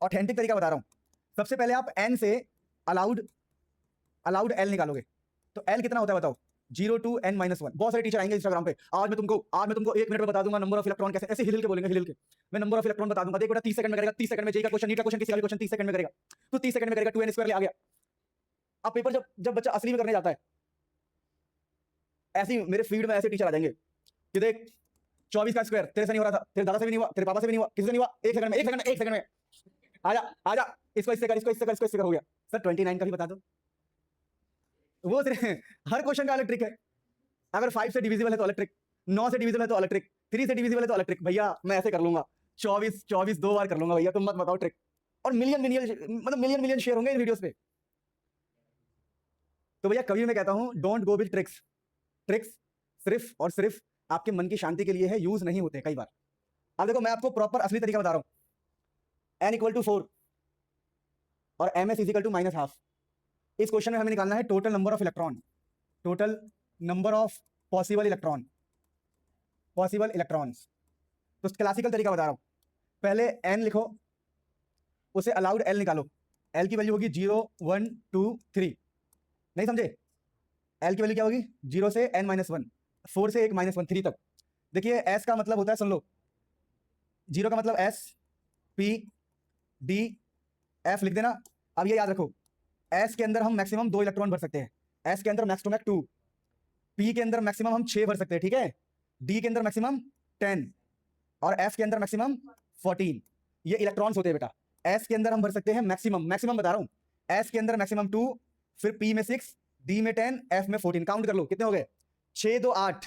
ऑथेंटिक तरीका बता रहा हूं। सबसे पहले आप n से अलाउड l निकालोगे, तो l कितना होता है बताओ, 0 to n-1। बहुत सारे टीचर आएंगे इंस्टाग्राम पे, आज मैं तुमको 1 मिनट में बता दूंगा नंबर ऑफ इलेक्ट्रॉन कैसे, ऐसे हिल के बोलेंगे, हिल के मैं नंबर ऑफ इलेक्ट्रॉन बता दूंगा, देख बेटा 30 सेकंड में करेगा, 30 सेकंड में जेई का क्वेश्चन, नीट का क्वेश्चन, किसी का क्वेश्चन 30 सेकंड में करेगा, तो 30 सेकंड में करेगा, 2n स्क्वायर ले आ गया। अब पेपर जब जब बच्चा असली में करने जाता है, ऐसे ही मेरे फीड में ऐसे टीचर आ जाएंगे कि देख 24 का स्क्वायर तेरे से नहीं हो रहा था, तेरे दादा से भी नहीं हुआ, तेरे पापा से भी नहीं हुआ, किसी से नहीं हुआ, 1 सेकंड में, 1 सेकंड में, 1 सेकंड में, आजा इसको इससे कर, इसको इससे कर, इसको इससे कर, हो गया। सर 29 का भी बता दो, वो हर क्वेश्चन का अलग ट्रिक है। अगर 5 से डिविजिबल है तो अलग ट्रिक, 9 से डिविजिबल है तो अलग ट्रिक, 3 से डिविजिबल है तो अलग ट्रिक। भैया मैं ऐसे कर लूंगा, 24 2 बार कर लूंगा भैया, तुम मत बताओ ट्रिक। और मिलियन शेयर होंगे इन वीडियोस पे। तो भैया कभी मैं कहता हूं don't go with tricks, tricks सिर्फ और सिर्फ आपके मन की शांति के लिए है, यूज नहीं होते कई बार। अब देखो मैं आपको प्रॉपर असली तरीका बता रहा हूं, n इक्वल टू 4 और ms इज इक्वल टू -12। इस क्वेश्चन में हमें निकालना है total number of electron, total number of possible electron, possible electrons. तो क्लासिकल तरीका बता रहा हूं, पहले n लिखो, उसे अलाउड l निकालो, l की वैल्यू होगी 0 1 2 3, नहीं समझे, l की वैल्यू क्या होगी 0 से n-1, 4 से 1 -1 3 तक। देखिए s का मतलब होता है, सुन लो, 0 का मतलब s p d f लिख देना। अब ये याद रखो, s के अंदर हम मैक्सिमम 2 इलेक्ट्रॉन भर सकते हैं, s के अंदर मैक्स टू मैक्स 2, p के अंदर मैक्सिमम हम 6 भर सकते हैं, ठीक है, d के अंदर मैक्सिमम 10 और f के अंदर मैक्सिमम 14। ये इलेक्ट्रॉन्स होते हैं बेटा, s के अंदर हम भर सकते हैं मैक्सिमम, मैक्सिमम बता रहा हूं, s के अंदर मैक्सिमम 2, फिर p में 6, d में 10, f में 14। काउंट कर लो कितने हो गए, 6 2 8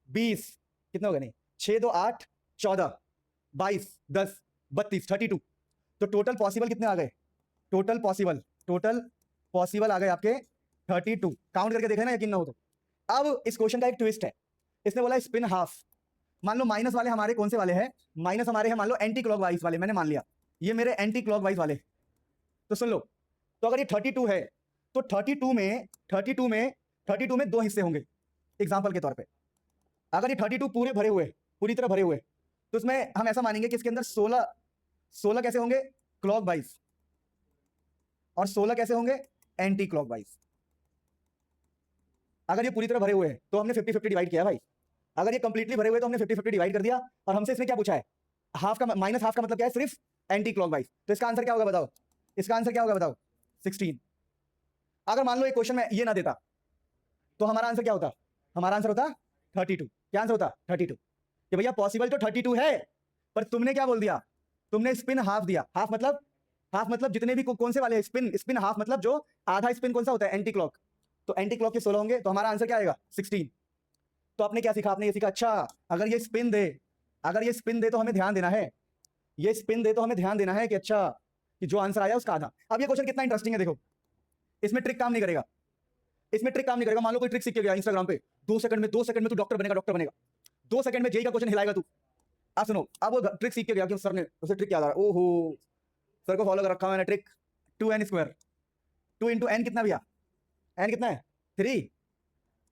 20, कितने हो गए, नहीं 6 2 8 14 22 10 32 32। तो टोटल पॉसिबल कितने आ गए, टोटल पॉसिबल आ गए आपके 32। काउंट करके देख लेना, यकीन ना हो तो। अब इस क्वेश्चन का एक ट्विस्ट है, इसने बोला स्पिन हाफ। मान लो माइनस वाले हमारे कौन से वाले हैं, माइनस हमारे हैं मान लो एंटी क्लॉकवाइज वाले, मैंने मान लिया ये मेरे एंटी क्लॉकवाइज वाले। तो सुन लो, तो अगर ये 32 है तो 32 में 2 हिस्से होंगे। एग्जांपल के तौर पे अगर ये 32 पूरे भरे हुए, पूरी तरह भरे हुए, तो उसमें हम ऐसा मानेंगे कि इसके अंदर 16 16 कैसे होंगे क्लॉकवाइज और 16 कैसे होंगे एंटी क्लॉकवाइज। अगर ये पूरी तरह भरे हुए हैं तो हमने 50-50 डिवाइड किया भाई। अगर ये कंप्लीटली भरे हुए तो हमने 50-50 डिवाइड कर दिया। और हमसे इसने क्या पूछा है, हाफ का माइनस हाफ का मतलब क्या है, सिर्फ एंटी क्लॉकवाइज। तो इसका आंसर क्या होगा बताओ, इसका आंसर क्या होगा बताओ, 16। अगर मान लो एक क्वेश्चन में ये ना देता तो हमारा आंसर क्या होता, हमारा आंसर होता 32। क्या आंसर होता 32 कि भैया पॉसिबल तो 32 है, पर तुमने क्या बोल दिया, तुमने स्पिन हाफ दिया। हाफ मतलब जितने भी कौन से वाले हैं, स्पिन हाफ मतलब जो आधा स्पिन कौन सा होता है, एंटी क्लॉक। तो एंटी क्लॉक के 16 होंगे, तो हमारा आंसर क्या आएगा 16। तो आपने क्या सीखा, आपने ये सीखा अच्छा अगर ये स्पिन दे, अगर ये स्पिन दे तो हमें ध्यान देना है, ये स्पिन दे तो हमें ध्यान देना है कि अच्छा कि जो आंसर आया उसका आधा। अब ये क्वेश्चन कितना इंटरेस्टिंग है देखो, इसमें ट्रिक काम नहीं करेगा, इसमें ट्रिक काम नहीं करेगा। मान लो कोई ट्रिक सीख के गया इंस्टाग्राम पे, 2 सेकंड में तू डॉक्टर बनेगा, 2 सेकंड में जेई का क्वेश्चन हिलाएगा तू। आप सुनो, अब वो ट्रिक सीख के गया कि सर ने उसे ट्रिक याद आ रहा, ओहो सर को फॉलो कर रखा मैंने ट्रिक, 2n², 2 इंटू एन कितना भैया, एन कितना है 3,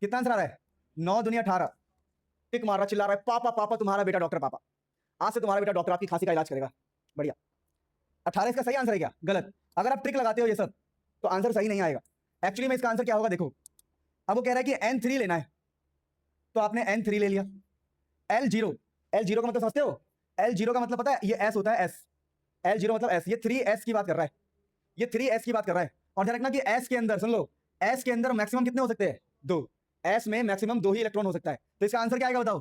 कितना आंसर आ रहा है 9 दूनी 18। टिक मार रहा, चिल्ला रहा है पापा पापा तुम्हारा बेटा डॉक्टर, पापा आज से तुम्हारा बेटा डॉक्टर आपकी खांसी का इलाज करेगा। बढ़िया, 18 इसका सही आंसर है क्या, गलत। अगर आप ट्रिक लगाते हो ये सब तो आंसर सही नहीं आएगा। एक्चुअली में इसका आंसर क्या होगा देखो, अब वो कह रहा है कि n3 लेना है, तो आपने n3 ले लिया। L0 का मतलब समझते हो, L0 का मतलब पता है, ये s होता है s, L0 मतलब s, ये 3s की बात कर रहा है, ये 3s की बात कर रहा है। और ध्यान रखना कि s के अंदर, सुन लो, s के अंदर मैक्सिमम कितने हो सकते हैं, 2, s में मैक्सिमम 2 ही इलेक्ट्रॉन हो सकता है। तो इसका आंसर क्या आएगा बताओ,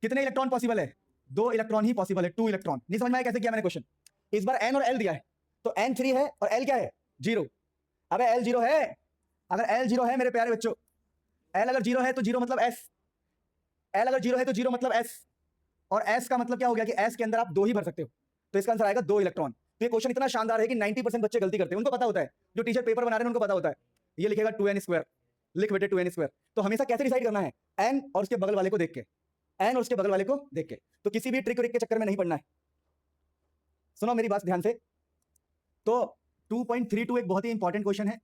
कितने इलेक्ट्रॉन पॉसिबल है, 2 इलेक्ट्रॉन ही पॉसिबल है, 2 इलेक्ट्रॉन। नहीं समझ में आया कैसे किया मैंने क्वेश्चन। इस बार n और l दिया है, तो n3 है और l क्या है 0। अबे l0 है, अगर l0 है मेरे प्यारे बच्चों, l अगर 0 है तो 0 मतलब s, l अगर 0 है तो 0 मतलब s, और s का मतलब क्या हो गया कि s के अंदर आप 2 ही भर सकते हो, तो इसका आंसर आएगा 2 इलेक्ट्रॉन। तो ये क्वेश्चन इतना शानदार है कि 90% बच्चे गलती करते हैं, उनको पता होता है, जो टीचर पेपर बना रहे हैं उनको पता होता है, ये लिखेगा 2n², लिख बेटे 2n²। तो हमेशा कैसे डिसाइड करना है, n और उसके बगल वाले को देख के, n और उसके बगल वाले को देख के, तो किसी भी ट्रिक के चक्कर में नहीं पड़ना है। सुनो मेरी बात ध्यान से, तो 2.32 एक बहुत ही इंपॉर्टेंट क्वेश्चन है,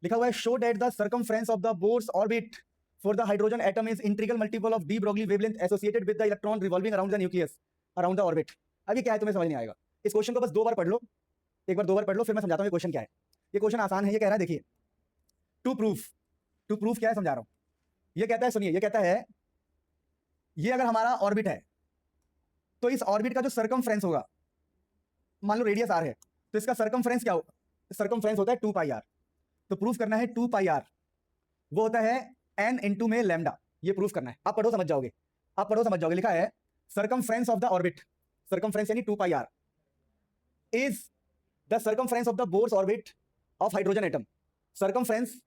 लिखा हुआ है show that the circumference of the Bohr's orbit for the hydrogen atom is integral multiple of de Broglie wavelength associated with the electron revolving around the nucleus around the orbit. अब ये क्या है तुम्हें समझ नहीं आएगा, इस क्वेश्चन को बस 2 बार पढ़ लो, एक बार 2 बार पढ़ लो, फिर मैं समझाता हूँ ये क्वेश्चन क्या है। ये क्वेश्चन आसान है, ये कह रहा है देखिए, टू प्रूफ क्या है समझा रहा हूँ। ये कहता है, सुनिए, ये कहता है ये अगर हमारा ऑर्बिट है तो इस ऑर्बिट का जो सर्कमफ्रेंस होगा, मान लो रेडियस r है, तो इसका सर्कमफ्रेंस क्या होगा, सर्कमफ्रेंस होता है 2πr। तो प्रूफ करना है 2πr, वो होता है n इंटू में लैम्डा, ये प्रूफ करना है। आप पढ़ो समझ जाओगे, आप पढ़ो समझ जाओगे। लिखा है circumference of the orbit, circumference यानी 2πr is the circumference of the Bohr's orbit of hydrogen atom. Circumference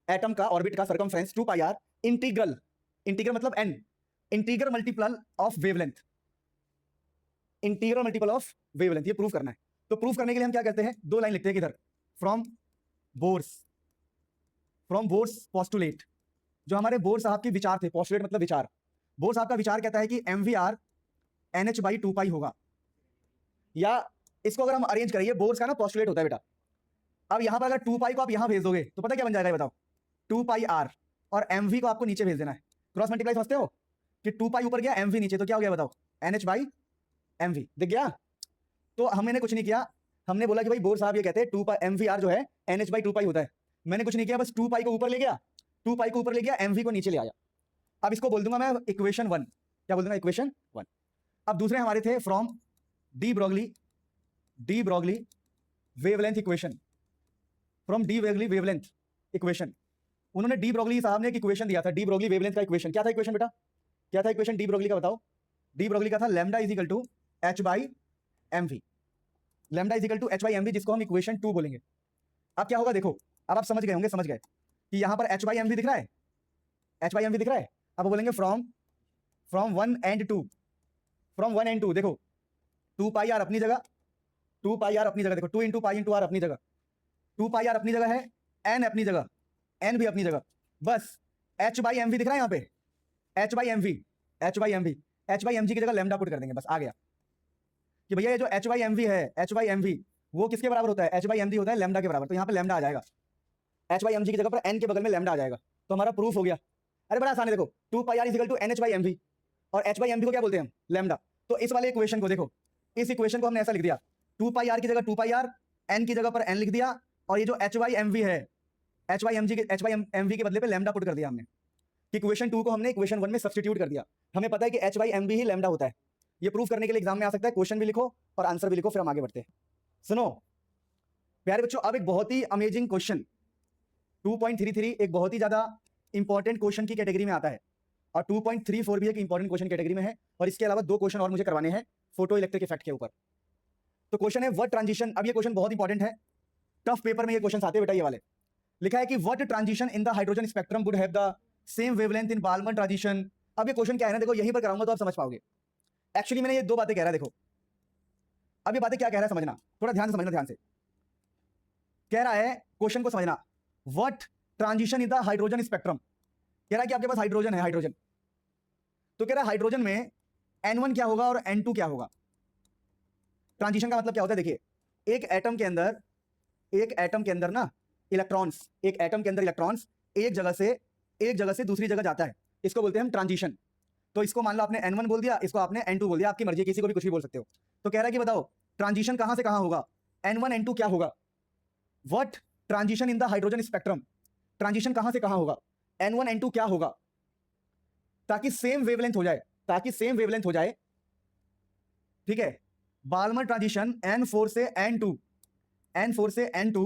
atom का, ऑर्बिट का सर्कमफ्रेंस 2πr इंटीग्रल, इंटीग्रल मतलब n, integral multiple of wavelength, integral multiple of wavelength, ये proof करना है। तो proof करने के लिए हम क्या करते हैं, 2 लाइन लिखते हैं किधर, फ्रॉम बोर्स पोस्टुलेट, जो हमारे बोर साहब के विचार थे, पोस्टुलेट मतलब विचार। बोर साहब का विचार कहता है कि mvr nh/2π होगा, या इसको अगर हम अरेंज करिए, बोर्स का ना पोस्टुलेट होता है बेटा। अब यहां पर अगर 2π को आप यहां भेज दोगे तो पता क्या बन जाएगा, बताओ 2πr, और mv को आपको नीचे भेज देना है, क्रॉस मल्टीप्लाई समझते हो कि 2π ऊपर गया mv नीचे, तो क्या हो गया बताओ nh/mv, दिख गया। तो हमने कुछ नहीं किया, हमने बोला कि भाई बोर साहब ये कहते हैं 2π mvr जो है nh/2π होता है, मैंने कुछ नहीं किया, बस 2π को ऊपर ले गया, 2π को ऊपर ले गया, mv को नीचे ले आया। अब इसको बोल दूंगा मैं इक्वेशन 1, क्या बोल दूंगा इक्वेशन 1। अब दूसरे हमारे थे from D Broglie wavelength equation, from D Broglie wavelength equation. उन्होंने डी ब्रोगली साहब ने एक इक्वेशन दिया था, डी ब्रोगली वेवलेंथ का इक्वेशन। क्या था इक्वेशन बेटा, क्या था इक्वेशन डी ब्रोगली का, बताओ। डी ब्रोगली का था lambda is equal to h/mv, lambda is equal to h/mv, जिसको हम इक्वेशन 2 बोलेंगे। अब क्या होगा देखो, अब आप समझ गए होंगे, समझ गए कि यहां पर h/mv दिख रहा है, h/mv दिख रहा है। अब बोलेंगे फ्रॉम 1 and 2, फ्रॉम 1 and 2, देखो 2πr अपनी जगह, 2πr अपनी जगह, देखो 2 इंटू पाई इंटू आर अपनी जगह, 2πr अपनी जगह है, n अपनी जगह, n भी अपनी जगह, बस h/mv दिख रहा है यहाँ पे, h/mv की जगह लैम्डा पुट कर देंगे, बस आ गया कि भैया ये जो h/mv है, h/mv वो किसके बराबर होता है, h/mv होता है लैम्डा के बराबर, तो यहाँ पे लैम्डा आ जाएगा, h/mg की जगह पर n के बगल में लैम्डा आ जाएगा, तो हमारा प्रूफ हो गया। अरे बड़ा आसान है, देखो 2πr is equal to nh/mv, और h/mv को क्या बोलते हैं हम, लैम्डा। तो इस वाले इक्वेशन को देखो, इस इक्वेशन को हमने ऐसा लिख दिया, 2 पाई आर की जगह 2 पाई आर, एन की जगह पर एन लिख दिया, और ये जो एच वाई एम वी है, एच वाई एम वी के बदले पे लैम्डा पुट कर दिया हमने, कि इक्वेशन 2 को हमने इक्वेशन 1 में सब्स्टिट्यूट कर दिया। हमें पता है कि एच वाई एम वी ही लैम्डा होता है। ये प्रूफ करने के लिए एग्जाम में आ सकता है, क्वेश्चन भी लिखो और आंसर भी लिखो, फिर हम आगे बढ़ते हैं। सुनो प्यारे बच्चों, अब एक बहुत ही अमेजिंग क्वेश्चन 2.33 एक बहुत ही ज्यादा इंपॉर्टेंट क्वेश्चन की कैटेगरी में आता है, और 2.34 भी एक इंपॉर्टेंट क्वेश्चन कैटेगरी में है, और इसके अलावा 2 क्वेश्चन और मुझे करवाने हैं फोटो इलेक्ट्रिक इफेक्ट के ऊपर। तो क्वेश्चन है व्हाट ट्रांजिशन, अब ये क्वेश्चन बहुत इंपॉर्टेंट है, टफ पेपर में ये क्वेश्चन आते हैं बेटा, ये वाले। लिखा है कि what transition in the hydrogen spectrum would have the same wavelength in Balmer transition. अब ये क्वेश्चन क्या है ना, देखो यहीं पर कराऊंगा तो आप समझ पाओगे। एक्चुअली मैंने ये 2 बातें कह रहा है, देखो अब ये बातें क्या कह रहा है समझना, थोड़ा ध्यान से समझना, ध्यान से कह रहा है क्वेश्चन को समझना। What transition in the hydrogen spectrum, कह रहा है कि आपके पास हाइड्रोजन है, हाइड्रोजन, तो कह रहा है हाइड्रोजन में N1 क्या होगा और N2 क्या होगा। ट्रांजिशन का मतलब क्या होता है, देखिए एक एटम के अंदर ना इलेक्ट्रॉन्स, एक एटम के अंदर इलेक्ट्रॉन्स एक जगह से दूसरी जगह जाता है, इसको बोलते हैं हम ट्रांजिशन। तो इसको मान लो आपने N1 बोल दिया, इसको आपने N2 बोल दिया, आपकी मर्जी, किसी को भी कुछ भी बोल सकते हो। तो कह रहा है कि बताओ ट्रांजिशन कहां से कहां होगा, N1 N2 क्या होगा। What transition in the hydrogen spectrum, transition कहां से कहां होगा, N1 N2 क्या होगा, ताकि सेम वेवलेंथ हो जाए, ठीक है। बाल्मर ट्रांजिशन N4 से N2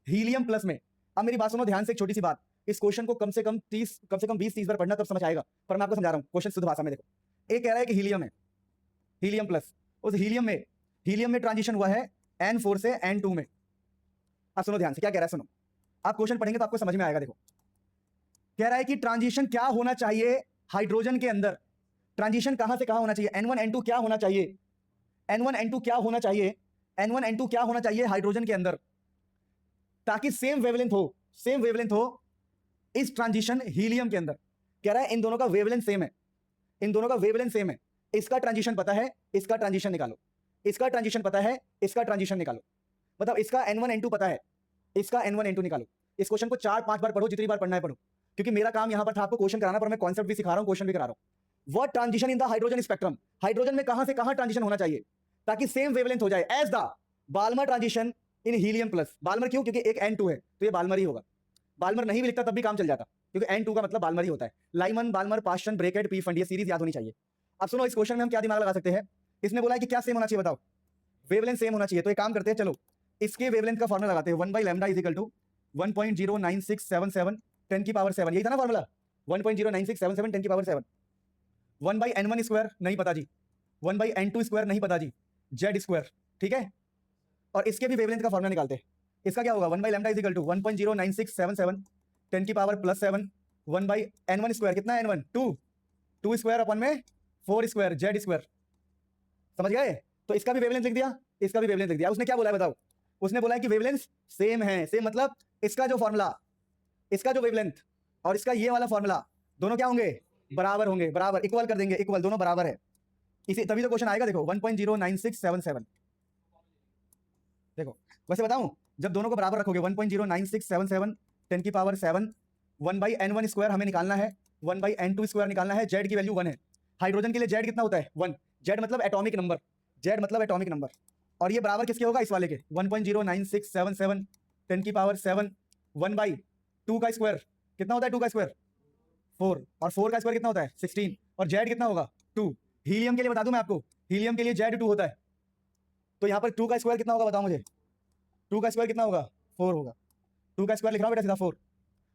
हीलियम प्लस में। अब मेरी बात सुनो ध्यान से, एक छोटी सी बात, इस क्वेश्चन को कम से कम 20-30 बार पढ़ना तब समझ आएगा, पर मैं आपको समझा रहा हूं क्वेश्चन शुद्ध भाषा में। देखो एक कह रहा है कि हीलियम है, हीलियम प्लस, उस हीलियम में ट्रांजिशन हुआ है N4 से N2 में। अब सुनो ध्यान से क्या कह रहा है, सुनो, आप क्वेश्चन पढ़ेंगे तो आपको समझ में आएगा। देखो कह रहा है कि ट्रांजिशन क्या होना चाहिए हाइड्रोजन के अंदर, ट्रांजिशन कहां से कहां होना चाहिए, N1 N2 क्या होना चाहिए, N1 N2 क्या होना चाहिए, N1 N2 क्या होना चाहिए हाइड्रोजन के अंदर, ताकि सेम वेवलेंथ हो इस ट्रांजिशन हीलियम के अंदर। कह रहा है इन दोनों का वेवलेंथ सेम है, इसका ट्रांजिशन पता है, इसका ट्रांजिशन निकालो, इसका ट्रांजिशन पता है, इसका ट्रांजिशन निकालो। मतलब इसका N1 N2 पता है, इसका N1 N2 निकालो। इस क्वेश्चन को 4-5 बार पढ़ो, जितनी बार पढ़ना है पढ़ो, क्योंकि मेरा काम यहां पर था आपको क्वेश्चन कराना, पर मैं कॉन्सेप्ट भी सिखा रहा हूं, क्वेश्चन भी करा रहा हूं। What transition in the hydrogen spectrum, hydrogen में कहां से कहां ट्रांजिशन होना चाहिए ताकि सेम वेवलेंथ हो जाए as the Balmer transition in helium plus. Balmer क्यों, क्योंकि एक N2 है तो ये बाल्मर ही होगा, बाल्मर नहीं भी लिखता तब भी काम चल जाता, क्योंकि N2 का मतलब बाल्मर ही होता है। Lyman, Balmer, Paschen, Brackett, Pfund, ये सीरीज याद होनी चाहिए। अब सुनो इस क्वेश्चन में हम क्या दिमाग लगा सकते हैं, इसने बोला है कि क्या सेम होना चाहिए, बताओ वेवलेंथ सेम होना चाहिए। तो एक काम करते हैं, चलो इसके वेवलेंथ का फॉर्मूला लगाते हैं, 1/λ इज इक्वल टू 1.09677 10 की पावर 7, यही था ना फॉर्मूला, 1.09677 10 की पावर 7। 1/N1 स्क्वायर नहीं पता जी, 1/N2 स्क्वायर नहीं पता जी, जेड स्क्वायर, ठीक है। और इसके भी वेवलेंथ का फॉर्मूला निकालते हैं, इसका क्या होगा, 1/λ इज इक्वल टू 1.09677 10 की पावर प्लस 7 1/N1 स्क्वायर, कितना है N1, 2 स्क्वायर अपन में 4 स्क्वायर, जेड स्क्वायर, समझ गए। तो इसका भी वेवलेंथ लिख दिया, इसका भी वेवलेंथ लिख दिया। उसने क्या बोला है बताओ, उसने बोला है कि वेवलेंथ सेम है, सेम मतलब इसका जो फॉर्मूला, इसका जो वेवलेंथ और इसका ये वाला फॉर्मूला दोनों क्या होंगे, बराबर होंगे, बराबर, इक्वल कर देंगे, इक्वल, दोनों बराबर है, इसी तभी तो क्वेश्चन आएगा। देखो 1.09677, देखो वैसे बताऊं, जब दोनों को बराबर रखोगे 1.09677 10 की पावर 7 1/N1 स्क्वायर हमें निकालना है, 1/N2 स्क्वायर निकालना है, जेड की वैल्यू 1 है। हाइड्रोजन के लिए जेड कितना होता है, 1, जेड मतलब एटॉमिक नंबर, जेड मतलब एटॉमिक नंबर, और ये बराबर किसके होगा, इस वाले के 1.09677 10 की पावर 7 1/2 का स्क्वायर, कितना होता है 2 का स्क्वायर 4, और 4 का स्क्वायर कितना होता है 16, और जेड कितना होगा 2। हीलियम के लिए बता दूं मैं आपको, हीलियम के लिए जेड 2 होता है, तो यहाँ पर 2 का स्क्वायर कितना होगा बताओ मुझे, 2 का स्क्वायर कितना होगा 4 होगा, 2 का स्क्वायर लिख रहा हूँ बेटा सीधा 4।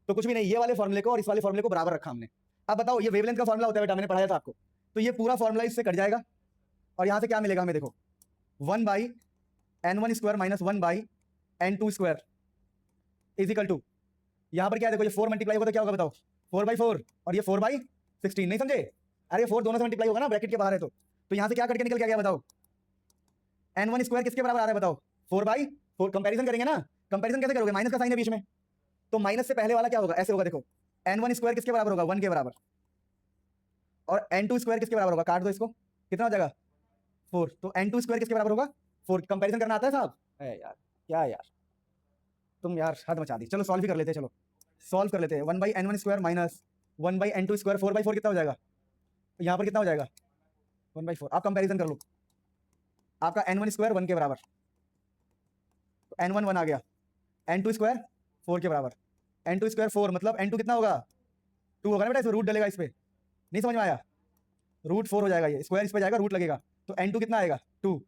तो कुछ भी नहीं, ये वाले फॉर्मूले को और इस वाले फॉर्मूले को बराबर रखा हमने। अब बताओ ये वेवलेंथ का फॉर्मूला होता है बेटा, मैंने पढ़ाया था आपको, तो ये पूरा फॉर्मूला इससे कट जाएगा, और यहाँ से क्या मिलेगा हमें, देखो 1/N1 square minus 1/N2 square is equal to, यहाँ पर क्या है देखो, ये 4 मल्टीप्लाई होगा तो क्या होगा बताओ, 4/4, और ये 4/16, नहीं समझे, अरे 4 दोनों से मल्टीप्लाई होगा ना, ब्रैकेट के बाहर है तो यहाँ से क्या कट के निकल के गया बताओ, N1 स्क्वायर किसके बराबर आ रहा है बताओ, 4/4, कंपैरिजन करेंगे ना, कंपैरिजन कैसे करोगे, माइनस का साइन है बीच में, तो माइनस से पहले वाला क्या होगा, ऐसे होगा, देखो N1 स्क्वायर किसके बराबर होगा, 1 के बराबर, और N2 स्क्वायर किसके बराबर होगा, काट दो इसको, कितना हो जाएगा 4, तो N2 स्क्वायर किसके बराबर होगा 4। कंपैरिजन करना आता है साहब, यार क्या यार तुम यार हद मचा दी। चलो सॉल्व ही कर लेते हैं, चलो सॉल्व कर लेते हैं, 1/N1 square minus 1/N2 square 4/4 कितना हो जाएगा, यहाँ पर कितना हो जाएगा 1/4, आप कंपैरिजन कर लो, आपका n1 स्क्वायर 1 के बराबर, तो n1 1 आ गया, n2 स्क्वायर 4 के बराबर, n2 स्क्वायर 4 मतलब n2 कितना होगा 2 होगा ना बेटा, इसमें रूट डलेगा, इस पे नहीं समझ में आया, रूट 4 हो जाएगा, ये स्क्वायर इस पे जाएगा, रूट लगेगा, तो n2 कितना आएगा 2,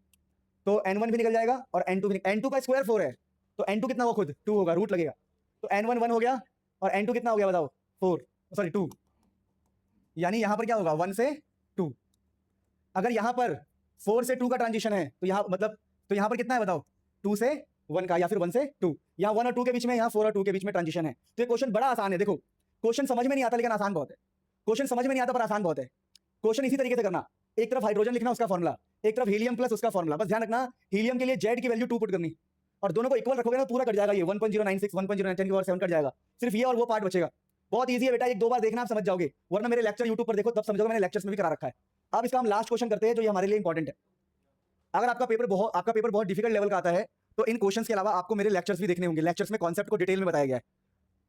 तो n1 भी निकल जाएगा और n2 भी n2 का स्क्वायर 4 है, तो n2 कितना होगा खुद 2 होगा, रूट लगेगा, तो n1 1 हो गया और n2 कितना हो गया बताओ 4, सॉरी 2, यानी यहां पर क्या होगा 1 से 2। अगर यहां पर 4 से 2 का ट्रांजिशन है तो यहां मतलब, तो यहां पर कितना है बताओ 2 से 1 का, या फिर 1 से 2, यहां 1 और 2 के बीच में, यहां 4 और 2 के बीच में ट्रांजिशन है। तो ये क्वेश्चन बड़ा आसान है, देखो क्वेश्चन समझ में नहीं आता लेकिन आसान बहुत है, क्वेश्चन समझ में नहीं आता पर आसान बहुत है। क्वेश्चन इसी तरीके से करना, एक तरफ हाइड्रोजन लिखना उसका फॉर्मुला, एक तरफ हीलियम प्लस उसका फॉर्मुला, बस ध्यान रखना हीलियम के लिए जेड की वैल्यू 2 पुट करनी और दोनों को इक्वल रखोगे ना पूरा कट जाएगा, ये 1.096 1.010 की पावर 7 कट जाएगा, सिर्फ ये और वो पार्ट बचेगा। बहुत ईजी है बेटा, एक दो बार देखना आप समझ जाओगे, वरना मेरे लेक्चर यूट्यूब पर देखो तब समझोगे, मैंने लेक्चर्स में भी करा रखा है। अब इसका हम लास्ट क्वेश्चन करते हैं जो ये हमारे लिए इंपॉर्टेंट है। अगर आपका पेपर बहुत डिफिकल्ट लेवल का आता है तो इन क्वेश्चंस के अलावा आपको मेरे लेक्चर्स भी देखने होंगे, लेक्चर्स में कॉन्सेप्ट को डिटेल में बताया गया है।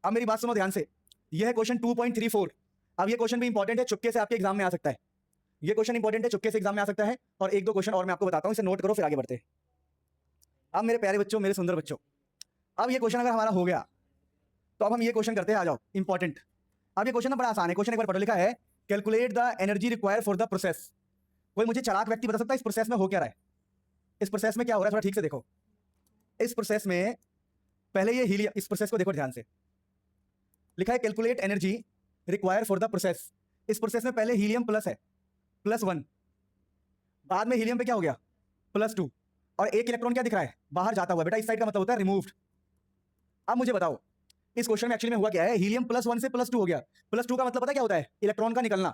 अब मेरी बात सुनो ध्यान से, यह है क्वेश्चन 2.34। अब ये क्वेश्चन भी इंपॉर्टेंट है, चुपके से आपके एग्जाम में आ सकता है, ये क्वेश्चन इंपॉर्टेंट है, चुपके से एग्जाम में आ सकता है, और एक दो क्वेश्चन और मैं आपको बताता हूं, इसे नोट करो फिर आगे बढ़ते हैं। अब मेरे प्यारे बच्चों, मेरे सुंदर बच्चों, अब ये क्वेश्चन अगर हमारा हो गया तो अब हम ये क्वेश्चन करते हैं, आ जाओ इंपॉर्टेंट। अब ये क्वेश्चन ना बड़ा आसान है, क्वेश्चन एक बार पढ़ो, लिखा है calculate the energy required for the process. कोई मुझे चालाक व्यक्ति बता सकता है इस प्रोसेस में हो क्या रहा है, इस प्रोसेस में क्या हो रहा है, थोड़ा ठीक से देखो। इस प्रोसेस में पहले ये हीलियम, इस प्रोसेस को देखो ध्यान से, लिखा है calculate energy require for the process. इस प्रोसेस में पहले हीलियम प्लस है +1, बाद में हीलियम पे क्या हो गया +2, और एक इलेक्ट्रॉन क्या दिख रहा है बाहर जाता हुआ, बेटा इस साइड का मतलब होता है रिमूव्ड। अब मुझे बताओ इस क्वेश्चन में एक्चुअली में हुआ क्या है, हीलियम +1 से +2 हो गया, +2 का मतलब पता क्या होता है, इलेक्ट्रॉन का निकलना।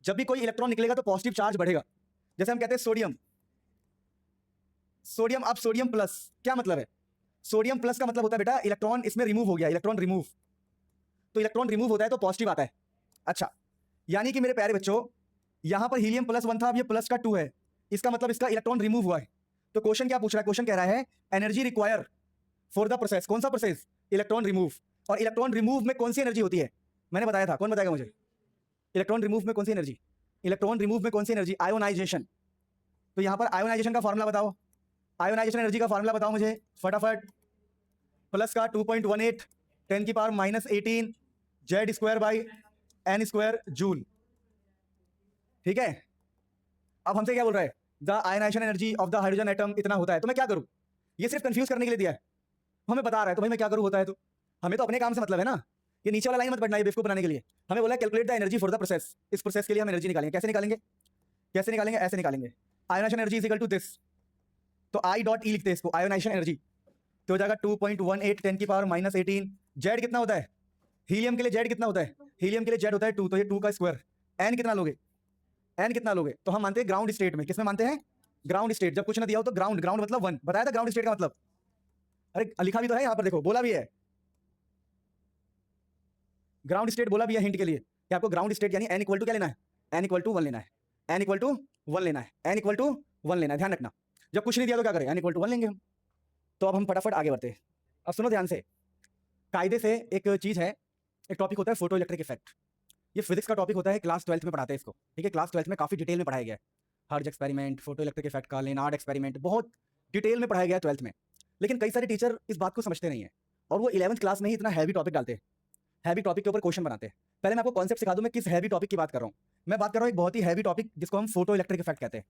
जब भी कोई इलेक्ट्रॉन निकलेगा तो पॉजिटिव चार्ज बढ़ेगा, जैसे हम कहते हैं सोडियम, सोडियम, अब सोडियम प्लस क्या मतलब है, सोडियम प्लस का मतलब होता है बेटा इलेक्ट्रॉन इसमें रिमूव हो गया, इलेक्ट्रॉन रिमूव, तो इलेक्ट्रॉन रिमूव होता है तो पॉजिटिव आता है। अच्छा, यानी कि मेरे प्यारे बच्चों यहां पर हीलियम +1 था, अब ये प्लस का 2 है, इसका मतलब इसका इलेक्ट्रॉन रिमूव हुआ है। तो क्वेश्चन क्या पूछ रहा है, क्वेश्चन कह रहा है energy require for the process, कौन सा प्रोसेस, इलेक्ट्रॉन रिमूव। और इलेक्ट्रॉन रिमूव में कौन सी एनर्जी होती है, मैंने बताया था, कौन बताएगा मुझे, इलेक्ट्रॉन रिमूव में कौन सी एनर्जी, इलेक्ट्रॉन रिमूव में कौन सी एनर्जी, आयोनाइजेशन। तो यहां पर आयोनाइजेशन का फॉर्मुला बताओ, आयोनाइजेशन एनर्जी का फॉर्मुला बताओ मुझे फटाफट, प्लस का 2.18 10 की power -18 Z square by N square joule. ठीक है, अब हमसे क्या बोल रहा है, the ionisation energy of the hydrogen atom इतना होता है, तो मैं क्या करूं, ये सिर्फ कंफ्यूज करने के लिए दिया है, हमें बता रहा है तो भाई मैं क्या करूं, होता है तो हमें तो अपने काम से मतलब है ना, ये नीचे वाला लाइन मत पढ़ना, ये बेवकूफ बनाने के लिए। हमें बोला calculate the energy for the process, इस प्रोसेस के लिए हम एनर्जी निकालेंगे, कैसे निकालेंगे, कैसे निकालेंगे, ऐसे निकालेंगे, ionisation energy is equal to this, तो आई डॉट ई लिखते हैं इसको, आयनाइजेशन एनर्जी, तो हो जाएगा 2.18 10 की पावर -18, जेड कितना होता है, हीलियम के लिए जेड कितना होता है, हीलियम के लिए जेड होता है 2, तो ये 2 का स्क्वायर, एन कितना लोगे, एन कितना लोगे, तो हम मानते हैं ग्राउंड स्टेट में, किसमें मानते हैं, ग्राउंड स्टेट, जब कुछ ना दिया हो तो ग्राउंड, ग्राउंड मतलब 1, बताया था ग्राउंड स्टेट का मतलब, अरे लिखा भी तो है यहाँ पर देखो, बोला भी है ग्राउंड स्टेट, बोला भी है हिंट के लिए कि आपको ग्राउंड स्टेट यानी एन इक्वल टू क्या लेना है, एन इक्वल टू 1 लेना है, एन इक्वल टू 1 लेना है, एन इक्वल टू 1 लेना है, ध्यान रखना, जब कुछ नहीं दिया तो क्या करें, एन इक्वल टू 1 लेंगे हम। तो अब हम फटाफट आगे बढ़ते हैं, अब सुनो ध्यान से, कायदे से एक चीज है, एक टॉपिक होता है फोटो इलेक्ट्रिक इफेक्ट, ये फिजिक्स का टॉपिक होता है, क्लास 12th में पढ़ाते हैं इसको, ठीक है, क्लास 12th में काफी डिटेल में पढ़ाया गया है, हर्ज एक्सपेरिमेंट, फोटो इलेक्ट्रिक इफेक्ट का, लेनार्ड एक्सपेरिमेंट, बहुत डिटेल में पढ़ाया गया है 12th में, लेकिन कई सारे टीचर इस बात को समझते नहीं है और वो 11th क्लास में ही इतना हैवी टॉपिक डालते हैं, हैवी टॉपिक के ऊपर क्वेश्चन बनाते हैं। पहले मैं आपको कॉन्सेप्ट सिखा दूं मैं किस हैवी टॉपिक की बात कर रहा हूं, मैं बात कर रहा हूं एक बहुत ही हैवी टॉपिक जिसको हम फोटो इलेक्ट्रिक इफेक्ट कहते हैं।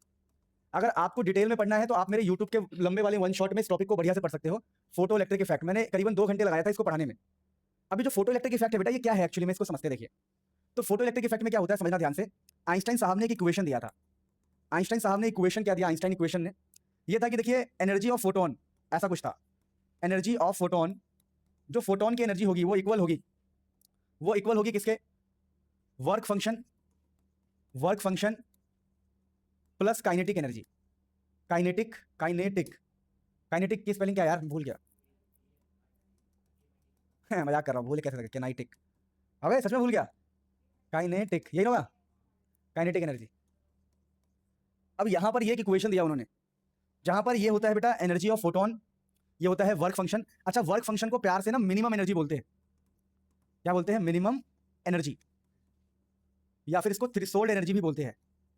अगर आपको डिटेल में पढ़ना है तो आप मेरे यूट्यूब के लंबे वाले 1 शॉट में इस टॉपिक को बढ़िया से पढ़ सकते हो, फोटो इलेक्ट्रिक इफेक्ट, मैंने करीबन 2 घंटे लगाया था इसको पढ़ाने में। अभी जो फोटो इलेक्ट्रिक इफेक्ट है बेटा, ये क्या है एक्चुअली में, इसको समझते देखिए। तो फोटो इलेक्ट्रिक इफेक्ट में क्या होता है समझना ध्यान से, आइंस्टाइन साहब ने एक इक्वेशन दिया था, आइंस्टाइन साहब ने इक्वेशन क्या दिया, आइंस्टाइन इक्वेशन ने ये था कि देखिए एनर्जी ऑफ फोटोन, ऐसा कुछ था, एनर्जी ऑफ फोटोन, जो फोटोन की एनर्जी होगी वो इक्वल होगी, वो इक्वल होगी किसके, work function, work function plus kinetic energy, kinetic, kinetic, kinetic की स्पेलिंग क्या यार, भूल गया मजाक कर रहा हूँ, भूल कैसे, काइनेटिक, अबे सच में भूल गया, काइनेटिक यही होगा, काइनेटिक एनर्जी। अब यहां पर ये एक इक्वेशन दिया उन्होंने, जहां पर ये होता है बेटा एनर्जी ऑफ फोटोन, ये होता है वर्क फंक्शन। अच्छा, वर्क फंक्शन को प्यार से ना मिनिमम एनर्जी बोलते हैं, क्या बोलते हैं, मिनिमम एनर्जी, या फिर इसको थ्रेशोल्ड एनर्जी भी बोलते हैं,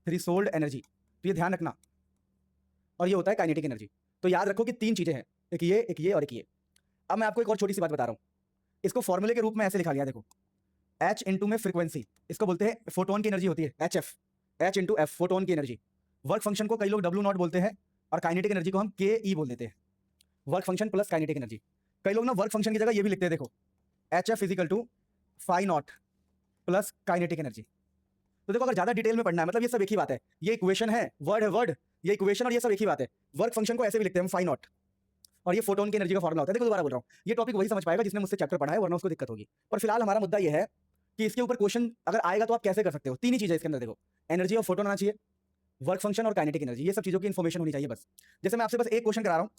थ्रेशोल्ड एनर्जी। तो ये ध्यान रखना, और ये होता है काइनेटिक एनर्जी। तो याद रखो कि तीन चीजें हैं, एक ये और एक ये। अब मैं आपको एक और छोटी सी बात बता रहा हूँ, इसको फॉर्मूले के रूप में ऐसे लिखा गया, देखो H इंटू में फ्रीक्वेंसी, इसको बोलते हैं फोटोन की एनर्जी होती है HF, H into F photon की एनर्जी। वर्क फंक्शन को कई लोग W0 बोलते हैं और काइनेटिक एनर्जी को हम KE बोल देते हैं, work function plus kinetic energy. कई लोग ना वर्क फंक्शन की जगह ये भी लिखते हैं, देखो HF is equal to phi naught plus kinetic energy. तो देखो अगर ज्यादा डिटेल में पढ़ना है, मतलब ये सब एक ही बात है, ये इक्वेशन है वर्ड, ये इक्वेशन और ये सब एक ही बात है। वर्क फंक्शन को ऐसे भी लिखते हैं हम फाई नॉट, और ये फोटोन की एनर्जी का फॉर्मुला होता है। देखो दोबारा बोल रहा हूँ, ये टॉपिक वही समझ पाएगा जिसने मुझसे चैप्टर पढ़ा है, वरना उसको दिक्कत होगी। पर फिलहाल हमारा मुद्दा ये है कि इसके ऊपर क्वेश्चन अगर आएगा तो आप कैसे कर सकते हो। तीन ही चीजें इसके अंदर, देखो एनर्जी ऑफ फोटोन आना चाहिए, वर्क फंक्शन और काइनेटिक एनर्जी, ये सब चीजों की इन्फॉर्मेशन होनी चाहिए बस। जैसे मैं आपसे बस एक क्वेश्चन करा रहा हूँ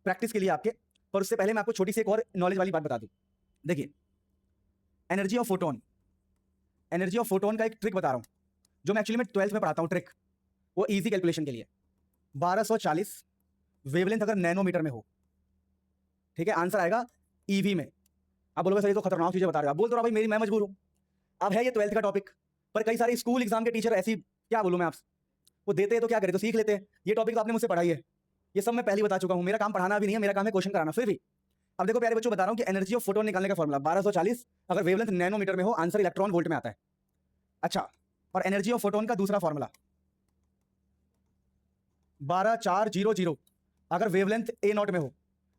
प्रैक्टिस के लिए आपके, पर उससे पहले मैं आपको छोटी सी एक और नॉलेज वाली बात बता दूं। देखिए energy of photon, energy of photon का एक ट्रिक बता रहा हूँ जो मैं एक्चुअली में 12th में पढ़ाता हूँ, ट्रिक वो इजी कैलकुलेशन के लिए। 1240 वेवलेंथ अगर नैनोमीटर में हो, ठीक है, आंसर आएगा ईवी में। आप बोलोगे सर ये तो खतरनाक चीजें बता रहे हो, आप बोल दो भाई मेरी मैं मजबूर हूँ। अब है ये 12th का टॉपिक, पर कई सारे स्कूल एग्जाम के टीचर ऐसी, क्या बोलूँ मैं आपसे, वो देते हैं तो क्या करें, तो सीख लेते हैं। ये टॉपिक तो आपने मुझसे पढ़ाई है, ये सब मैं पहले ही बता चुका हूँ, मेरा काम पढ़ाना भी नहीं है, मेरा काम है क्वेश्चन कराना। फिर भी अब देखो प्यारे बच्चों, बता रहा हूँ कि एनर्जी ऑफ फोटोन निकालने का फॉर्मूला 1240 अगर वेवलेंथ नैनोमीटर में हो, आंसर इलेक्ट्रॉन वोल्ट में आता है। अच्छा, और एनर्जी ऑफ फोटोन का दूसरा फॉर्मूला 12400 अगर वेवलेंथ A0 में हो,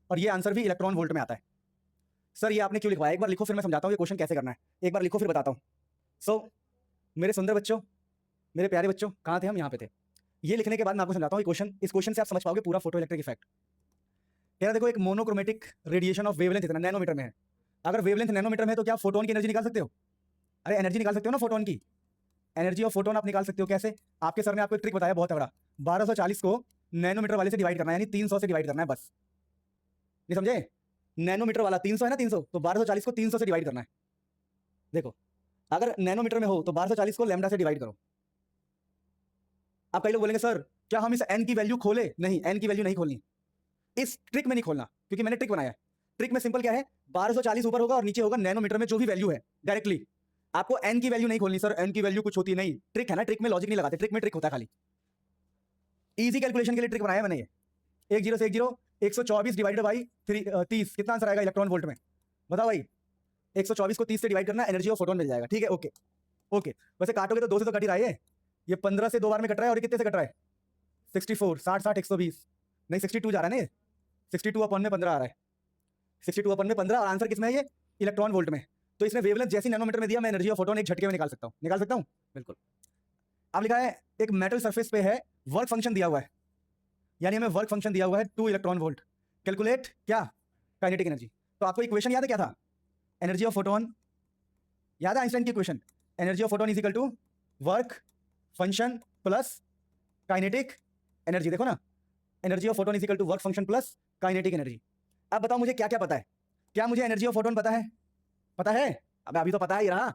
और ये आंसर भी इलेक्ट्रॉन वोल्ट में आता है। सर ये आपने क्यों लिखवाया, एक बार लिखो फिर मैं समझाता हूँ ये क्वेश्चन कैसे करना है, एक बार लिखो फिर बताता हूँ। सो मेरे सुंदर बच्चों, मेरे प्यारे बच्चों, कहाँ थे हम, यहाँ पे थे। ये लिखने के बाद मैं आपको समझाता हूँ ये क्वेश्चन, इस क्वेश्चन से आप समझ पाओगे पूरा फोटो इलेक्ट्रिक इफेक्ट। कह रहा देखो एक मोनोक्रोमेटिक रेडिएशन ऑफ वेवलेंथ इतना नैनोमीटर में है, अगर वेवलेंथ नैनोमीटर में है तो क्या फोटोन की एनर्जी निकाल सकते हो? अरे एनर्जी निकाल सकते हो ना फोटोन की, एनर्जी ऑफ फोटोन आप निकाल सकते हो। कैसे? आपके सर ने आपको एक ट्रिक बताया बहुत तगड़ा, 1240 को नैनोमीटर वाले से डिवाइड करना है, यानी 300 से डिवाइड करना है बस। नहीं समझे? नैनोमीटर वाला 300 है ना, 300, तो 1240 को 300 से डिवाइड करना है। देखो अगर नैनोमीटर में हो तो 1240 को लैम्डा से डिवाइड करो। आप कई लोग बोलेंगे सर क्या हम इस n की वैल्यू खोले? नहीं, n की वैल्यू नहीं खोलनी, इस ट्रिक में नहीं खोलना, क्योंकि मैंने ट्रिक बनाया है। ट्रिक में सिंपल क्या है, 1240 ऊपर होगा और नीचे होगा नैनोमीटर में जो भी वैल्यू है, डायरेक्टली आपको n की वैल्यू नहीं खोलनी। सर n की वैल्यू कुछ होती नहीं, ट्रिक है ना, ट्रिक में लॉजिक नहीं लगाते, ट्रिक में ट्रिक होता है खाली। इजी कैलकुलेशन के लिए ट्रिक बनाया मैंने ये। 10 से 10 124 डिवाइडेड बाई 30 कितना आंसर आएगा इलेक्ट्रॉन वोल्ट में? बताओ भाई, 124 को 30 से डिवाइड करना, एनर्जी ऑफ फोटोन मिल जाएगा। ठीक है, ओके ओके। वैसे काटोगे तो 2 से तो कट ही रहा है, ये 15 से 2 बार में कट रहा है, और ये कितने से कट रहा है? 64, 60 60 120 नहीं 62 जा रहा है ना, 62 अपन में 15 आ रहा है, 62 अपन में 15, और आंसर किसमें है ये? इलेक्ट्रॉन वोल्ट में। तो इसने वेवलेंथ जैसी नैनोमीटर में दिया, मैं एनर्जी ऑफ फोटोन एक झटके में निकाल सकता हूँ, निकाल सकता हूँ बिल्कुल। अब लिखा है एक मेटल सरफेस पे है, वर्क फंक्शन दिया हुआ है, यानी हमें वर्क फंक्शन दिया हुआ है 2 इलेक्ट्रॉन वोल्ट, कैलकुलेट क्या? Kinetic energy. तो आपको इक्वेशन याद है क्या था? एनर्जी ऑफ फोटोन याद है, आइंस्टाइन की equation, energy of photon is equal to work function plus kinetic energy. देखो ना, energy of photon is equal to work function plus kinetic energy. अब बताओ मुझे क्या क्या पता है, क्या मुझे एनर्जी ऑफ फोटोन पता है? पता है? अब अभी तो पता ही रहा,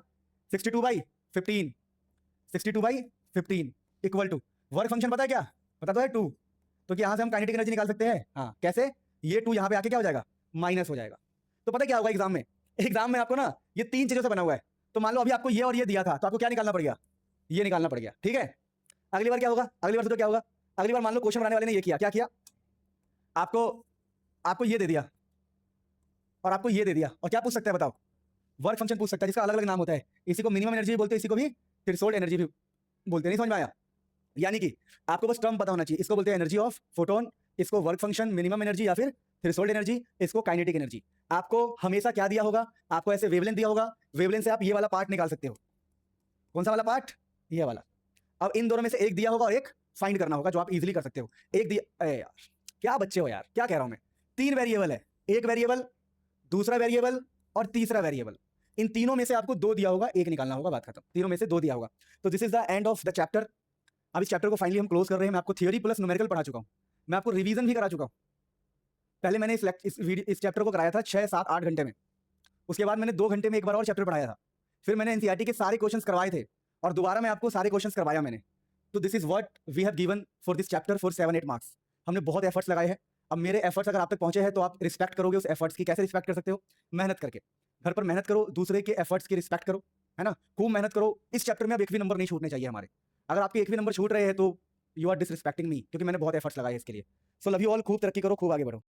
62/15, 62/15 इक्वल टू वर्क फंक्शन पता है क्या? पता तो है 2, तो कि यहां से हम काइनेटिक एनर्जी निकाल सकते हैं। हाँ कैसे? ये 2 यहां पे आके क्या हो जाएगा? माइनस हो जाएगा। तो पता क्या होगा एग्जाम में, एग्जाम में आपको ना ये 3 चीजों से बना हुआ है, तो मान लो अभी आपको ये और ये दिया था, तो आपको क्या निकालना पड़ेगा? ये निकालना पड़ेगा। ठीक है, अगली बार क्या होगा? अगली बार तो क्या होगा? अगली बार मान लो क्वेश्चन बनाने वाले ने ये किया, क्या किया? आपको ये दे दिया और आपको ये दे दिया, और क्या पूछ सकता है बताओ? वर्क फंक्शन पूछ सकता है, जिसका अलग अलग नाम होता है, इसी को मिनिमम एनर्जी भी बोलते हैं, इसी को भी थ्रेशोल्ड एनर्जी भी बोलते हैं। नहीं समझ में आया? यानी कि आपको बस टर्म पता होना चाहिए, इसको बोलते हैं एनर्जी ऑफ फोटोन, इसको वर्क फंक्शन मिनिमम एनर्जी या फिर थ्रेशोल्ड एनर्जी, इसको काइनेटिक एनर्जी। आपको हमेशा क्या दिया होगा? आपको ऐसे वेवलेंथ दिया होगा, वेवलेंथ से आप ये वाला पार्ट निकाल सकते हो। कौन सा वाला पार्ट? ये वाला। अब इन दोनों में से एक दिया होगा और एक फाइंड करना होगा, जो आप इजीली कर सकते हो। एक दिया, अरे यार क्या बच्चे हो यार, क्या कह रहा हूं मैं? 3 वेरिएबल है, एक वेरिएबल, दूसरा वेरिएबल और तीसरा वेरिएबल। इन तीनों में से आपको 2 दिया होगा, एक निकालना होगा, बात खत्म। तीनों में से 2 दिया होगा। तो this is the end of the chapter. अब इस चैप्टर को फाइनली हम क्लोज कर रहे हैं। मैं आपको थियोरी प्लस न्यूमेरिकल पढ़ा चुका हूं, मैं आपको रिवीजन भी करा चुका हूं। पहले मैंने इस चैप्टर को कराया था 6 7 8 घंटे में, उसके बाद मैंने 2 घंटे में एक बार और चैप्टर पढ़ाया था, फिर मैंने एनसीईआरटी के सारे क्वेश्चंस करवाए थे, और दोबारा मैं आपको सारे क्वेश्चंस करवाया मैंने। तो this is what we have given for this chapter for 7-8 marks. हमने बहुत एफर्ट्स लगाए हैं। अब मेरे एफर्ट्स अगर आप तक पहुंचे हैं तो आप रिस्पेक्ट करोगे उस एफर्ट्स की। कैसे रिस्पेक्ट कर सकते हो? मेहनत करके, घर पर मेहनत करो, दूसरे के एफर्ट्स की रिस्पेक्ट करो, है ना, खूब मेहनत करो। इस चैप्टर में अब एक भी नंबर नहीं छूटने चाहिए हमारे। अगर आपके एक भी नंबर छूट रहे हैं तो यू आर डिसरिस्पेक्टिंग मी, क्योंकि मैंने बहुत एफर्ट्स लगाए इसके लिए। सो लव यू ऑल, खूब तरक्की करो, खूब आगे बढ़ो।